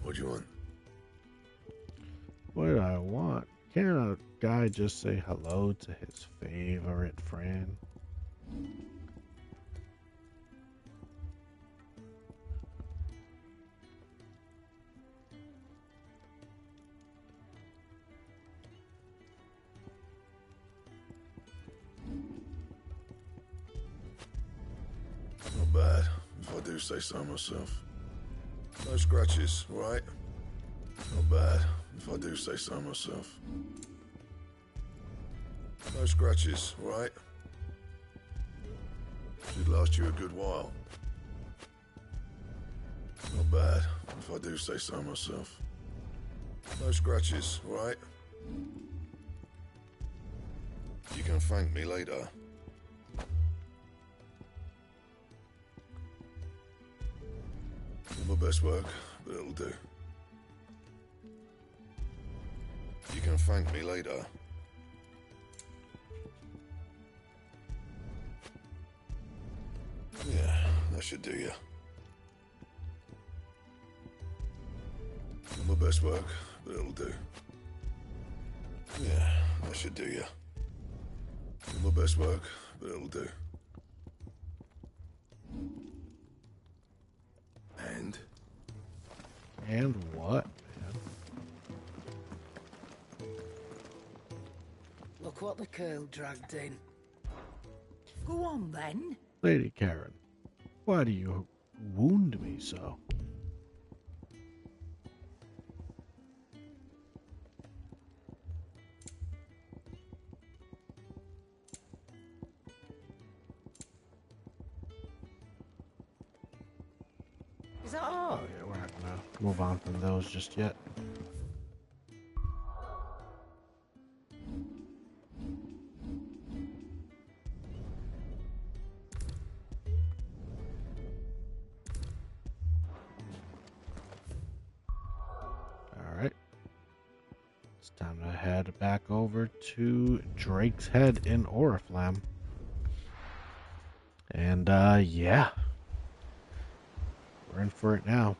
What do you want? What do I want? Can't a guy just say hello to his favorite friend? Not bad. if I do say so myself. No scratches, right? Not bad, if I do say so myself. No scratches, right? Should last you a good while. Not bad, if I do say so myself. No scratches, right? You can thank me later. Not my best work, but it'll do. You can thank me later. Yeah, that should do you. Not my best work, but it'll do. Yeah, that should do you. Not my best work, but it'll do. And what? Look what the curl dragged in. Go on, then. Lady Karen, why do you wound me so? Is that all? Oh, yeah, we're not gonna move on from those just yet. Alright. It's time to head back over to Drake's Head in Oriflamme. And, yeah. We're in for it now.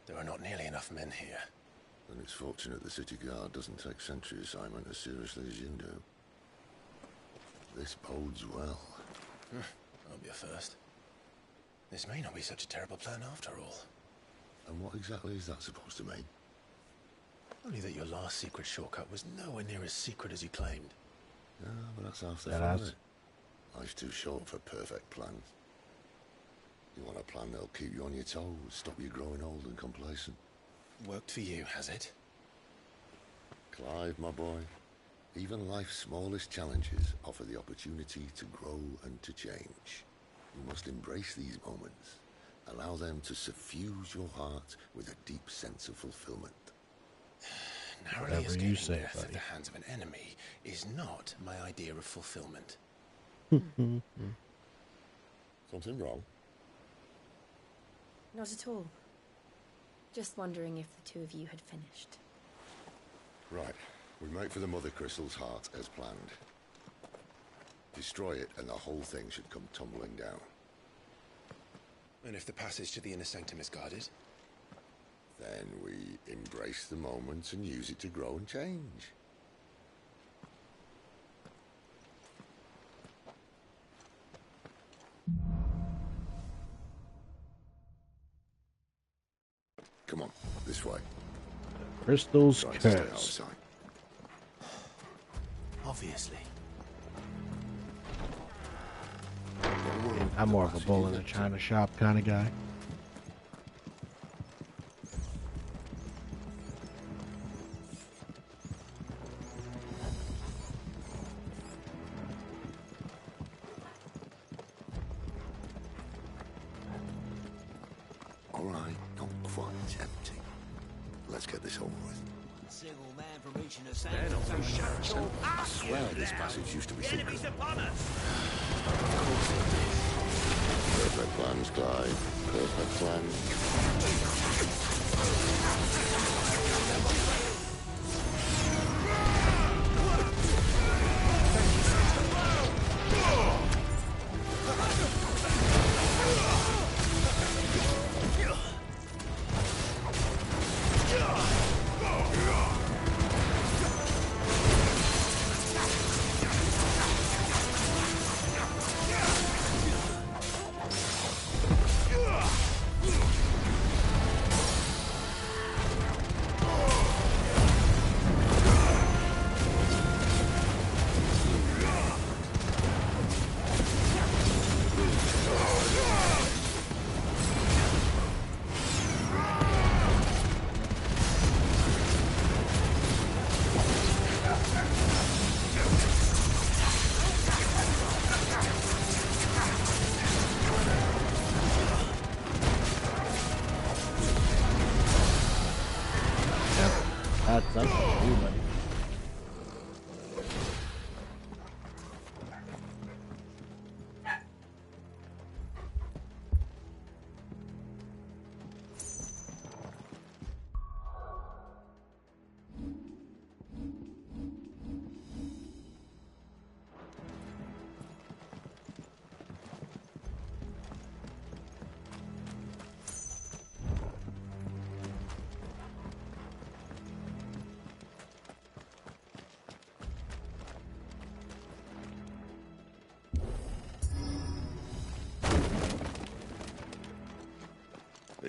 There are not nearly enough men here. And it's fortunate the city guard doesn't take sentry assignment as seriously as you do. This bodes well. I'll be a first. This may not be such a terrible plan after all. And what exactly is that supposed to mean? Only that your last secret shortcut was nowhere near as secret as you claimed. Yeah, but that's half the That fun, has. isn't it? Life's too short for perfect plans. You want a plan that'll keep you on your toes, stop you growing old and complacent. Worked for you, has it? Clive, my boy, even life's smallest challenges offer the opportunity to grow and to change. You must embrace these moments. Allow them to suffuse your heart with a deep sense of fulfillment. Narrowly Whatever you escaping say, death at buddy. the hands of an enemy is not my idea of fulfillment. Something wrong? Not at all. Just wondering if the two of you had finished. Right. We make for the Mother Crystal's heart as planned. Destroy it and the whole thing should come tumbling down. And if the passage to the inner sanctum is guarded? Then we embrace the moment and use it to grow and change. Come on, this way. Crystal's Try to stay Curse. outside. Obviously. I'm more of a bull in a china shop kind of guy. All right, not quite empty. Let's get this over with. Single man from reaching the sand. I swear this passage used to be secret. Enemies upon us! Perfect plans, Clive. Perfect plans.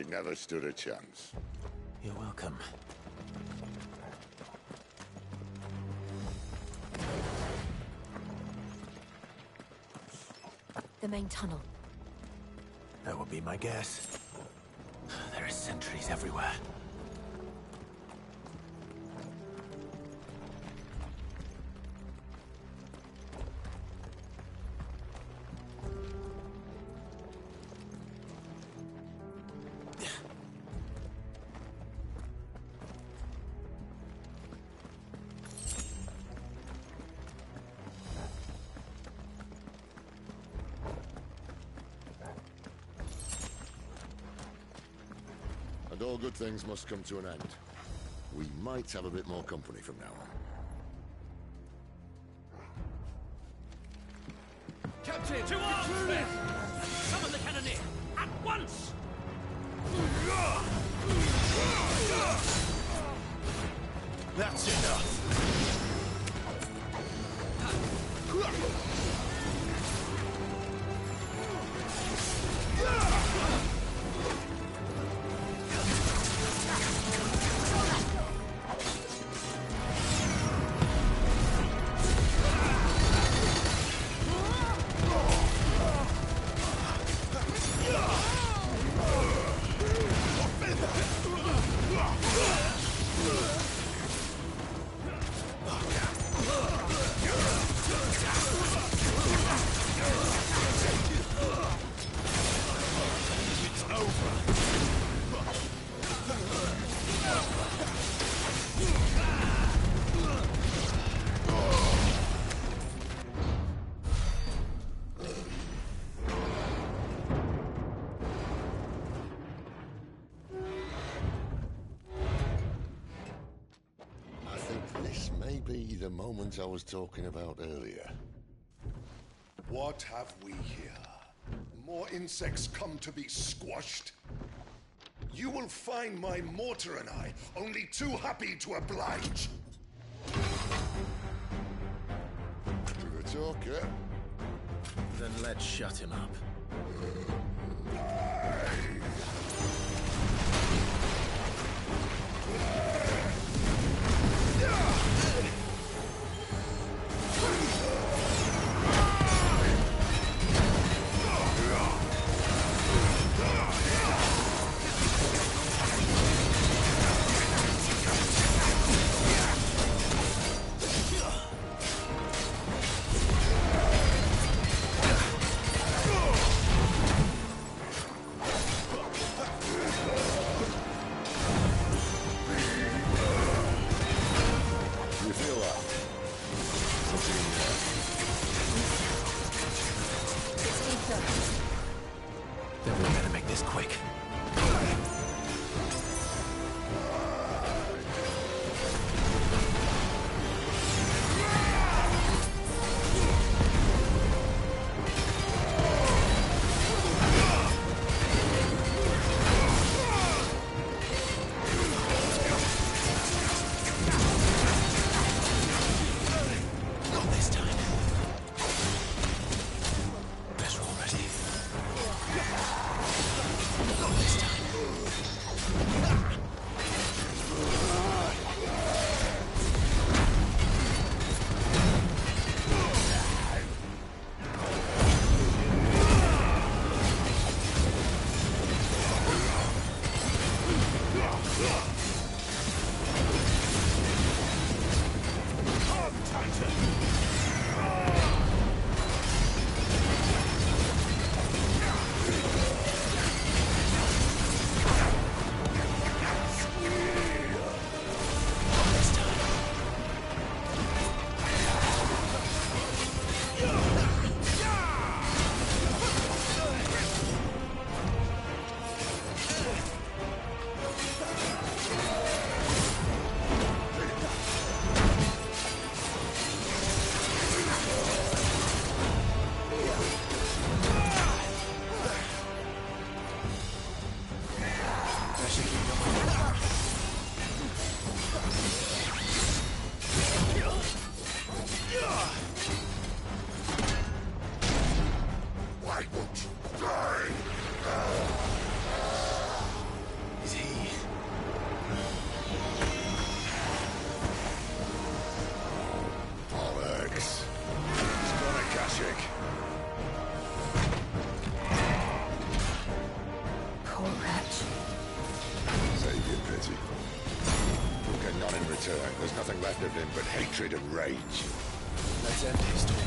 never stood a chance. You're welcome. The main tunnel. That would be my guess. There are sentries everywhere. And all good things must come to an end. We might have a bit more company from now on. Captain! To arms, men! Summon the cannoneer! At once! That's enough! This may be the moment I was talking about earlier. What have we here? More insects come to be squashed? You will find my mortar and I only too happy to oblige. With a talker. Then let's shut him up. left of him but hatred and rage. Let's end his torment.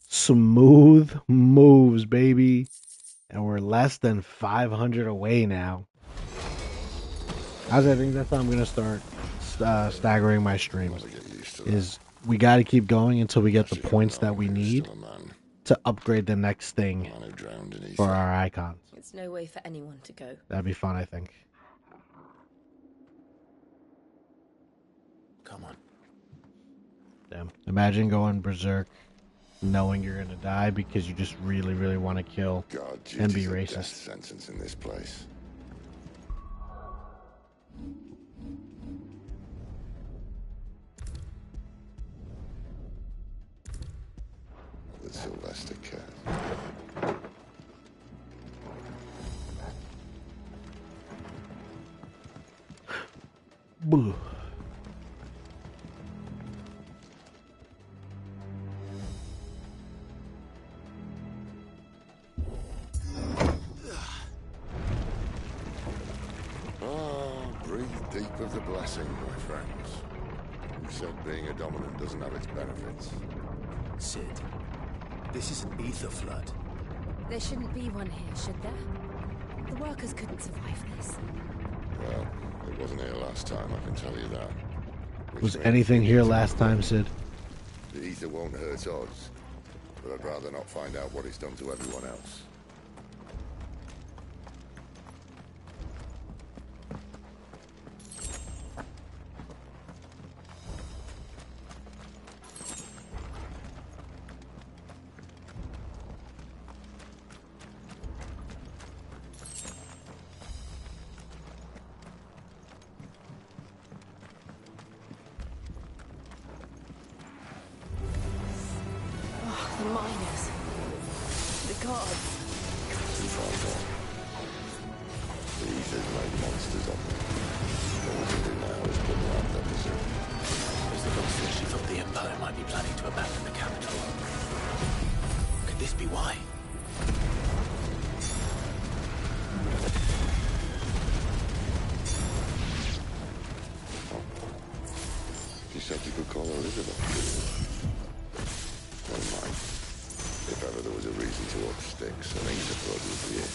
Smooth moves, baby. And we're less than 500 away now. I think that's how I'm going to start staggering my streams. Is we got to keep going until we get the points that we need to upgrade the next thing for our icons. It's no way for anyone to go. That'd be fun, I think. Come on. Damn. Imagine going berserk, knowing you're gonna die because you just really, really want to kill and be racist. Death sentence in this place. The Sylvester cat. Boo. Breathe deep of the blessing, my friends. You said being a dominant doesn't have its benefits. Cid, this is an ether flood. There shouldn't be one here, should there? The workers couldn't survive this. Well, it wasn't here last time, I can tell you that. Was anything here last time, Cid? The ether won't hurt us, but I'd rather not find out what it's done to everyone else. God. Too far gone. The Aether's made monsters of them. All we can do now is put them out of their misery. As the book says, she thought the Empire might be planning to abandon the capital. Could this be why? She said you could call her Elizabeth. Never mind. If ever there was a reason to up sticks, an Aether blood would be it.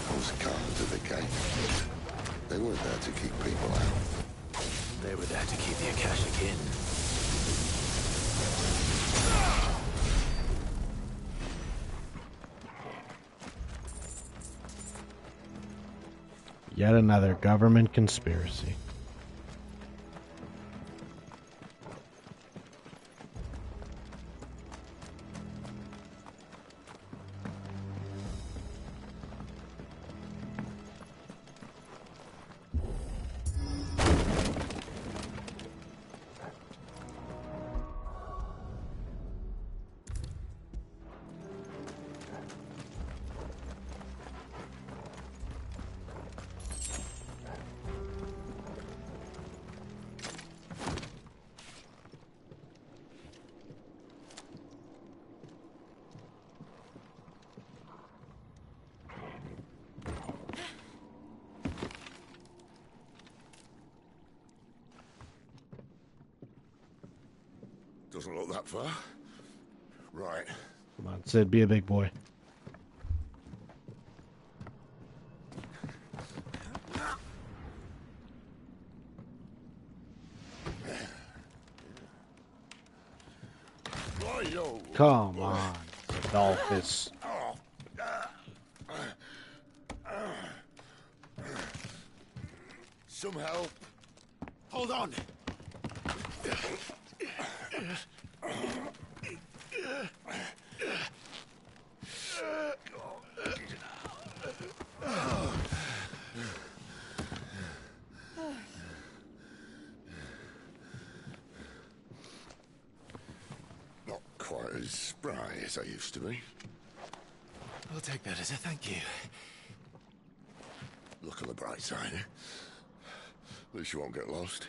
Those guards at the gate. They weren't there to keep people out. They were there to keep the Akashic in. Yet another government conspiracy. Doesn't look that far. Right. Come on, Sid, be a big boy. Come on, Cidolfus. Some help. Hold on. Not quite as spry as I used to be. I'll take that as a thank you. Look on the bright side, eh? At least you won't get lost.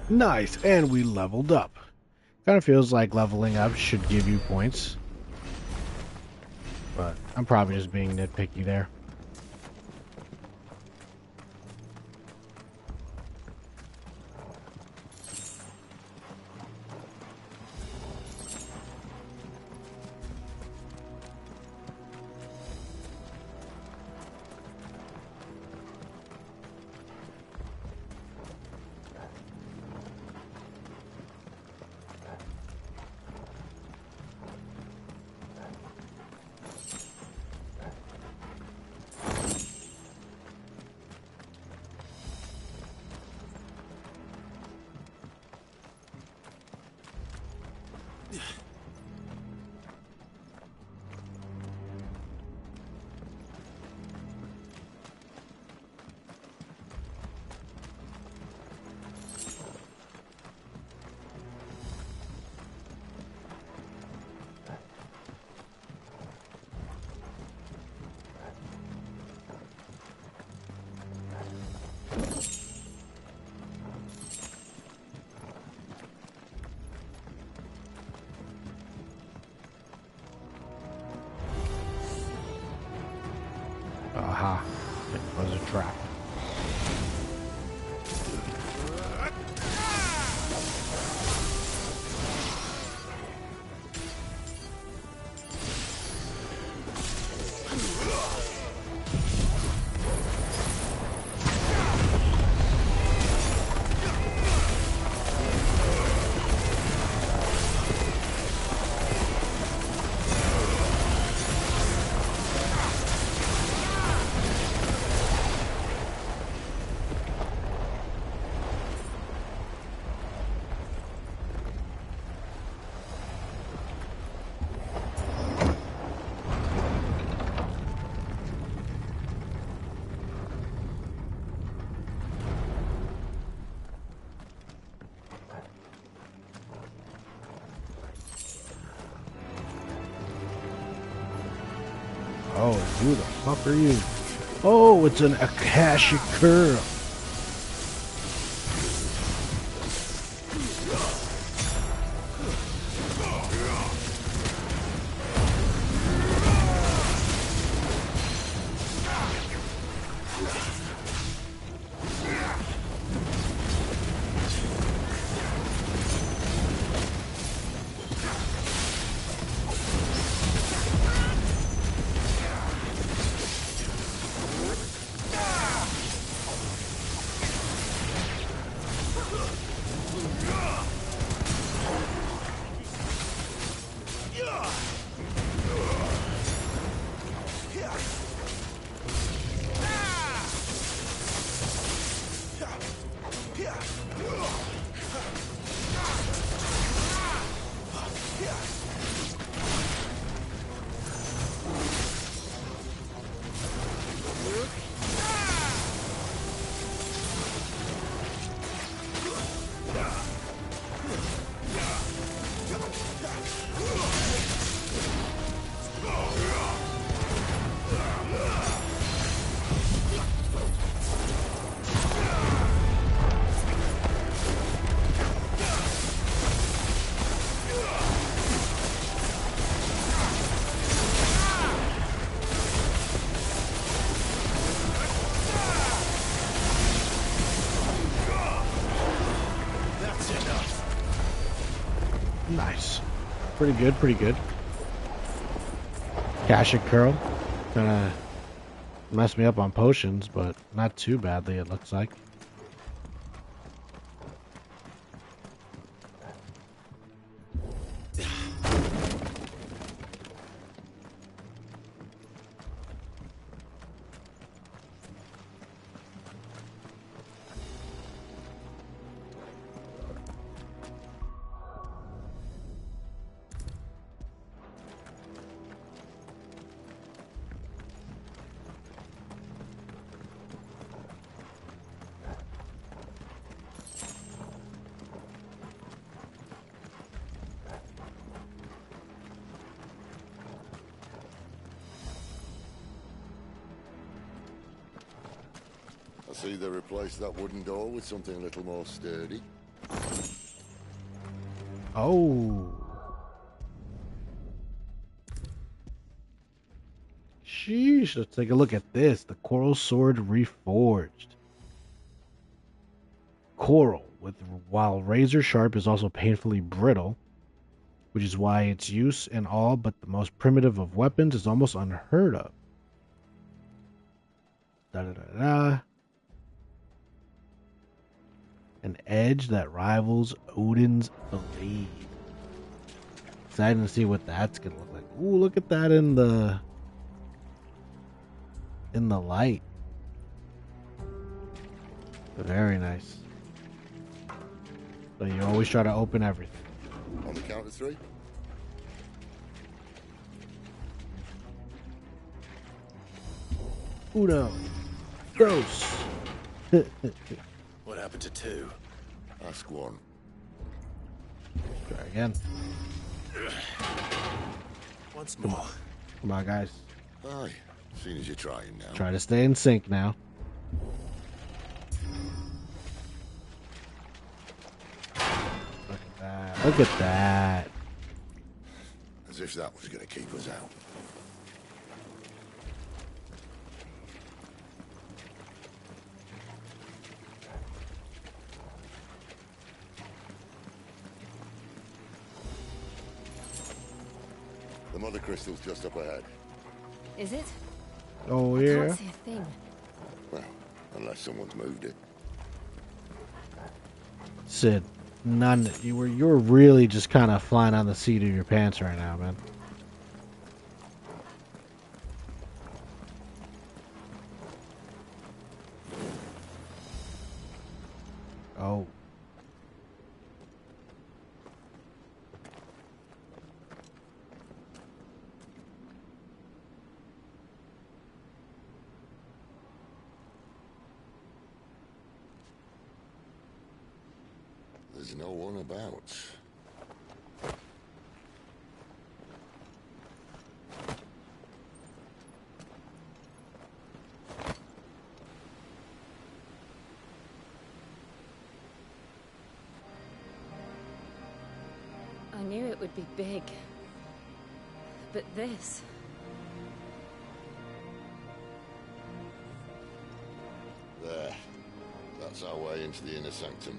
Nice, and we leveled up. Kind of feels like leveling up should give you points. But I'm probably just being nitpicky there. Aha. It was a trap. Oh, who the fuck are you? Oh, it's an Akashic Curl. Nice. Pretty good, pretty good. Akashic Curl. Gonna mess me up on potions, but not too badly, it looks like. I see they replaced that wooden door with something a little more sturdy. Oh. Sheesh, let's take a look at this. The Coral Sword Reforged. Coral, while razor sharp, is also painfully brittle, which is why its use in all but the most primitive of weapons is almost unheard of. Da-da-da-da. An edge that rivals Odin's blade. Excited to see what that's gonna look like. Ooh, look at that in the light. Very nice. So you always try to open everything. On count of 3? Uno. Dos. What happened to 2? Ask 1. Try again. Once more. Come on, guys. Aye, seeing as you're trying now. Try to stay in sync now. Look at that. Look at that. As if that was going to keep us out. The mother crystal's just up ahead. Is it? Oh, I yeah. can't see a thing. Well, unless someone's moved it. Sid, none. You're really just kind of flying on the seat of your pants right now, man. Oh. There's no one about. I knew it would be big. But this... There. That's our way into the inner sanctum.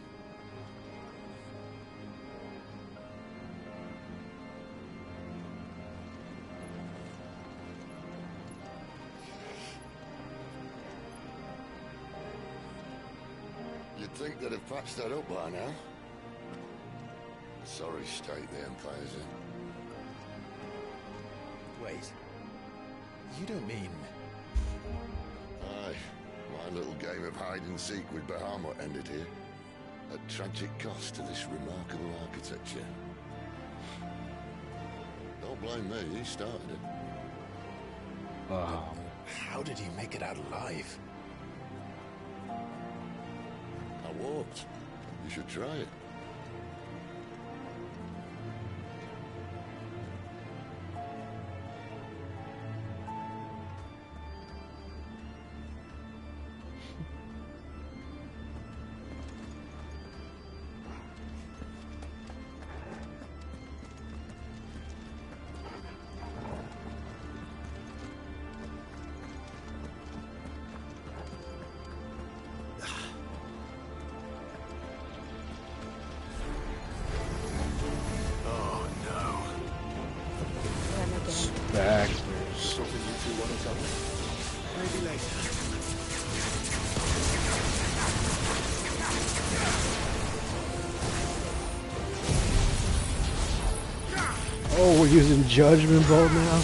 You'd think they'd have patched that up by now. Sorry state the Empire's in. Wait. You don't mean... Aye. My little game of hide-and-seek with Bahamut ended here. At tragic cost to this remarkable architecture. Don't blame me, he started it. How did he make it out alive? I walked. You should try it. Oh, we're using Judgment Bolt now?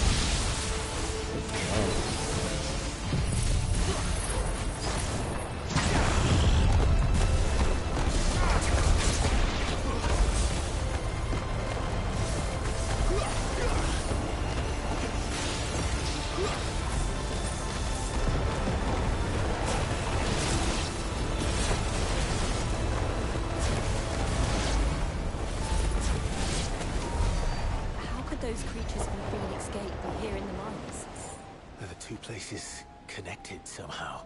Those creatures from Phoenix Gate be here in the mines? Are the two places connected somehow?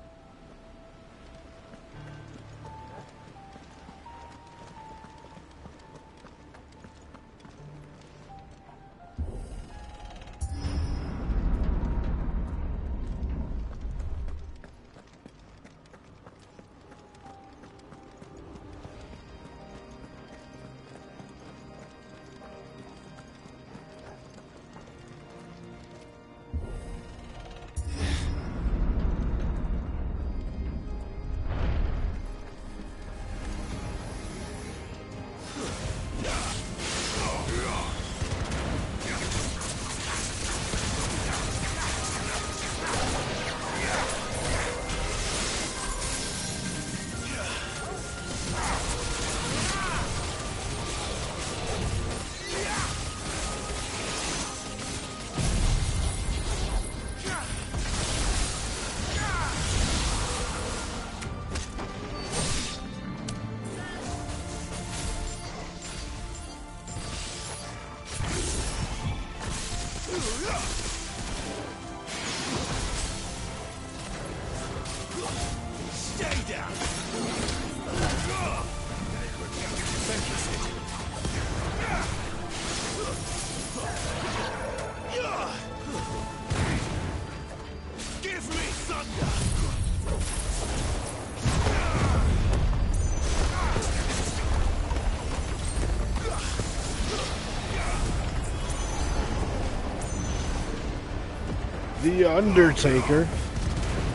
The Undertaker.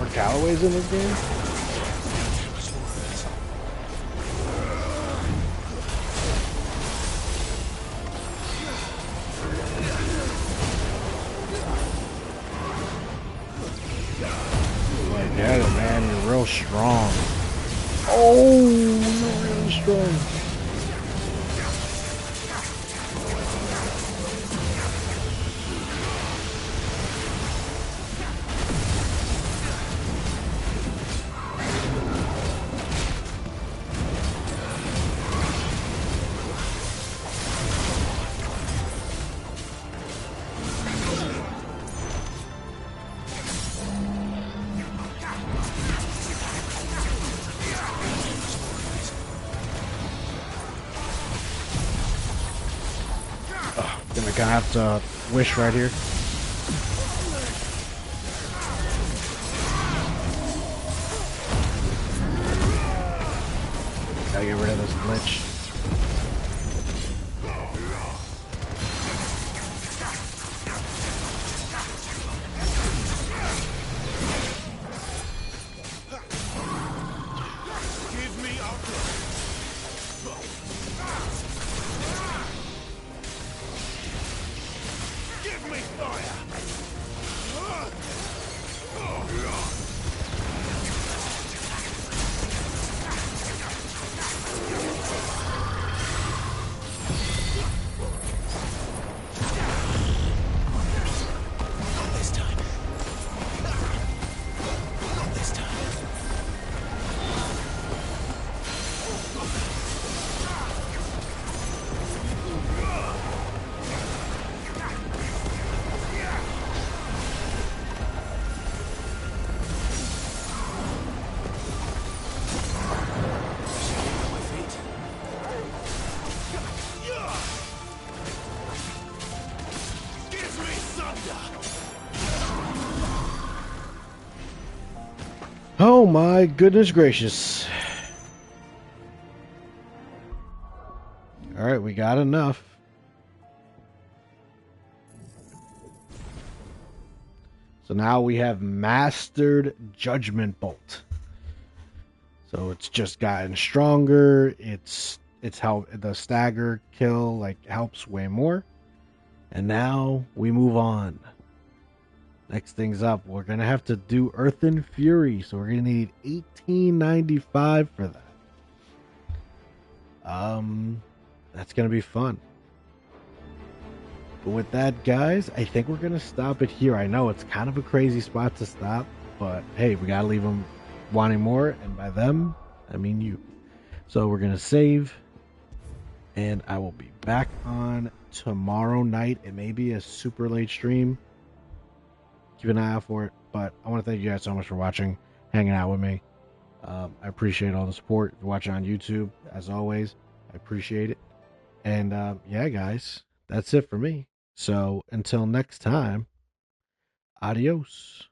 Or Calloway's in this game? I get it, man. You're real strong. Oh, you're really strong. Gonna have to wish right here. Gotta get rid of this glitch. Oh my goodness gracious. Alright, we got enough. So now we have mastered Judgment Bolt. So it's just gotten stronger. It's how the stagger kill helps way more. And now we move on. Next things up, we're gonna have to do Earth and Fury, so we're gonna need 1895 for that. That's gonna be fun. But with that, guys, I think we're gonna stop it here. I know it's kind of a crazy spot to stop, but hey, we gotta leave them wanting more, and by them, I mean you. So we're gonna save, and I will be back on tomorrow night. It may be a super late stream. Keep an eye out for it, but I want to thank you guys so much for watching, hanging out with me. I appreciate all the support. If you're watching on YouTube, as always, I appreciate it. And yeah, guys, that's it for me. So until next time, adios.